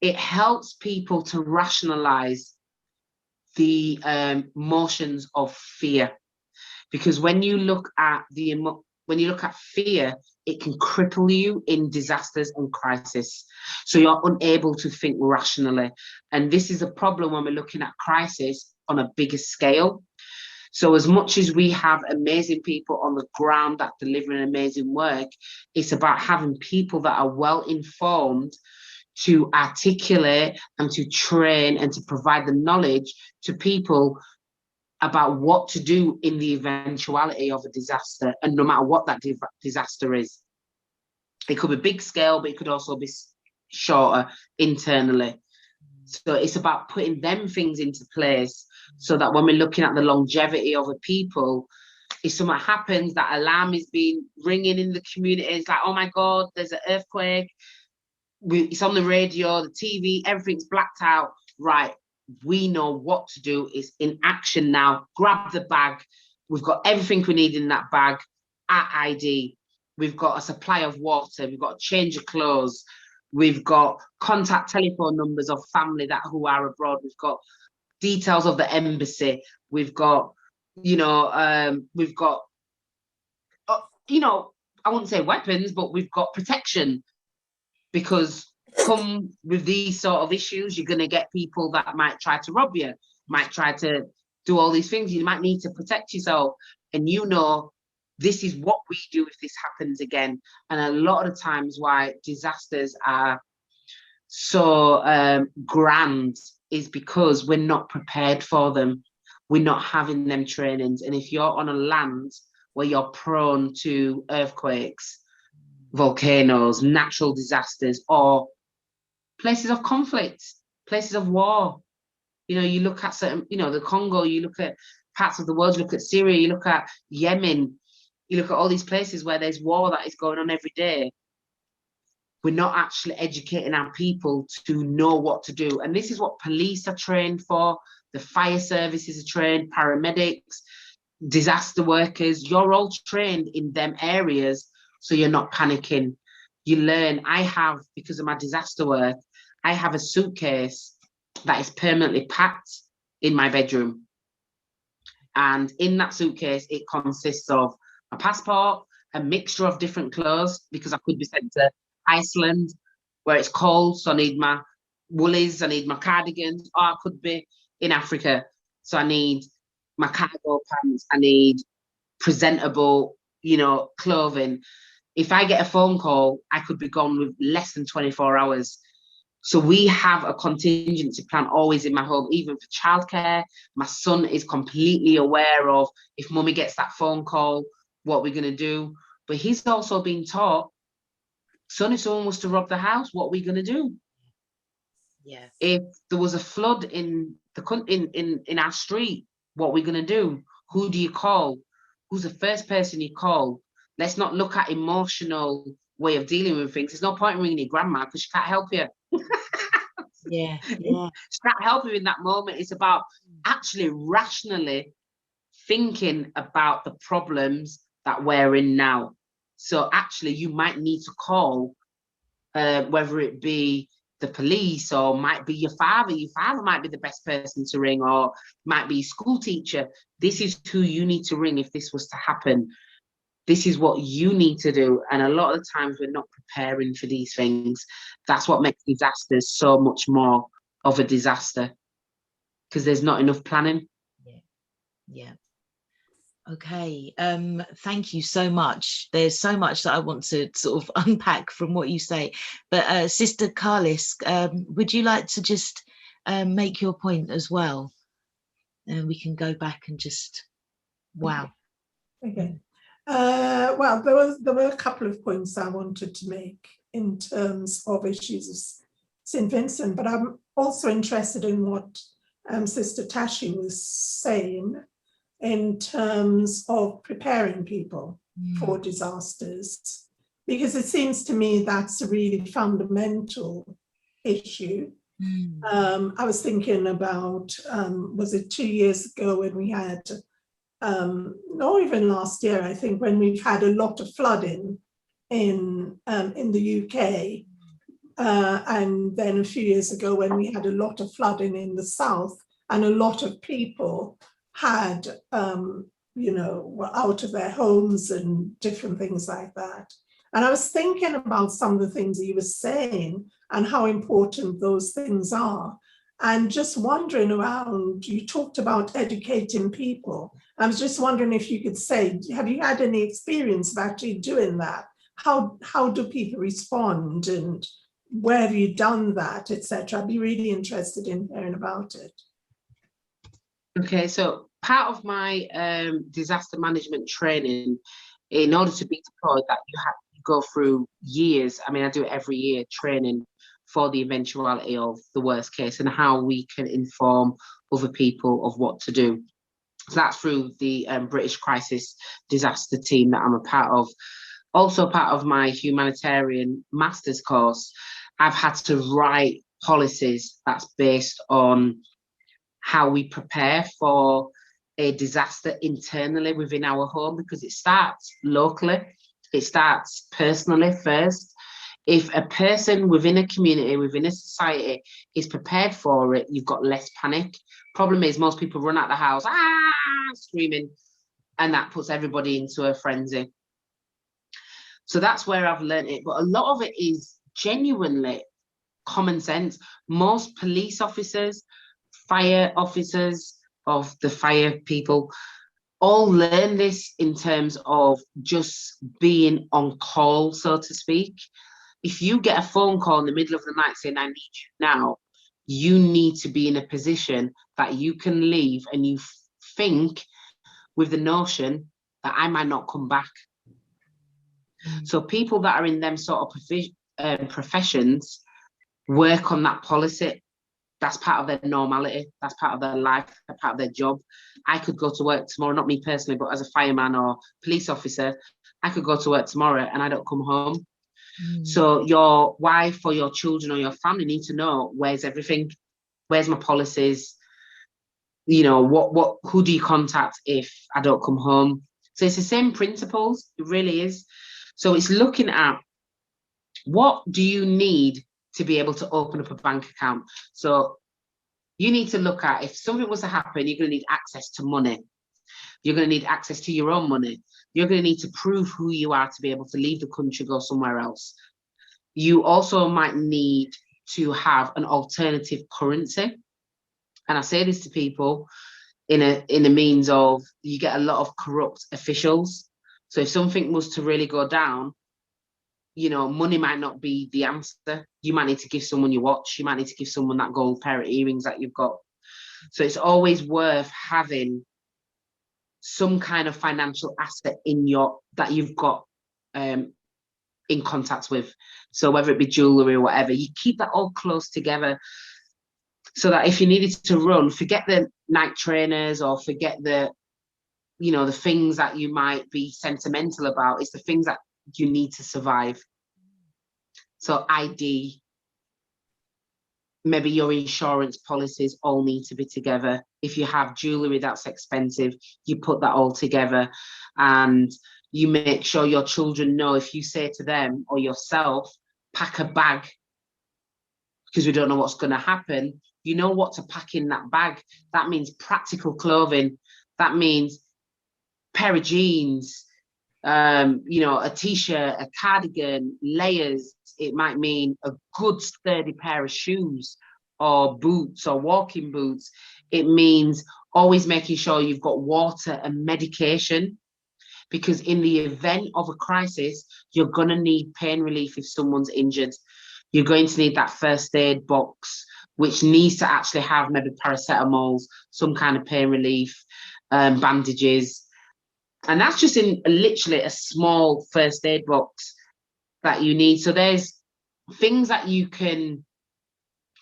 it helps people to rationalize the emotions of fear. Because when you look at fear, it can cripple you in disasters and crisis. So you're unable to think rationally. And this is a problem when we're looking at crisis on a bigger scale. So as much as we have amazing people on the ground that deliver an amazing work, it's about having people that are well informed to articulate and to train and to provide the knowledge to people about what to do in the eventuality of a disaster, and no matter what that disaster is. It could be big scale, but it could also be shorter internally. So it's about putting them things into place so that when we're looking at the longevity of a people, if something happens, that alarm is being ringing in the community, it's like, oh my God, there's an earthquake, it's on the radio, the TV, everything's blacked out, right? We know what to do. Is in action now. Grab the bag. We've got everything we need in that bag. Our ID. We've got a supply of water. We've got a change of clothes. We've got contact telephone numbers of family who are abroad. We've got details of the embassy. We've got, I wouldn't say weapons, but we've got protection, because come with these sort of issues, you're going to get people that might try to rob you, might try to do all these things. You might need to protect yourself. And this is what we do if this happens again. And a lot of the times why disasters are so grand is because we're not prepared for them. We're not having them trainings. And if you're on a land where you're prone to earthquakes, volcanoes, natural disasters, or places of conflict, places of war. You look at certain, the Congo, you look at parts of the world, you look at Syria, you look at Yemen, you look at all these places where there's war that is going on every day. We're not actually educating our people to know what to do. And this is what police are trained for, the fire services are trained, paramedics, disaster workers, you're all trained in them areas, so you're not panicking. You learn. Because of my disaster work, I have a suitcase that is permanently packed in my bedroom. And in that suitcase, it consists of a passport, a mixture of different clothes, because I could be sent to Iceland where it's cold, so I need my woolies, I need my cardigans, or I could be in Africa, so I need my cargo pants, I need presentable, you know, clothing. If I get a phone call, I could be gone with less than 24 hours. So we have a contingency plan always in my home, even for childcare. My son is completely aware of if mummy gets that phone call, what we're going to do. But he's also been taught, son, if someone was to rob the house, what are we going to do? Yes. If there was a flood in our street, what are we going to do? Who do you call? Who's the first person you call? Let's not look at emotional way of dealing with things. There's no point in ringing your grandma because she can't help you. Yeah. She can't help you in that moment. It's about actually rationally thinking about the problems that we're in now. So actually you might need to call, whether it be the police or might be your father might be the best person to ring, or might be a school teacher. This is who you need to ring if this was to happen. This is what you need to do. And a lot of the times we're not preparing for these things. That's what makes disasters so much more of a disaster, because there's not enough planning. Yeah. Okay, thank you so much. There's so much that I want to sort of unpack from what you say. But Sister Carlis, would you like to just make your point as well? And we can go back and just, wow. Okay. Well, there were a couple of points I wanted to make in terms of issues of St. Vincent, but I'm also interested in what Sister Tashi was saying in terms of preparing people for disasters, because it seems to me that's a really fundamental issue. I was thinking about, was it 2 years ago when we had, or even last year, I think, when we've had a lot of flooding in the UK, and then a few years ago when we had a lot of flooding in the south, and a lot of people had, you know, were out of their homes and different things like that. And I was thinking about some of the things he was saying and how important those things are. And just wandering around, you talked about educating people. I was just wondering if you could say, have you had any experience of actually doing that? How do people respond, and where have you done that, etc.? I'd be really interested in hearing about it. Okay, so part of my disaster management training, in order to be deployed, that you have to go through years. I mean, I do it every year, training for the eventuality of the worst case and how we can inform other people of what to do. So that's through the British Crisis Disaster Team that I'm a part of. Also part of my humanitarian master's course, I've had to write policies that's based on how we prepare for a disaster internally within our home, because it starts locally, it starts personally first. If a person within a community, within a society is prepared for it, you've got less panic. Problem is, most people run out the house, screaming, and that puts everybody into a frenzy. So that's where I've learned it. But a lot of it is genuinely common sense. Most police officers, fire officers, of the fire people, all learn this in terms of just being on call, so to speak. If you get a phone call in the middle of the night saying, I need you now, you need to be in a position that you can leave, and you think with the notion that I might not come back. So people that are in them sort of professions work on that policy. That's part of their normality. That's part of their life, that's part of their job. I could go to work tomorrow, not me personally, but as a fireman or police officer, I could go to work tomorrow and I don't come home. So your wife or your children or your family need to know, where's everything? Where's my policies? You know, who do you contact if I don't come home? So it's the same principles, it really is. So it's looking at, what do you need to be able to open up a bank account? So you need to look at, if something was to happen, you're going to need access to money. You're going to need access to your own money. You're going to need to prove who you are to be able to leave the country, go somewhere else. You also might need to have an alternative currency. And I say this to people, in a means of, you get a lot of corrupt officials. So if something was to really go down, you know, money might not be the answer. You might need to give someone your watch. You might need to give someone that gold pair of earrings that you've got. So it's always worth having some kind of financial asset in that you've got in contact with. So whether it be jewelry or whatever, you keep that all close together, so that if you needed to run, forget the Nike trainers or forget the, you know, the things that you might be sentimental about. It's the things that you need to survive. So ID, maybe your insurance policies all need to be together. If you have jewelry that's expensive, you put that all together, and you make sure your children know, if you say to them or yourself, pack a bag, because we don't know what's going to happen, you know what to pack in that bag. That means practical clothing. That means pair of jeans, you know, a t-shirt, a cardigan, layers. It might mean a good sturdy pair of shoes or boots or walking boots. It means always making sure you've got water and medication, because in the event of a crisis, you're going to need pain relief if someone's injured. You're going to need that first aid box, which needs to actually have maybe paracetamols, some kind of pain relief, bandages. And that's just in literally a small first aid box that you need. So there's things that you can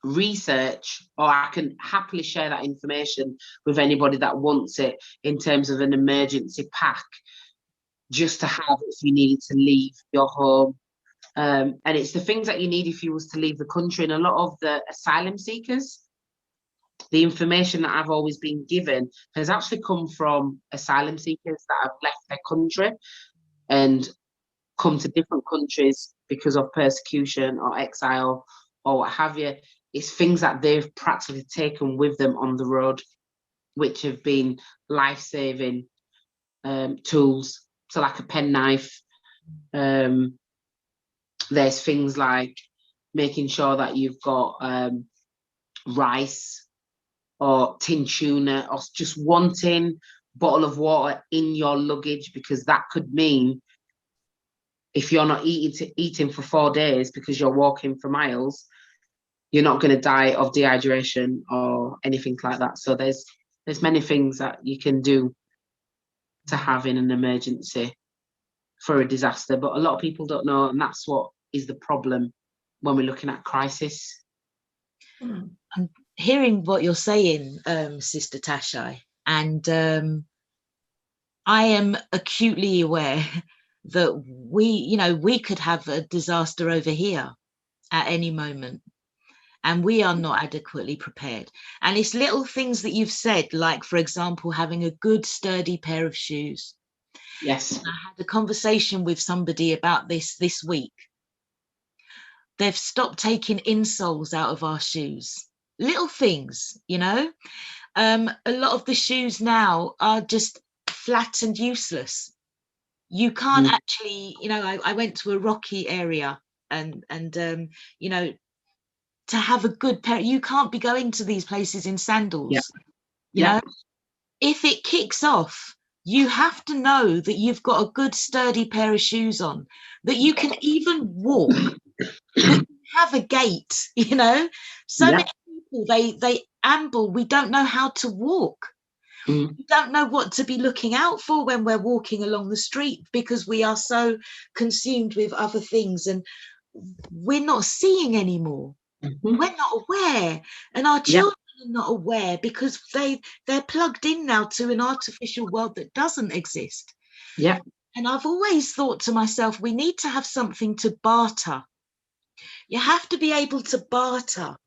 research, or I can happily share that information with anybody that wants it, in terms of an emergency pack, just to have if you needed to leave your home. And it's the things that you need if you was to leave the country. And a lot of the asylum seekers, the information that I've always been given has actually come from asylum seekers that have left their country and come to different countries because of persecution or exile or what have you. It's things that they've practically taken with them on the road, which have been life-saving tools. So like a penknife. There's things like making sure that you've got rice or tin tuna, or just one tin bottle of water in your luggage, because that could mean if you're not eating for 4 days because you're walking for miles, you're not going to die of dehydration or anything like that. So there's many things that you can do to have in an emergency for a disaster, but a lot of people don't know, and that's what is the problem when we're looking at crisis. I'm hearing what you're saying, Sister Tashai, and I am acutely aware that we could have a disaster over here at any moment, and we are not adequately prepared. And it's little things that you've said, like, for example, having a good sturdy pair of shoes. Yes. I had a conversation with somebody about this week. They've stopped taking insoles out of our shoes. Little things, you know. A lot of the shoes now are just flat and useless. You can't actually, you know, I went to a rocky area, and you know, to have a good pair, you can't be going to these places in sandals. You know, if it kicks off, you have to know that you've got a good sturdy pair of shoes on, that you can even walk, that you have a gait, you know. So many people, they amble. We don't know how to walk. We don't know what to be looking out for when we're walking along the street, because we are so consumed with other things, and we're not seeing anymore. We're not aware, and our children are not aware, because they're plugged in now to an artificial world that doesn't exist. And I've always thought to myself, we need to have something to barter. You have to be able to barter.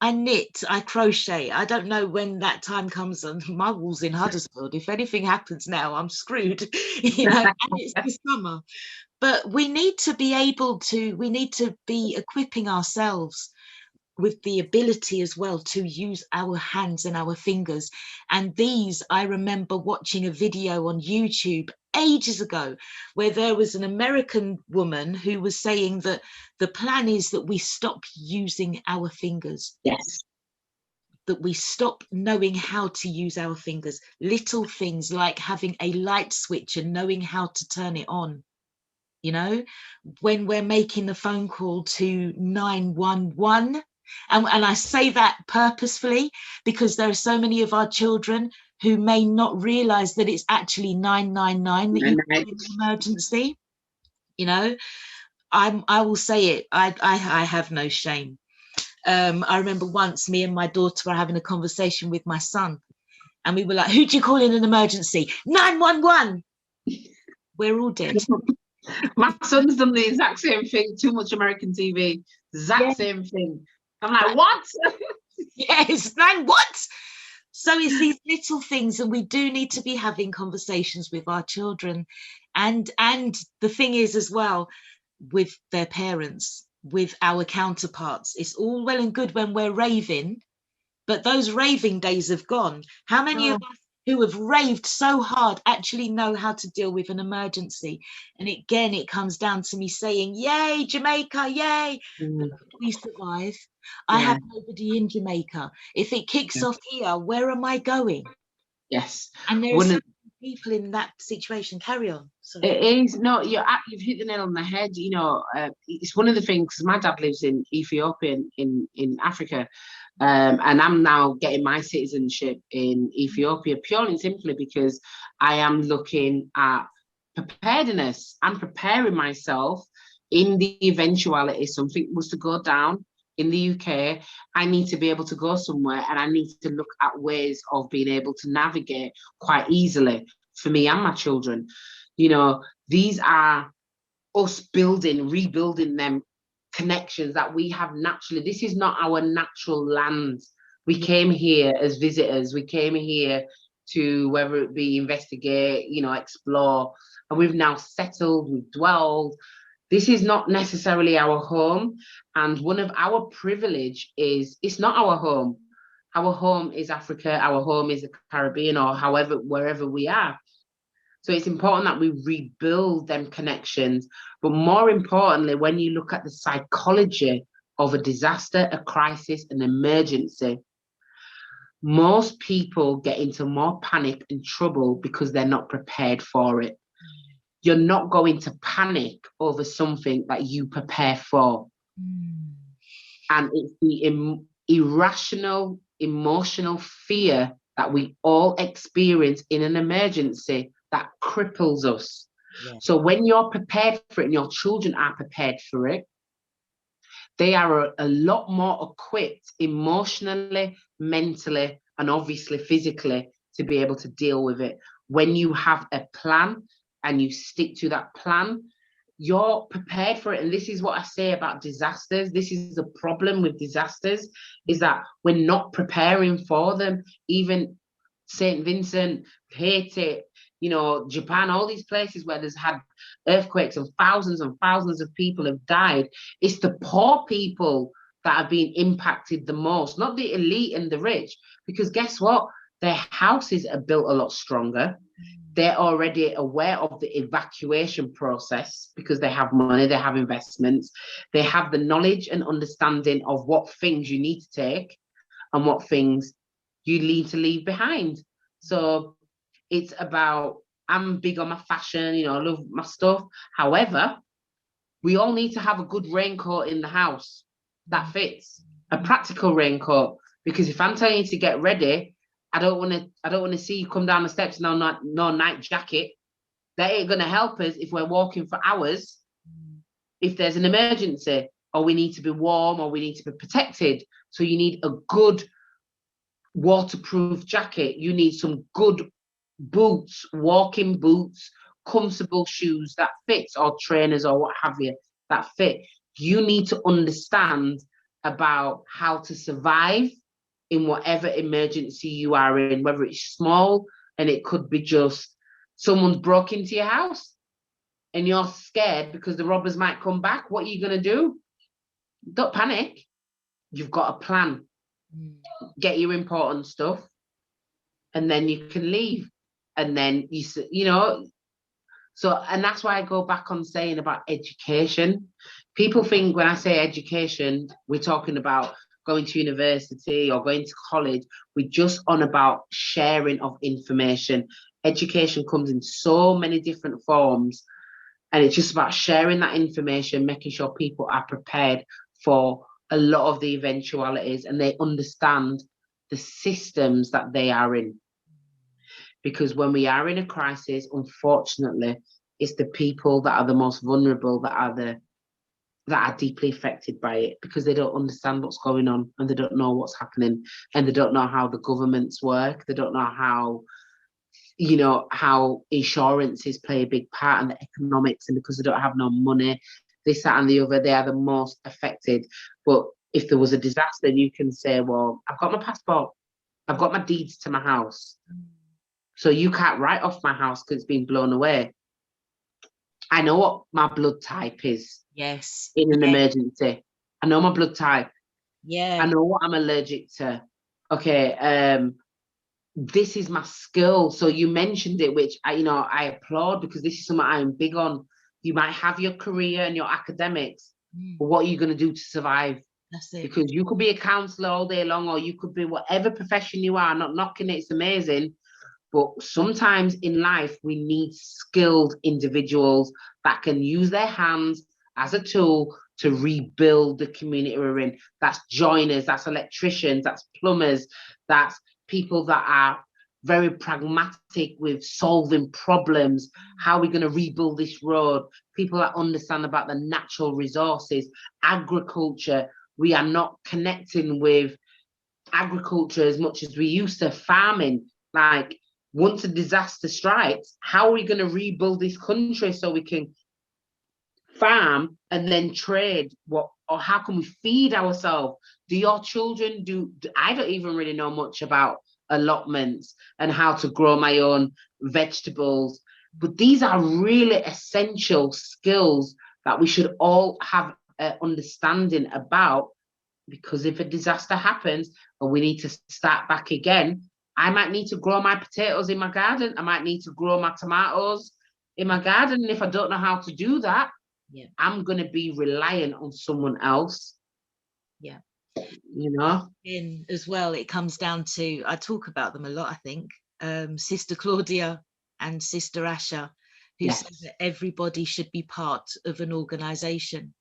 I knit, I crochet. I don't know when that time comes on. My wool's in Huddersfield. If anything happens now, I'm screwed. You know, and it's the summer. But we need to be able to, we need to be equipping ourselves with the ability as well to use our hands and our fingers. And these, I remember watching a video on YouTube ages ago where there was an American woman who was saying that the plan is that we stop using our fingers. that we stop knowing how to use our fingers. Little things like having a light switch and knowing how to turn it on. You know, when we're making the phone call to 911, and I say that purposefully because there are so many of our children who may not realize that it's actually 999 that you call in an emergency. You know, I will say it. I have no shame. I remember once me and my daughter were having a conversation with my son, and we were like, "Who do you call in an emergency?" 911. We're all dead. My son's done the exact same thing. Too much American TV. Exact same thing. I'm like, what? Yes, man, what? So it's these little things, and we do need to be having conversations with our children, and the thing is as well with their parents, with our counterparts. It's all well and good when we're raving, but those raving days have gone. How many of us who have raved so hard actually know how to deal with an emergency? And again, it comes down to me saying, yay, Jamaica, yay. We survive. I have nobody in Jamaica. If it kicks off here, where am I going? Yes. And there are so many people in that situation. Carry on. Sorry. It is. No, you've hit the nail on the head. You know, it's one of the things, because my dad lives in Ethiopia, in Africa, and I'm now getting my citizenship in Ethiopia purely and simply because I am looking at preparedness. I'm preparing myself in the eventuality something was to go down in the UK. I need to be able to go somewhere, and I need to look at ways of being able to navigate quite easily for me and my children. You know, these are us rebuilding them connections that we have naturally. This is not our natural land. We came here as visitors. We came here to, whether it be investigate, you know, explore, and we've now settled, we've dwelled. This is not necessarily our home. And one of our privilege is, it's not our home. Our home is Africa. Our home is the Caribbean, or however, wherever we are. So it's important that we rebuild them connections. But more importantly, when you look at the psychology of a disaster, a crisis, an emergency, most people get into more panic and trouble because they're not prepared for it. You're not going to panic over something that you prepare for. And it's the irrational, emotional fear that we all experience in an emergency that cripples us. So when you're prepared for it and your children are prepared for it, they are a lot more equipped emotionally, mentally, and obviously physically to be able to deal with it. When you have a plan and you stick to that plan, you're prepared for it. And this is what I say about disasters. This is the problem with disasters, is that we're not preparing for them. Even St. Vincent, Haiti, you know, Japan, all these places where there's had earthquakes and thousands of people have died. It's the poor people that have been impacted the most, not the elite and the rich, because guess what? Their houses are built a lot stronger. They're already aware of the evacuation process because they have money, they have investments, they have the knowledge and understanding of what things you need to take and what things you need to leave behind. So it's about, I'm big on my fashion, you know, I love my stuff. However, we all need to have a good raincoat in the house that fits, a practical raincoat, because if I'm telling you to get ready, I don't want to see you come down the steps, no night jacket. That ain't gonna help us if we're walking for hours. If there's an emergency, or we need to be warm, or we need to be protected. So you need a good waterproof jacket. You need some good boots, walking boots, comfortable shoes that fits, or trainers or what have you that fit. You need to understand about how to survive in whatever emergency you are in, whether it's small and it could be just someone's broke into your house and you're scared because the robbers might come back. What are you going to do? Don't panic. You've got a plan. Get your important stuff and then you can leave. And then, you know, so, and that's why I go back on saying about education. People think when I say education, we're talking about going to university or going to college. We're just on about sharing of information. Education comes in so many different forms, and it's just about sharing that information, making sure people are prepared for a lot of the eventualities and they understand the systems that they are in. Because when we are in a crisis, unfortunately, it's the people that are the most vulnerable that are deeply affected by it, because they don't understand what's going on and they don't know what's happening, and they don't know how the governments work. They don't know how, you know, how insurances play a big part in the economics, and because they don't have no money, this, that, and the other, they are the most affected. But if there was a disaster, you can say, well, I've got my passport, I've got my deeds to my house, so you can't write off my house because it's been blown away. I know what my blood type is. Yes. In an emergency. I know my blood type. Yeah. I know what I'm allergic to. Okay, this is my skill. So you mentioned it, which I applaud, because this is something I'm big on. You might have your career and your academics, but what are you going to do to survive? That's it. Because you could be a counsellor all day long, or you could be whatever profession you are. I'm not knocking it, it's amazing. But sometimes in life, we need skilled individuals that can use their hands as a tool to rebuild the community we're in. That's joiners, that's electricians, that's plumbers, that's people that are very pragmatic with solving problems. How are we going to rebuild this road? People that understand about the natural resources, agriculture. We are not connecting with agriculture as much as we used to. Farming, like, once a disaster strikes, how are we going to rebuild this country so we can farm and then trade? Or how can we feed ourselves? Do your children I don't even really know much about allotments and how to grow my own vegetables, but these are really essential skills that we should all have an understanding about, because if a disaster happens and we need to start back again, I might need to grow my potatoes in my garden. I might need to grow my tomatoes in my garden. And if I don't know how to do that, I'm going to be reliant on someone else. Yeah. You know? In as well, it comes down to, I talk about them a lot, I think, Sister Claudia and Sister Asha, who said that everybody should be part of an organisation.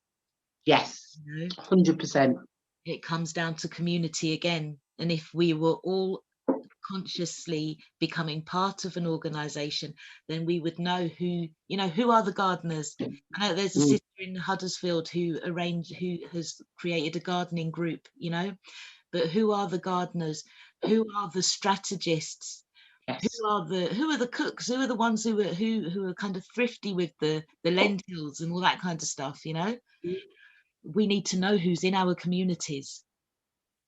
Yes, 100%. It comes down to community again. And if we were all consciously becoming part of an organisation, then we would know who are the gardeners. I know there's a sister in Huddersfield who has created a gardening group, but who are the gardeners? Who are the strategists? Yes. Who are the cooks? Who are the ones who are kind of thrifty with the lentils and all that kind of stuff, We need to know who's in our communities.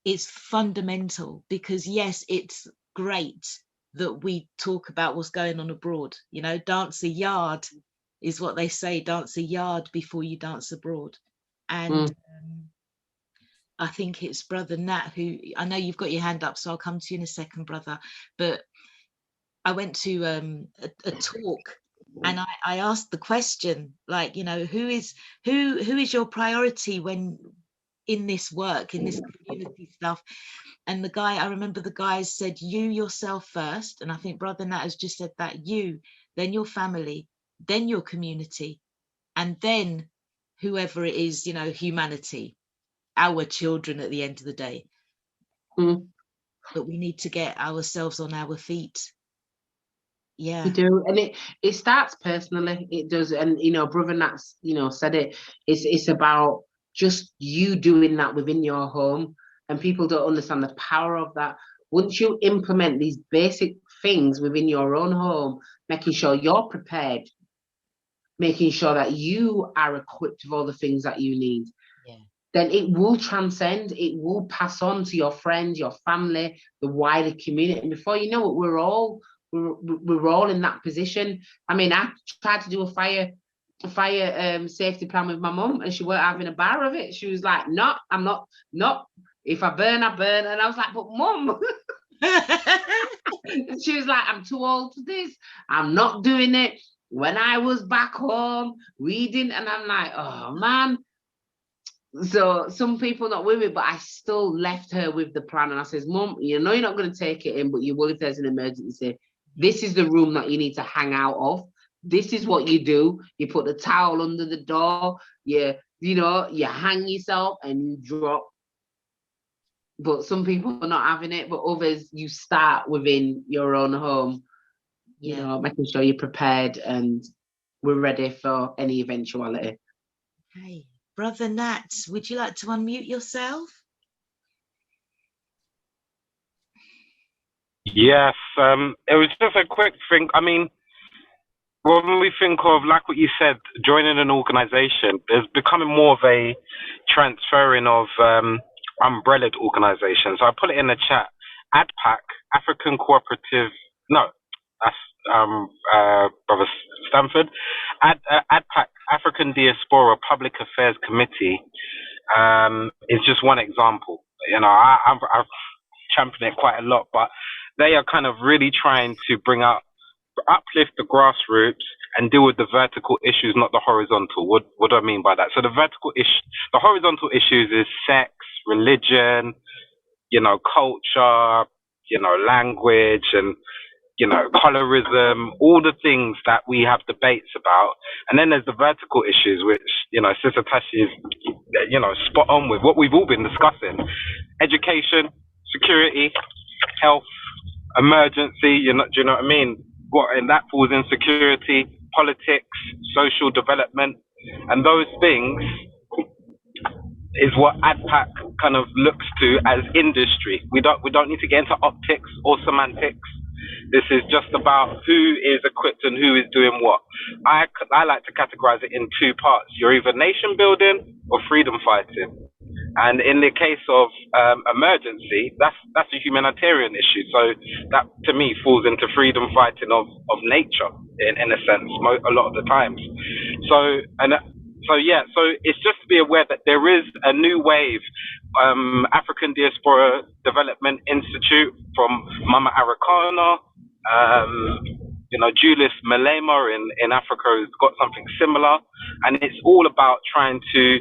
It's fundamental, because yes, it's great that we talk about what's going on abroad. Dance a yard is what they say. Dance a yard before you dance abroad. And I think it's Brother Nat who, I know you've got your hand up, so I'll come to you in a second, brother. But I went to a talk, and I asked the question, like, who is your priority when in this work, in this community stuff? And I remember the guys said, you yourself first. And I think Brother Nat has just said that, you, then your family, then your community, and then whoever it is, humanity, our children at the end of the day. But we need to get ourselves on our feet. Yeah, we do. And it starts personally. It does. And, Brother Nat's, said it. It's about just you doing that within your home. And people don't understand the power of that. Once you implement these basic things within your own home, making sure you're prepared, making sure that you are equipped with all the things that you need, then it will transcend, it will pass on to your friends, your family, the wider community. And before you know it, we're all in that position. I mean, I tried to do a fire safety plan with my mum, and she weren't having a bar of it. She was like, no, I'm not. If I burn, I burn. And I was like, but Mum. She was like, I'm too old for this. I'm not doing it. When I was back home reading, and I'm like, oh man, So some people not with me, but I still left her with the plan. And I says, Mum, you know you're not going to take it in, but you will if there's an emergency. This is the room that you need to hang out of. This is what you do. You put the towel under the door. You hang yourself and you drop. But some people are not having it, but others, you start within your own home, you know, making sure you're prepared and we're ready for any eventuality. Hey, Brother Nat, would you like to unmute yourself? Yes, it was just a quick thing. I mean, when we think of, like what you said, joining an organization, there's becoming more of a transferring of umbrellaed organizations. So I put it in the chat. ADPAC, African Cooperative, no, that's Brother Stanford. ADPAC, African Diaspora Public Affairs Committee, is just one example. You know, I've championed it quite a lot, but they are kind of really trying to uplift the grassroots and deal with the vertical issues, not the horizontal. What do I mean by that? So the horizontal issues is sex, religion, you know, culture, you know, language, and, you know, colorism, all the things that we have debates about. And then there's the vertical issues, which, you know, Sister Tashi is, you know, spot on with what we've all been discussing: education, security, health, emergency, do you know what I mean? And that falls in security, politics, social development, and those things is what ADPAC kind of looks to as industry. We don't need to get into optics or semantics. This is just about who is equipped and who is doing what. I like to categorize it in two parts. You're either nation building or freedom fighting. And in the case of emergency, that's a humanitarian issue. So that, to me, falls into freedom fighting of nature, in a sense, a lot of the times. So it's just to be aware that there is a new wave. African Diaspora Development Institute from Mama Arikana, you know, Julius Malema in Africa has got something similar, and it's all about trying to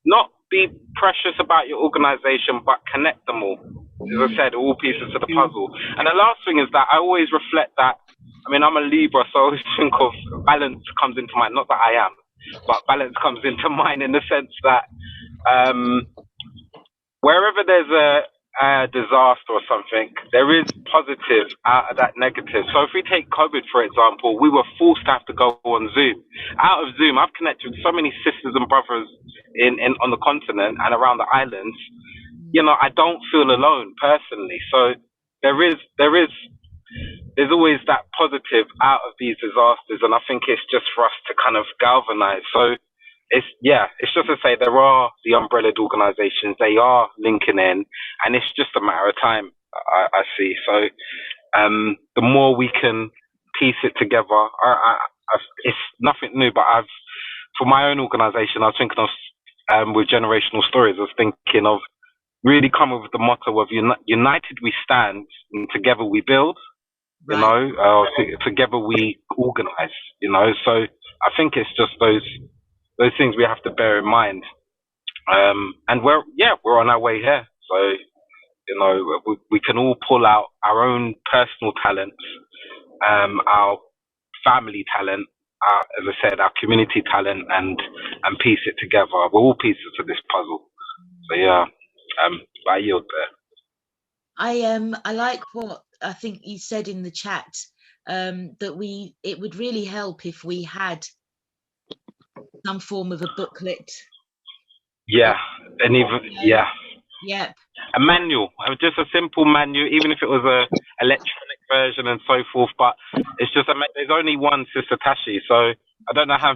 not be precious about your organization, but connect them all. As I said, all pieces of the puzzle. And the last thing is that I always reflect that, I mean, I'm a Libra, so I always think of balance comes into mind. Not that I am, but balance comes into mind in the sense that wherever there's a disaster or something, there is positive out of that negative. So if we take COVID, for example, we were forced to have to go on Zoom. Out of Zoom, I've connected with so many sisters and brothers on the continent and around the islands. You know, I don't feel alone personally. So there's always that positive out of these disasters, and I think it's just for us to kind of galvanize. So it's just to say there are the umbrellaed organizations, they are linking in, and it's just a matter of time, I see. So the more we can piece it together, it's nothing new, but for my own organization, I was thinking of, with Generational Stories, I was thinking of really coming with the motto of united we stand and together we build, you know, together we organize, you know. So I think it's just those things we have to bear in mind. And we're on our way here. So, you know, we can all pull out our own personal talents, our family talent, as I said, our community talent, and piece it together. We're all pieces of this puzzle. So I yield there. I like what I think you said in the chat, that it would really help if we had some form of a booklet. Yeah, and even Yep. A manual, just a simple manual, even if it was a electronic version and so forth. But it's just there's only one Sister Tashi, so I don't know how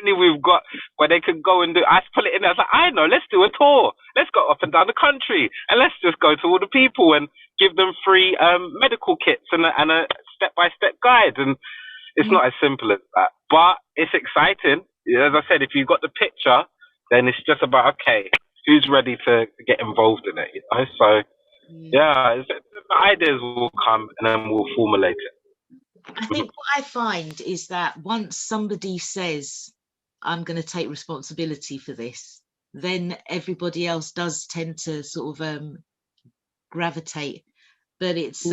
many we've got where they could go and do. I put it in there. I was like, I know, let's do a tour. Let's go up and down the country and let's just go to all the people and give them free medical kits and a step-by-step guide. And it's not as simple as that, but it's exciting. As I said, if you've got the picture, then it's just about, okay, who's ready to get involved in it, you know? So, the ideas will come and then we'll formulate it. I think what I find is that once somebody says, I'm going to take responsibility for this, then everybody else does tend to sort of gravitate. But it's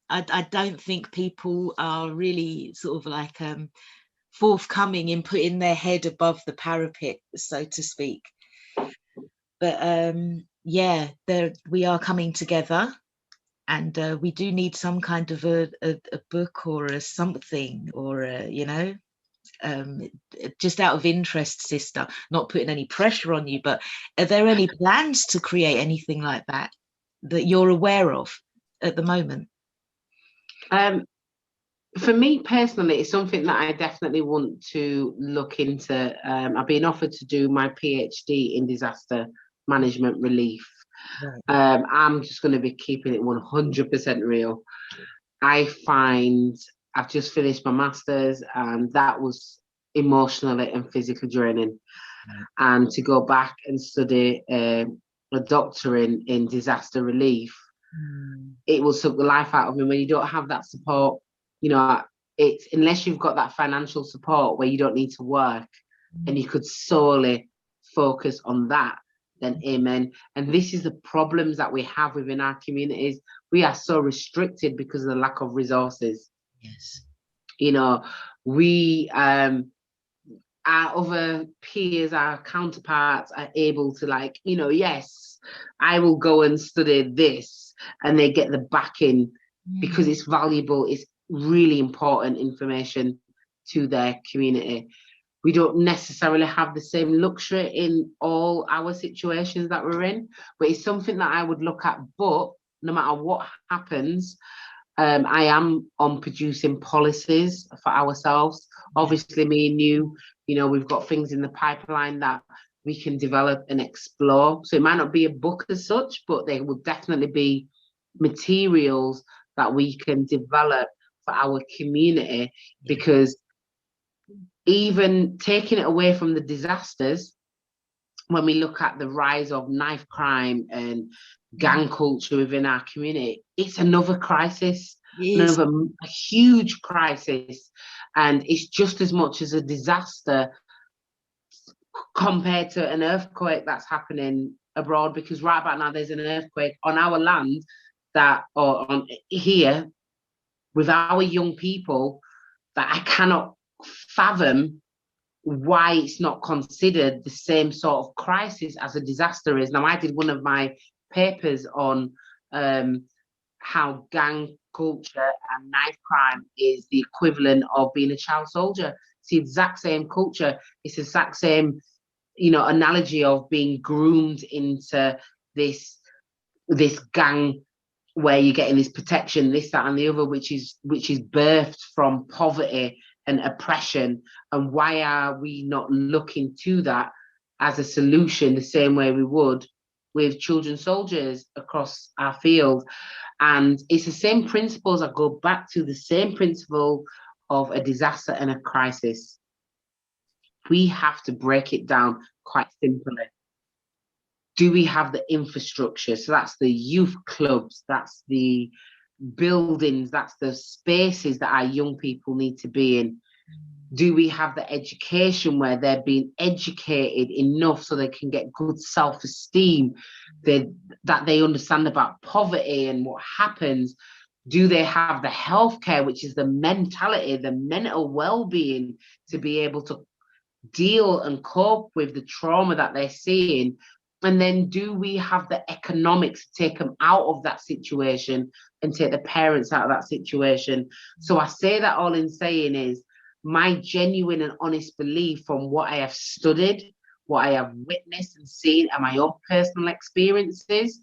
I don't think people are really sort of like forthcoming in putting their head above the parapet, so to speak. But yeah, we are coming together, and we do need some kind of a book or a something, or you know, just out of interest, sister, not putting any pressure on you, but are there any plans to create anything like that you're aware of at the moment? For me personally, it's something that I definitely want to look into. I've been offered to do my PhD in disaster management relief. Right. I'm just going to be keeping it 100% real. I find I've just finished my master's, and that was emotionally and physically draining. Right. And to go back and study a doctorate in disaster relief, it will suck the life out of me when you don't have that support. You know, it's unless you've got that financial support where you don't need to work and you could solely focus on that, then amen. And this is the problems that we have within our communities. We are so restricted because of the lack of resources. Yes. You know, we our other peers, our counterparts are able to, like, you know, yes, I will go and study this, and they get the backing because it's valuable, it's really important information to their community. We don't necessarily have the same luxury in all our situations that we're in, but it's something that I would look at. But no matter what happens, I am on producing policies for ourselves. Obviously, me and you know, we've got things in the pipeline that we can develop and explore. So it might not be a book as such, but there will definitely be materials that we can develop for our community, because even taking it away from the disasters, when we look at the rise of knife crime and gang culture within our community, it's another crisis, another a huge crisis, and it's just as much as a disaster compared to an earthquake that's happening abroad, because right about now there's an earthquake on our land that, or on here with our young people, that I cannot fathom why it's not considered the same sort of crisis as a disaster is. Now, I did one of my papers on how gang culture and knife crime is the equivalent of being a child soldier. It's the exact same culture. It's the exact same, you know, analogy of being groomed into this gang where you're getting this protection, this, that, and the other, which is birthed from poverty and oppression. And why are we not looking to that as a solution the same way we would with children soldiers across our field? And it's the same principles that go back to the same principle of a disaster and a crisis. We have to break it down quite simply. Do we have the infrastructure? So that's the youth clubs, that's the buildings, that's the spaces that our young people need to be in. Do we have the education where they're being educated enough so they can get good self-esteem, that they understand about poverty and what happens? Do they have the healthcare, which is the mentality, the mental well-being, to be able to deal and cope with the trauma that they're seeing? And then do we have the economics to take them out of that situation and take the parents out of that situation? So I say that all in saying is my genuine and honest belief from what I have studied, what I have witnessed and seen, and my own personal experiences.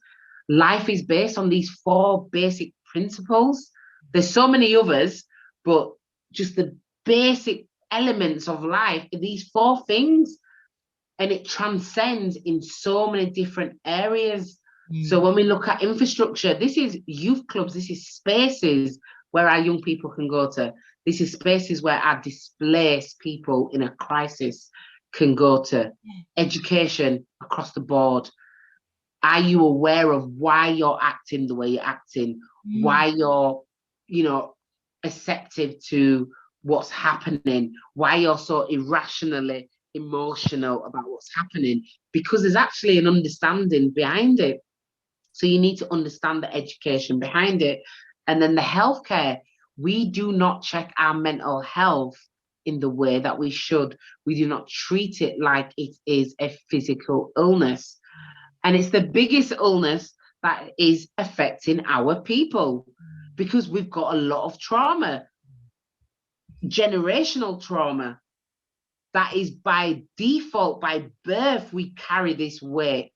Life is based on these 4 basic principles. There's so many others, but just the basic elements of life are these 4 things. And it transcends in so many different areas. So when we look at infrastructure, this is youth clubs, this is spaces where our young people can go to. This is spaces where our displaced people in a crisis can go to. Education across the board. Are you aware of why you're acting the way you're acting? Why you're, you know, receptive to what's happening? Why you're so irrationally emotional about what's happening, because there's actually an understanding behind it. So you need to understand the education behind it. And then the healthcare, we do not check our mental health in the way that we should. We do not treat it like it is a physical illness. And it's the biggest illness that is affecting our people, because we've got a lot of trauma, generational trauma, that is by default, by birth, we carry this weight.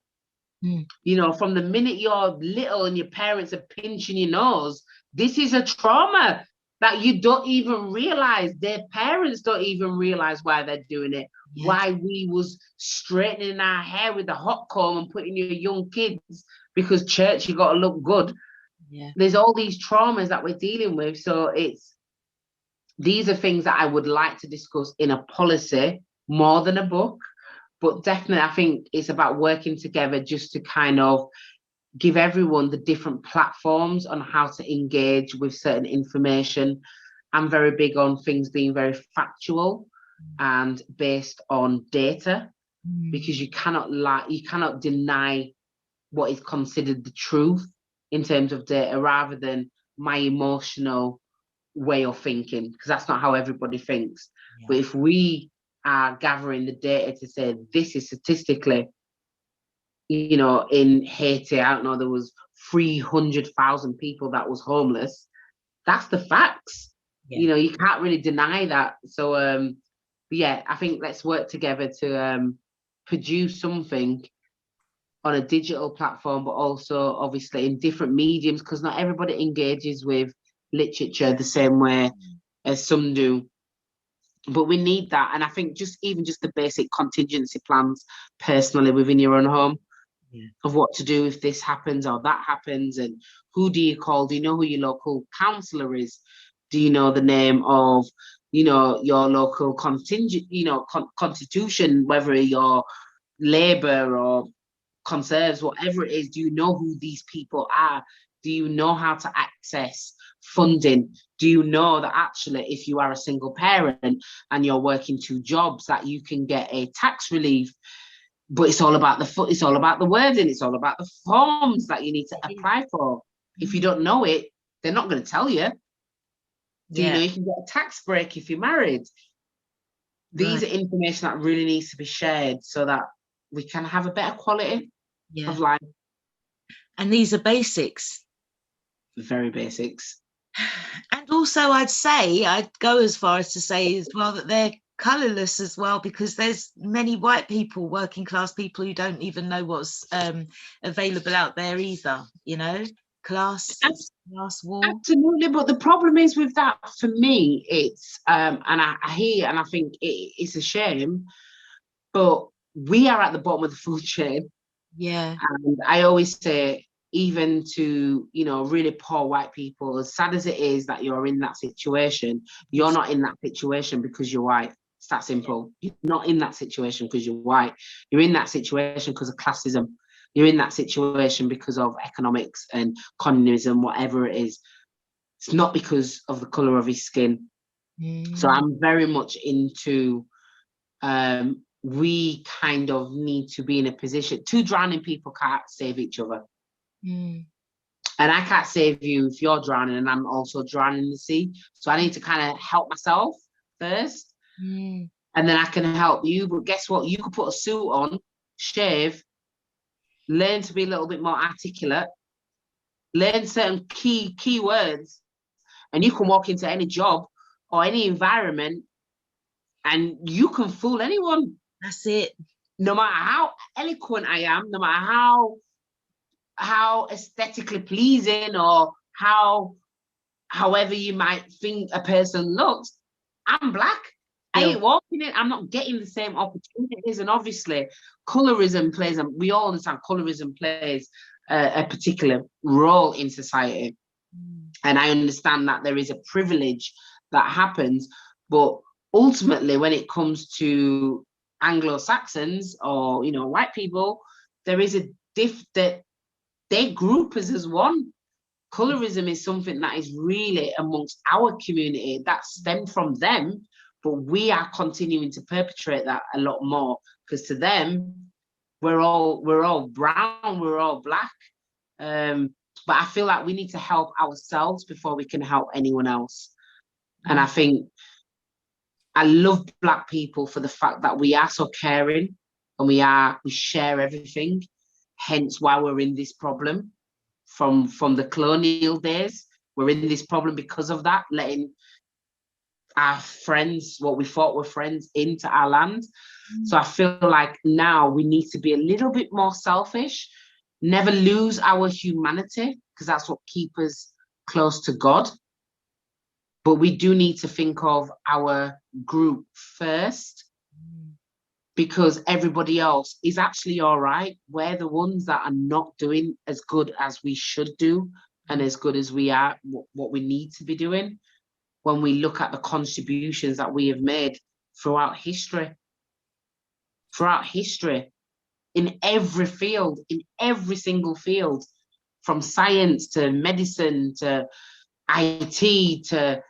You know, from the minute you're little and your parents are pinching your nose, this is a trauma that you don't even realize. Their parents don't even realize why they're doing it. Yeah. Why we was straightening our hair with a hot comb and putting your young kids, because church, you got to look good. Yeah. There's all these traumas that we're dealing with. So these are things that I would like to discuss in a policy more than a book. But definitely, I think it's about working together just to kind of give everyone the different platforms on how to engage with certain information. I'm very big on things being very factual and based on data, because you cannot deny what is considered the truth in terms of data, rather than my emotional way of thinking, because that's not how everybody thinks. Yeah. But if we are gathering the data to say this is statistically, you know, in Haiti, I don't know, there was 300,000 people that was homeless. That's the facts. Yeah. You know, you can't really deny that. So yeah, I think let's work together to produce something on a digital platform, but also obviously in different mediums, because not everybody engages with literature the same way as some do. But we need that. And I think just the basic contingency plans personally within your own home, of what to do if this happens or that happens, and who do you call? Do you know who your local councillor is? Do you know the name of, you know, your local contingent, you know, constitution, whether you're Labour or Conserves, whatever it is? Do you know who these people are? Do you know how to access funding? Do you know that actually if you are a single parent and you're working 2 jobs, that you can get a tax relief? But it's all about the wording, it's all about the forms that you need to apply for. If you don't know it, they're not going to tell you. Do you know you can get a tax break if you're married? These are information that really needs to be shared so that we can have a better quality of life. And these are basics. Very basics. And also I'd go as far as to say as well that they're colourless as well, because there's many white people, working class people, who don't even know what's available out there either, you know, class war. Absolutely. But the problem is with that, for me, it's and I hear and I think it's a shame, but we are at the bottom of the food chain. Yeah. And I always say, even to, you know, really poor white people, as sad as it is that you're in that situation, you're not in that situation because you're white. It's that simple. You're not in that situation because you're white. You're in that situation because of classism. You're in that situation because of economics and communism, whatever it is. It's not because of the colour of his skin. So I'm very much into, we kind of need to be in a position. 2 drowning people can't save each other. And I can't save you if you're drowning and I'm also drowning in the sea. So I need to kind of help myself first. And then I can help you. But guess what? You could put a suit on, shave, learn to be a little bit more articulate, learn certain key words, and you can walk into any job or any environment and you can fool anyone. That's it. No matter how eloquent I am, no matter how aesthetically pleasing or however you might think a person looks, I'm black. I ain't walking in. I'm not getting the same opportunities. And obviously, colorism plays, and we all understand colorism plays a particular role in society. And I understand that there is a privilege that happens. But ultimately, when it comes to Anglo-Saxons or, you know, white people, there is a that they group us as one. Colorism is something that is really amongst our community that stemmed from them, but we are continuing to perpetrate that a lot more, because to them, we're all brown, we're all black. But I feel like we need to help ourselves before we can help anyone else. And I think I love Black people for the fact that we are so caring, and we share everything. Hence why we're in this problem from the colonial days. We're in this problem because of that, letting our friends, what we thought were friends, into our land. So I feel like now we need to be a little bit more selfish, never lose our humanity, because that's what keeps us close to God. But we do need to think of our group first, because everybody else is actually all right. We're the ones that are not doing as good as we should do, and as good as we are, what we need to be doing, when we look at the contributions that we have made throughout history. Throughout history, in every field, in every single field, from science to medicine to IT to,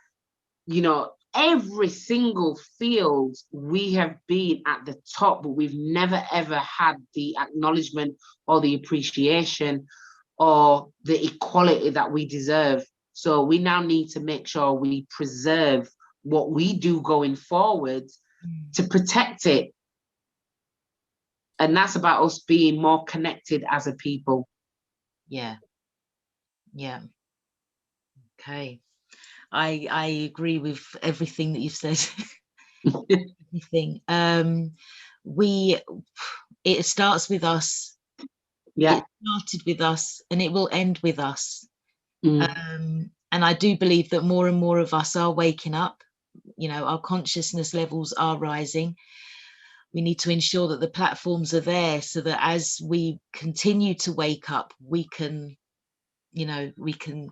you know, every single field, we have been at the top, but we've never ever had the acknowledgement or the appreciation or the equality that we deserve. So we now need to make sure we preserve what we do going forward to protect it. And that's about us being more connected as a people. Yeah. Okay. I agree with everything that you've said. Everything. It starts with us. Yeah. It started with us, and it will end with us. And I do believe that more and more of us are waking up. You know, our consciousness levels are rising. We need to ensure that the platforms are there so that as we continue to wake up, we can, you know, we can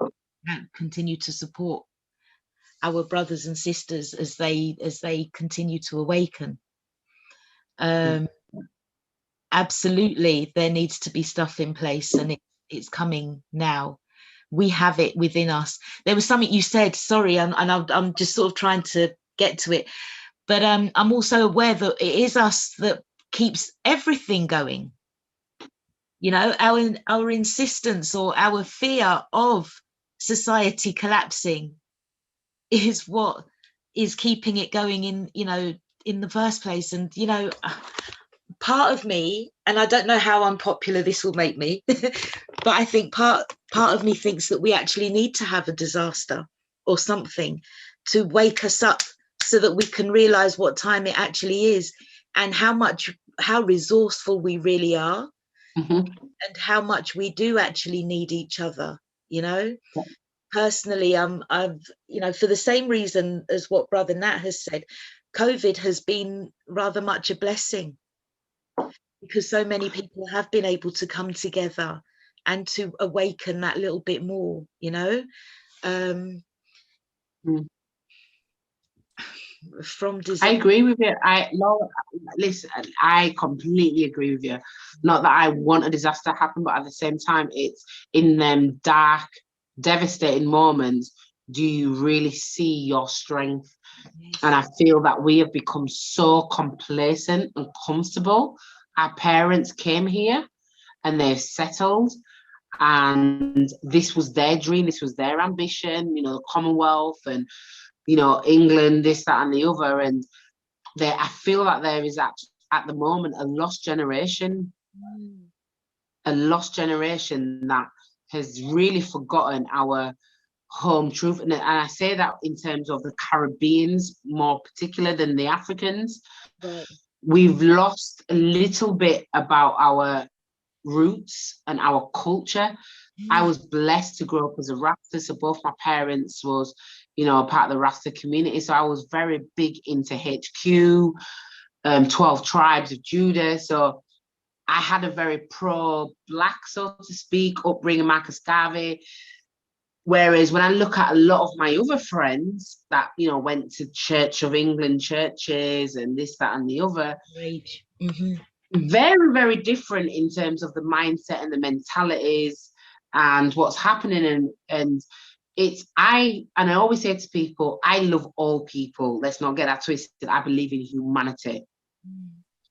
continue to support our brothers and sisters as they continue to awaken. Absolutely, there needs to be stuff in place, and it's coming now. We have it within us. There was something you said, sorry, and I'm just sort of trying to get to it, but I'm also aware that it is us that keeps everything going. You know, our insistence or our fear of society collapsing is what is keeping it going in, you know, in the first place. And, you know, part of me, and I don't know how unpopular this will make me, but I think part of me thinks that we actually need to have a disaster or something to wake us up so that we can realize what time it actually is, and how resourceful we really are, and how much we do actually need each other, you know. Personally, I've, you know, for the same reason as what Brother Nat has said, COVID has been rather much a blessing, because so many people have been able to come together and to awaken that little bit more, you know. From design. I agree with you. Listen, I completely agree with you. Not that I want a disaster to happen, but at the same time, it's in them dark, devastating moments, do you really see your strength? Yes. And I feel that we have become so complacent and comfortable. Our parents came here and they've settled, and this was their dream, this was their ambition, you know, the Commonwealth and, you know, England, this, that, and the other. And I feel that there is at the moment a lost generation, that has really forgotten our home truth. And I say that in terms of the Caribbeans more particular than the Africans. Right. We've lost a little bit about our roots and our culture. I was blessed to grow up as a Rasta, so both my parents was, you know, part of the Rasta community. So I was very big into HQ, 12 Tribes of Judah. So I had a very pro-Black, so to speak, upbringing, Marcus Garvey. Whereas when I look at a lot of my other friends that, you know, went to Church of England churches and this, that, and the other, very, very different in terms of the mindset and the mentalities and what's happening. And I always say to people, I love all people. Let's not get that twisted. I believe in humanity.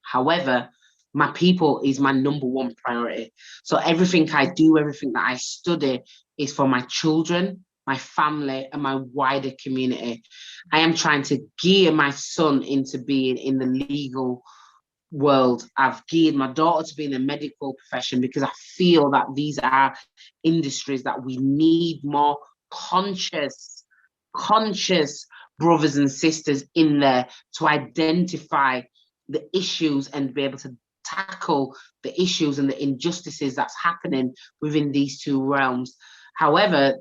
However, my people is my number one priority. So everything I do, everything that I study is for my children, my family, and my wider community. I am trying to gear my son into being in the legal world. I've geared my daughter to be in the medical profession because I feel that these are industries that we need more conscious brothers and sisters in there to identify the issues and be able to tackle the issues and the injustices that's happening within these two realms. However,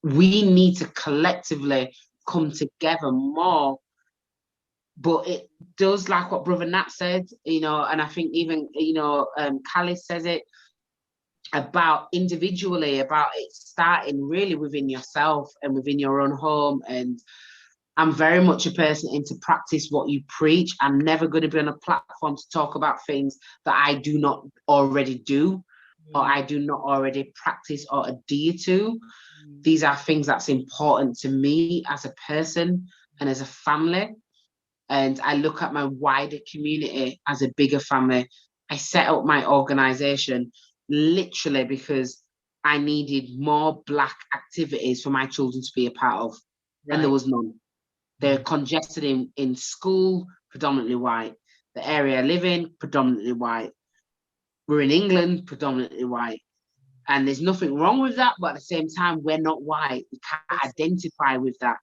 we need to collectively come together more. But it does, like what Brother Nat said, and I think even, Callis says it, about individually, about it starting really within yourself and within your own home. And I'm very much a person into practice what you preach. I'm never going to be on a platform to talk about things that I do not already do, or I do not already practice or adhere to. These are things that's important to me as a person and as a family. And I look at my wider community as a bigger family. I set up my organization literally because I needed more Black activities for my children to be a part of. Right. And there was none. They're congested in school, predominantly white. The area I live in, predominantly white. We're in England, predominantly white. And there's nothing wrong with that, but at the same time, we're not white. We can't identify with that.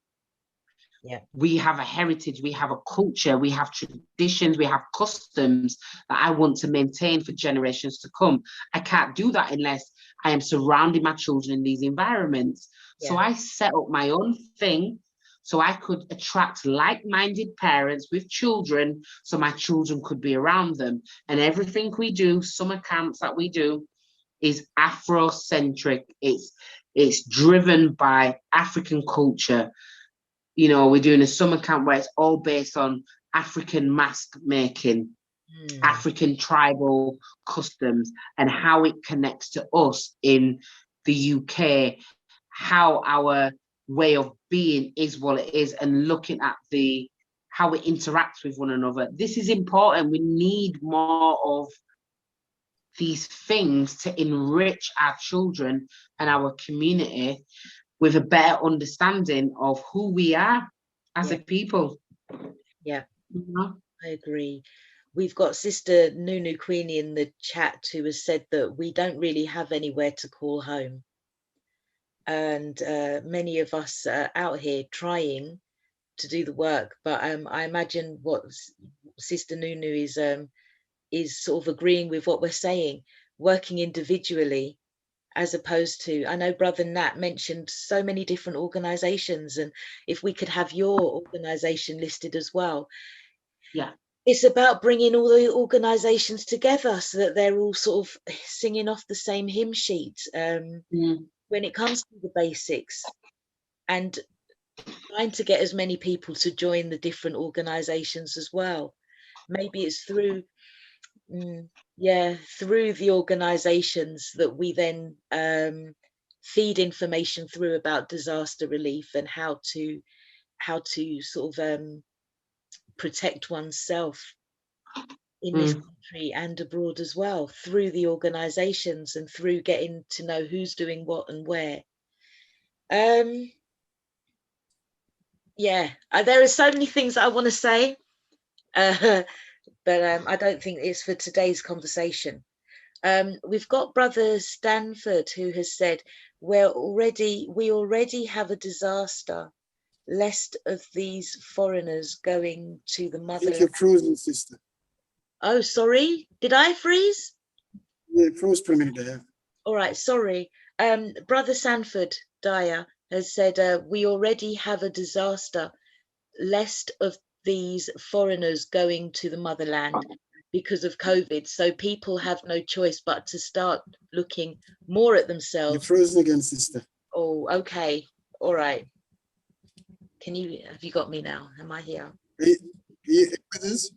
Yeah. We have a heritage, we have a culture, we have traditions, we have customs that I want to maintain for generations to come. I can't do that unless I am surrounding my children in these environments. Yeah. So I set up my own thing so I could attract like-minded parents with children so my children could be around them. And everything we do, summer camps that we do, is Afrocentric. It's driven by African culture. We're doing a summer camp where it's all based on African mask making, African tribal customs, and how it connects to us in the UK, how our way of being is what it is, and looking at how it interacts with one another. This is important. We need more of these things to enrich our children and our community with a better understanding of who we are as a people. Yeah, I agree. We've got Sister Nunu Queenie in the chat who has said that we don't really have anywhere to call home. And many of us are out here trying to do the work, but I imagine what Sister Nunu is sort of agreeing with what we're saying, working individually, as opposed to, I know Brother Nat mentioned so many different organizations, and if we could have your organization listed as well. Yeah. It's about bringing all the organizations together so that they're all sort of singing off the same hymn sheet when it comes to the basics, and trying to get as many people to join the different organizations as well. Maybe it's through the organizations that we then feed information through about disaster relief and how to sort of protect oneself in this country and abroad as well, through the organizations and through getting to know who's doing what and where. There are so many things that I want to say, but I don't think it's for today's conversation. We've got Brother Stanford who has said, we already have a disaster, lest of these foreigners going to the motherland. I think you're frozen, sister. Oh, sorry, did I freeze? Yeah, it froze for a minute there. All right, sorry. Brother Sanford Dyer has said, we already have a disaster, lest of these foreigners going to the motherland because of COVID. So people have no choice but to start looking more at themselves. You're frozen again, sister. Oh, okay. All right. Have you got me now? Am I here? Are you with us?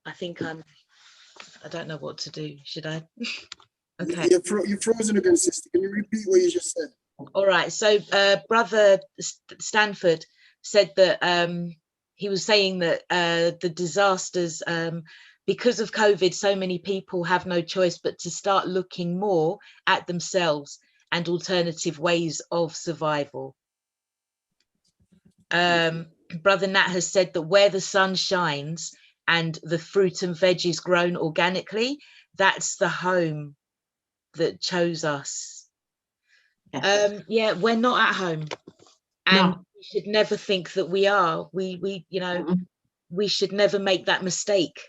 I think I don't know what to do. Should I? Okay. You're frozen again, sister. Can you repeat what you just said? All right. So Brother Stanford said that he was saying that the disasters, because of COVID, so many people have no choice but to start looking more at themselves and alternative ways of survival. Brother Nat has said that where the sun shines and the fruit and veg is grown organically, that's the home that chose us. Yes. Yeah, we're not at home, and No. we should never think that we are. We you know, we should never make that mistake.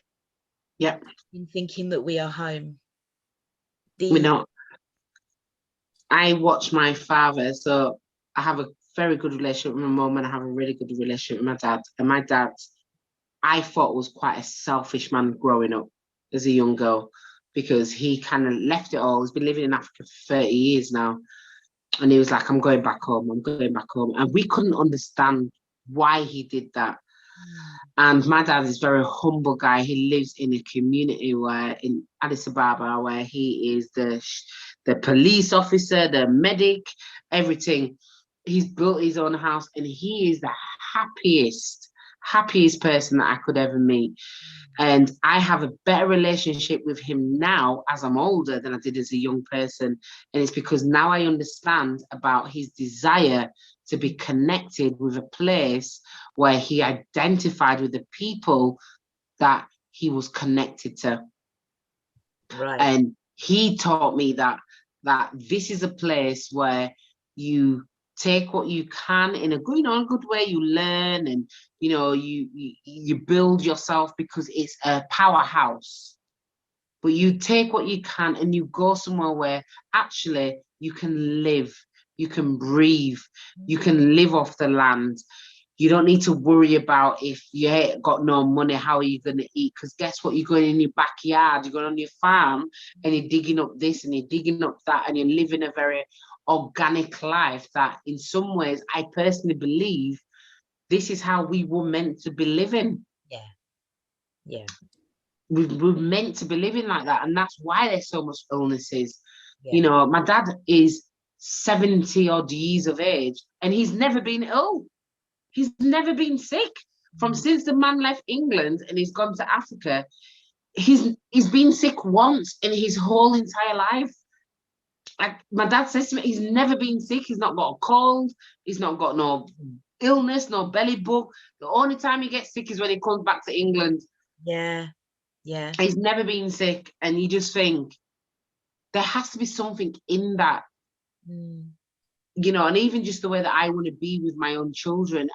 Yeah. In thinking that we are home. We're not. I watch my father, so I have a very good relationship with my mum, and I have a really good relationship with my dad. And my dad, I thought, was quite a selfish man growing up as a young girl, because he kind of left it all. He's been living in Africa for 30 years now. And he was like, I'm going back home, I'm going back home. And we couldn't understand why he did that. And my dad is a very humble guy. He lives in a community where in Addis Ababa, where he is the police officer, the medic, everything. He's built his own house, and he is the happiest person that I could ever meet. And I have a better relationship with him now as I'm older than I did as a young person. And it's because now I understand about his desire to be connected with a place where he identified with the people that he was connected to. Right. And he taught me that this is a place where you take what you can in a good way. You learn, and you build yourself, because it's a powerhouse. But you take what you can and you go somewhere where actually you can live, you can breathe, you can live off the land. You don't need to worry about if you ain't got no money, how are you going to eat? Because guess what? You're going in your backyard, you're going on your farm, and you're digging up this and you're digging up that, and you're living a very organic life that in some ways I personally believe this is how we were meant to be living. Yeah. We're meant to be living like that, and that's why there's so much illnesses. My dad is 70 odd years of age, and he's never been ill. He's never been sick. Since the man left England and he's gone to Africa, he's been sick once in his whole entire life. Like my dad says to me, he's never been sick. He's not got a cold. He's not got no illness, no belly bug. The only time he gets sick is when he comes back to England. Yeah. He's never been sick. And you just think there has to be something in that. And even just the way that I want to be with my own children,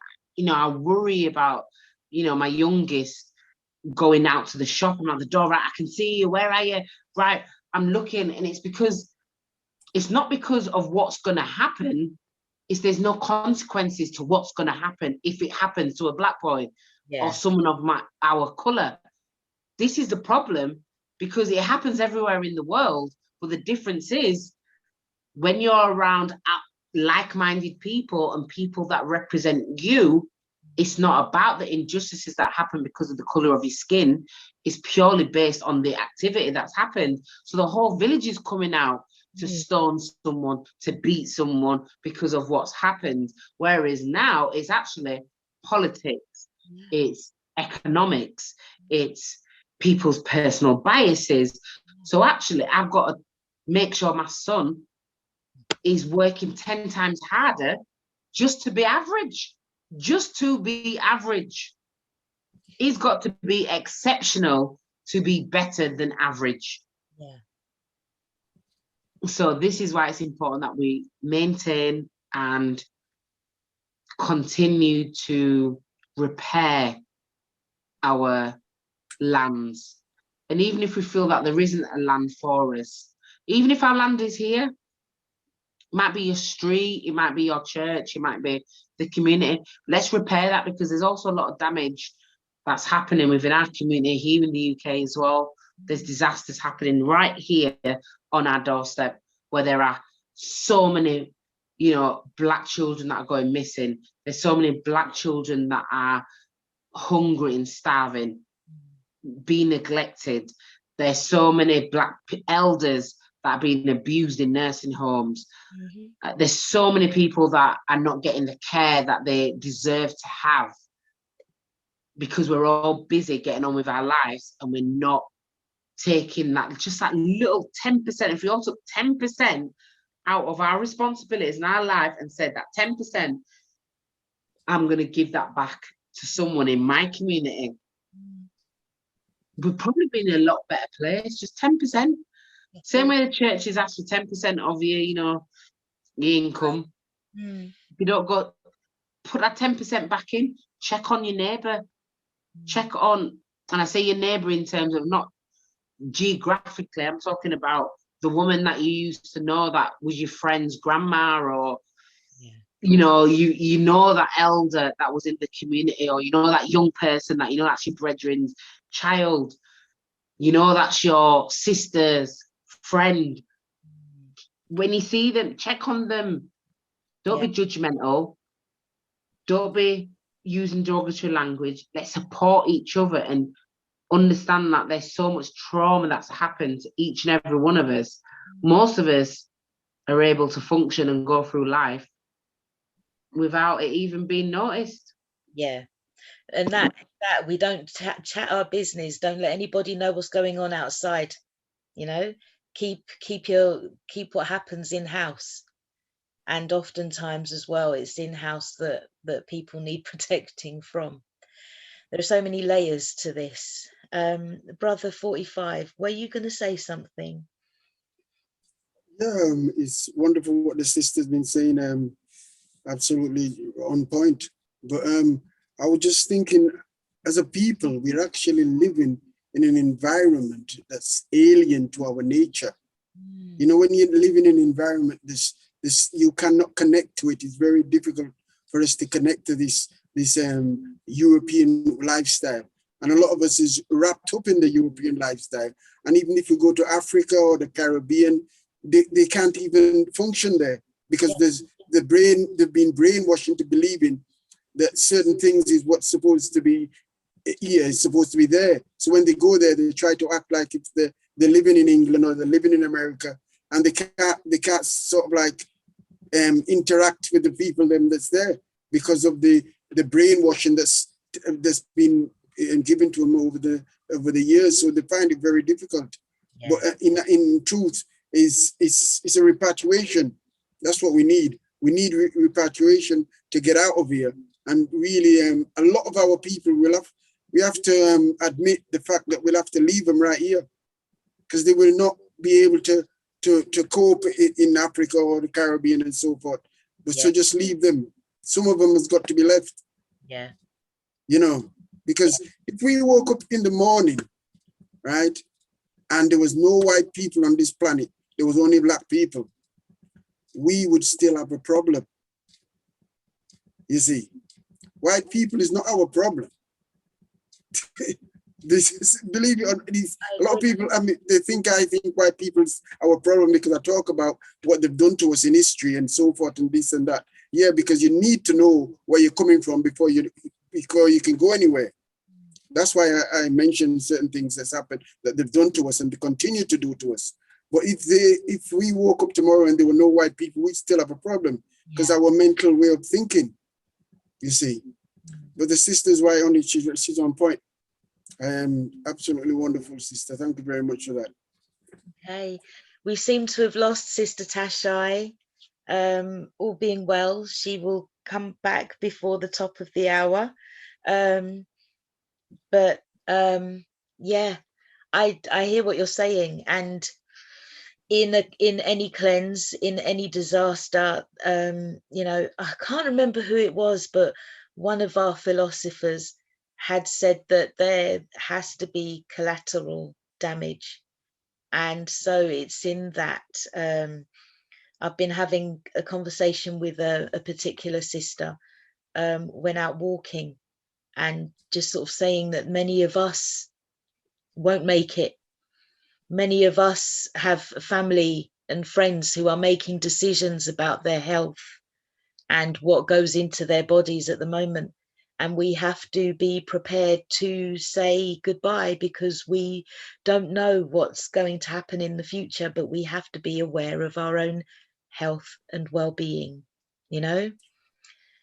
I worry about, my youngest going out to the shop. I'm at the door, right, I can see you, where are you? Right, I'm looking, and it's not because of what's going to happen, it's there's no consequences to what's going to happen if it happens to a black boy or someone of our colour. This is the problem, because it happens everywhere in the world, but the difference is when you're around like-minded people and people that represent you, it's not about the injustices that happen because of the colour of your skin. It's purely based on the activity that's happened. So the whole village is coming out to stone someone, to beat someone because of what's happened. Whereas now it's actually politics, it's economics, it's people's personal biases. So actually I've got to make sure my son is working 10 times harder just to be average. He's got to be exceptional to be better than average. So this is why it's important that we maintain and continue to repair our lands. And even if we feel that there isn't a land for us, even if our land is here, it might be your street, it might be your church, it might be the community. Let's repair that, because there's also a lot of damage that's happening within our community here in the UK as well. There's disasters happening right here on our doorstep, where there are so many, black children that are going missing. There's so many black children that are hungry and starving, being neglected. There's so many black elders that are being abused in nursing homes. Mm-hmm. There's so many people that are not getting the care that they deserve to have because we're all busy getting on with our lives and we're not taking that, just that little 10%. If we all took 10% out of our responsibilities in our life and said that 10%, I'm going to give that back to someone in my community, we'd probably be in a lot better place. Just 10%. Same way the churches ask for 10% of your, your income. Mm. If you don't go, put that 10% back in, check on your neighbour. Check on, and I say your neighbour in terms of not geographically, I'm talking about the woman that you used to know that was your friend's grandma, or you know that elder that was in the community, or that young person that that's your brethren's child, that's your sister's friend. When you see them, check on them. Don't be judgmental. Don't be using derogatory language. Let's support each other and understand that there's so much trauma that's happened to each and every one of us. Most of us are able to function and go through life without it even being noticed. Yeah. And that we don't chat our business. Don't let anybody know what's going on outside. Keep what happens in house. And oftentimes as well, it's in house that people need protecting from. There are so many layers to this. Brother 45, were you going to say something? Yeah, it's wonderful what the sister's been saying. Absolutely on point. But I was just thinking, as a people, we're actually living in an environment that's alien to our nature. When you live in an environment, this you cannot connect to it. It's very difficult for us to connect to this European lifestyle. And a lot of us is wrapped up in the European lifestyle. And even if you go to Africa or the Caribbean, they can't even function there because they've been brainwashed into believing that certain things is what's supposed to be here, is supposed to be there. So when they go there, they try to act like it's they're living in England or they're living in America, and they can't sort of like interact with the people that's there because of the brainwashing that's been given to them over the years. So they find it very difficult. Yeah. But in truth, it's a repatriation. That's what we need. We need repatriation to get out of here. And really, a lot of our people we have to admit the fact that we'll have to leave them right here because they will not be able to cope in Africa or the Caribbean and so forth. But so just leave them. Some of them has got to be left. Yeah. Because if we woke up in the morning, right, and there was no white people on this planet, there was only black people, we would still have a problem. You see, white people is not our problem. Believe it or not, a lot of people, they think I think white people's our problem because I talk about what they've done to us in history and so forth and this and that. Yeah, because you need to know where you're coming from before you can go anywhere. That's why I mentioned certain things that's happened that they've done to us and they continue to do to us. But if we woke up tomorrow and there were no white people, we still have a problem because our mental way of thinking, you see. But the sister's why only she's on point. Absolutely wonderful, sister. Thank you very much for that. Okay, we seem to have lost Sister Tashai. All being well, she will come back before the top of the hour. Yeah, I hear what you're saying, and in any cleanse, in any disaster, I can't remember who it was, but one of our philosophers had said that there has to be collateral damage, and so it's in that. I've been having a conversation with a particular sister, went out walking, and just sort of saying that many of us won't make it. Many of us have family and friends who are making decisions about their health and what goes into their bodies at the moment. and we have to be prepared to say goodbye, because we don't know what's going to happen in the future, but we have to be aware of our own health and well-being, you know.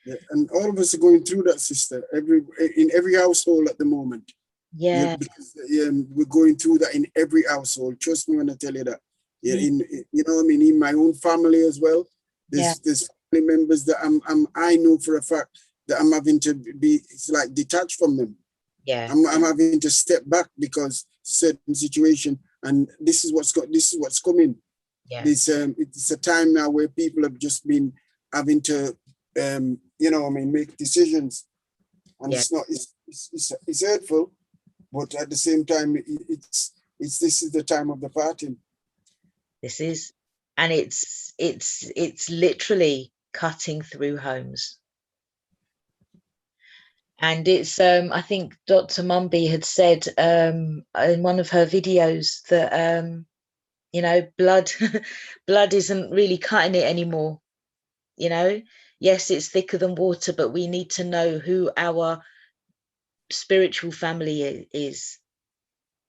Yeah, and all of us are going through that, sister. In every household at the moment. Yeah, because we're going through that in every household. Trust me when I tell you that. Yeah, you know what I mean, in my own family as well. There's family members that I know for a fact that I'm having to be, it's like, detached from them. yeah. I'm having to step back because certain situation, and this is what's coming. Yeah. It's a time now where people have just been having to you know what I mean, make decisions, and it's hurtful. But at the same time, this is the time of the parting. This is, and it's literally cutting through homes. And it's I think Dr. Mumby had said in one of her videos that you know, blood isn't really cutting it anymore. You know, yes, it's thicker than water, but we need to know who our spiritual family is,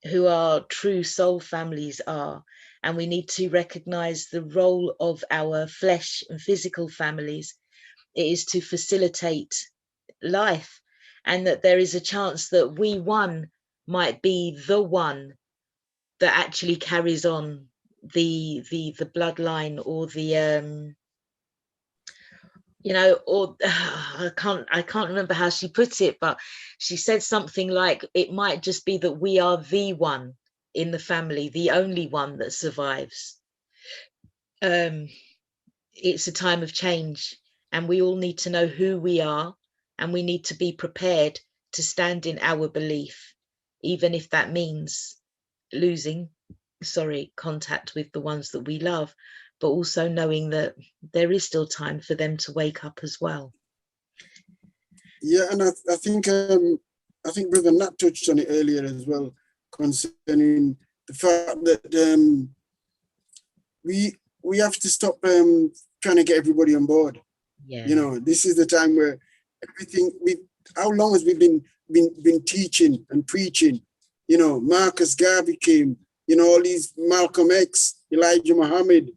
who our true soul families are, and we need to recognize the role of our flesh and physical families. It is to facilitate life, and that there is a chance that we one might be the one that actually carries on the bloodline, or the you know, or I can't remember how she put it, but she said something like, it might just be that we are the one in the family, the only one that survives. It's a time of change, and we all need to know who we are, and we need to be prepared to stand in our belief, even if that means losing contact with the ones that we love, but also knowing that there is still time for them to wake up as well. Yeah, and I think Brother Nat touched on it earlier as well, concerning the fact that we have to stop trying to get everybody on board. Yeah. You know, this is the time where everything how long has we been teaching and preaching? You know, Marcus Garvey came, you know, all these Malcolm X, Elijah Muhammad,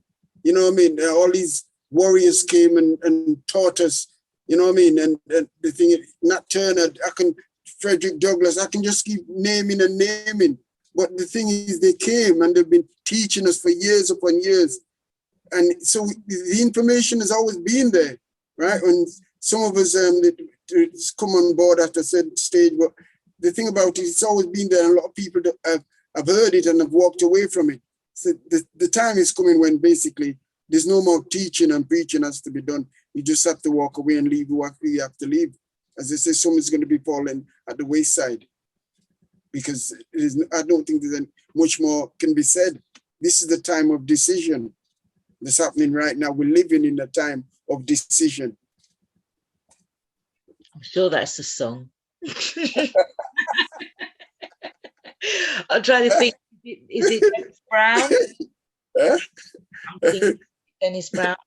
you know what I mean? All these warriors came and taught us, you know what I mean? And the thing is, Nat Turner, Frederick Douglass, I can just keep naming and naming. But the thing is, they came and they've been teaching us for years upon years. And so the information has always been there, right? And some of us come on board at a certain stage, but the thing about it, it's always been there. And a lot of people that have heard it and have walked away from it. So the time is coming when basically there's no more teaching and preaching has to be done. You just have to walk away and leave what you have to leave. As they say, someone's going to be falling at the wayside, because I don't think there's much more can be said. This is the time of decision that's happening right now. We're living in a time of decision. I'm sure that's a song. I'm trying to think, is it Dennis Brown? I'm thinking Dennis Brown.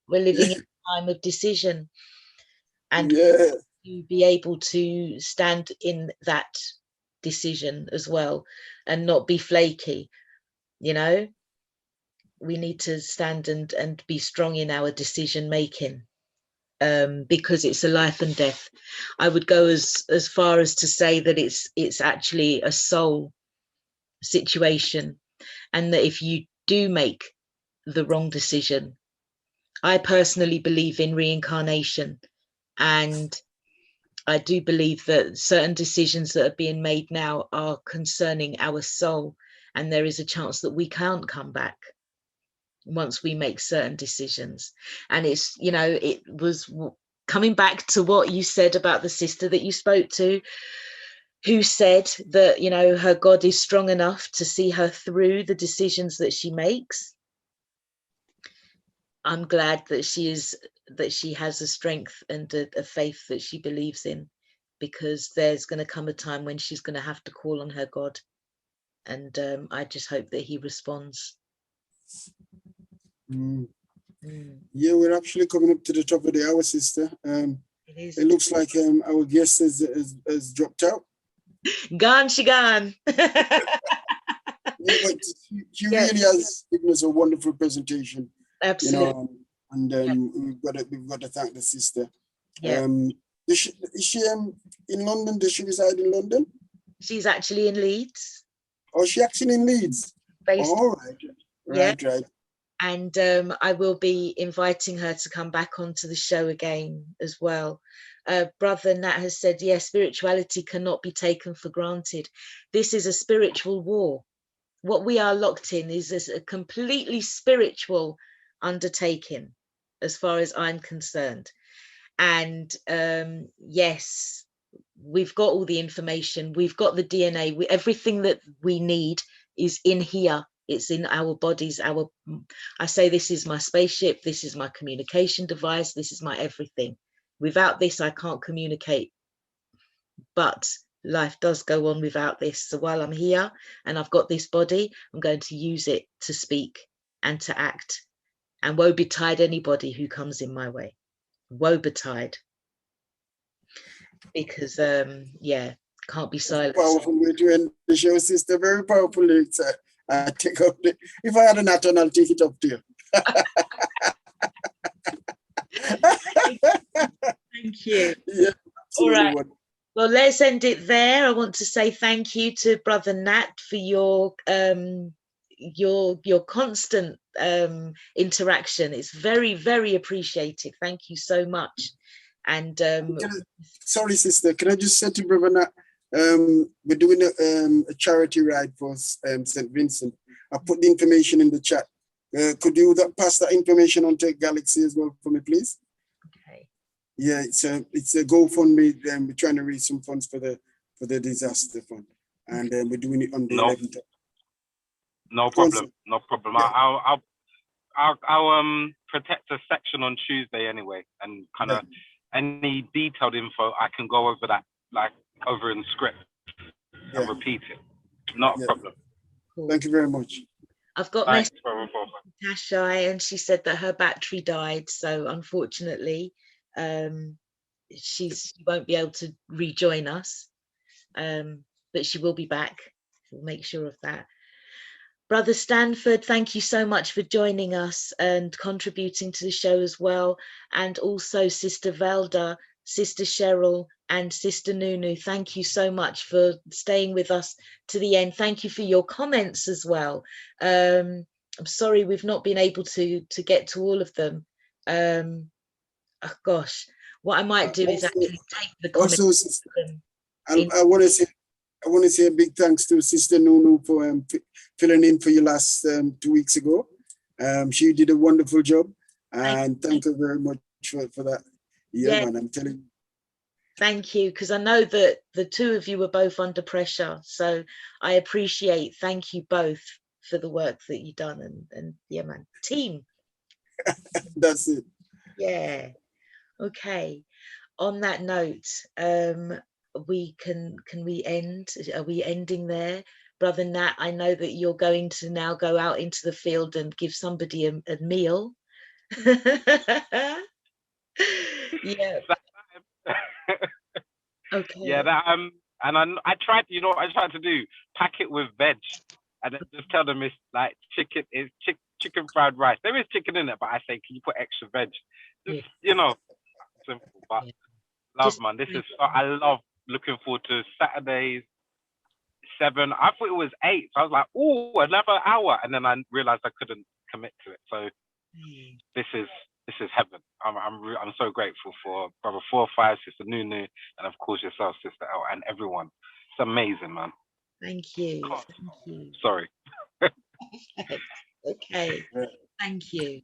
We're living in a time of decision, and to be able to stand in that decision as well and not be flaky. You know, we need to stand and be strong in our decision making, because it's a life and death. I would go as far as to say that it's actually a soul situation, and that if you do make the wrong decision, I personally believe in reincarnation, and I do believe that certain decisions that are being made now are concerning our soul, and there is a chance that we can't come back once we make certain decisions. And it's, you know, it was coming back to what you said about the sister that you spoke to, who said that, you know, her God is strong enough to see her through the decisions that she makes. I'm glad that she has a strength and a faith that she believes in, because there's going to come a time when she's going to have to call on her God, and I just hope that he responds. Yeah, we're actually coming up to the top of the hour, sister. It It looks like our guest has dropped out. Gone, she gone. Yeah, but she really has given us a wonderful presentation. Absolutely. You know, and we've got to thank the sister. Yeah. Is she in London? Does she reside in London? She's actually in Leeds. Oh, she actually in Leeds. Based, All right. Right. And I will be inviting her to come back onto the show again as well. Brother Nat has said, yes, spirituality cannot be taken for granted. This is a spiritual war. What we are locked in is a completely spiritual undertaking, as far as I'm concerned. And yes, we've got all the information, we've got the DNA, everything that we need is in here. It's in our bodies. I say this is my spaceship, this is my communication device, this is my everything. Without this, I can't communicate. But life does go on without this. So while I'm here and I've got this body, I'm going to use it to speak and to act. And woe betide anybody who comes in my way. Woe betide. Because can't be silent. Powerful way to end the show, sister. Very powerful lyrics. I take up if I had an atom, I'll take it up to you. Thank you. Yeah, all right. Well, let's end it there. I want to say thank you to Brother Nat for your constant interaction. It's very, very appreciated. Thank you so much. And sorry, sister, can I just say to Brother Nat, we're doing a charity ride for St. Vincent. I put the information in the chat. Could you pass that information on to Galaxy as well for me, please? Okay. Yeah, it's a GoFundMe. We're trying to raise some funds for the disaster fund, and we're doing it on the 11th. No problem. No problem. Yeah. I'll protect a section on Tuesday anyway, and kind of any detailed info I can go over that over in script and repeat it. Not a problem. Cool. Thank you very much. I've got message from Tashai, and she said that her battery died, so unfortunately she won't be able to rejoin us, but she will be back. We'll make sure of that. Brother Stanford, thank you so much for joining us and contributing to the show as well. And also Sister Velda, Sister Cheryl, and Sister Nunu, thank you so much for staying with us to the end. Thank you for your comments as well. I'm sorry we've not been able to get to all of them. Oh gosh, what I might do is actually take the comments. Also, I want to say a big thanks to Sister Nunu for filling in for you last 2 weeks ago. She did a wonderful job, and thank her very much for that. Yeah, man, I'm telling you. Thank you, because I know that the two of you were both under pressure, so I appreciate. Thank you both for the work that you've done, and yeah, man, team. That's it. Yeah. Okay. On that note, we can we end? Are we ending there? Brother Nat, I know that you're going to now go out into the field and give somebody a meal. Yeah. Okay. Yeah, and I tried, you know what I tried to do? Pack it with veg, and then just tell them it's like chicken fried rice. There is chicken in it, but I say, can you put extra veg? Just, you know, simple, but love, man. This is, I love looking forward to Saturdays, 7. I thought it was 8, so I was like, oh, another hour, and then I realized I couldn't commit to it. So this is heaven. I'm so grateful for Brother 45, Sister Nunu, and of course yourself, Sister El, and everyone. It's amazing, man. Thank you. Thank you. Sorry. Okay. Thank you.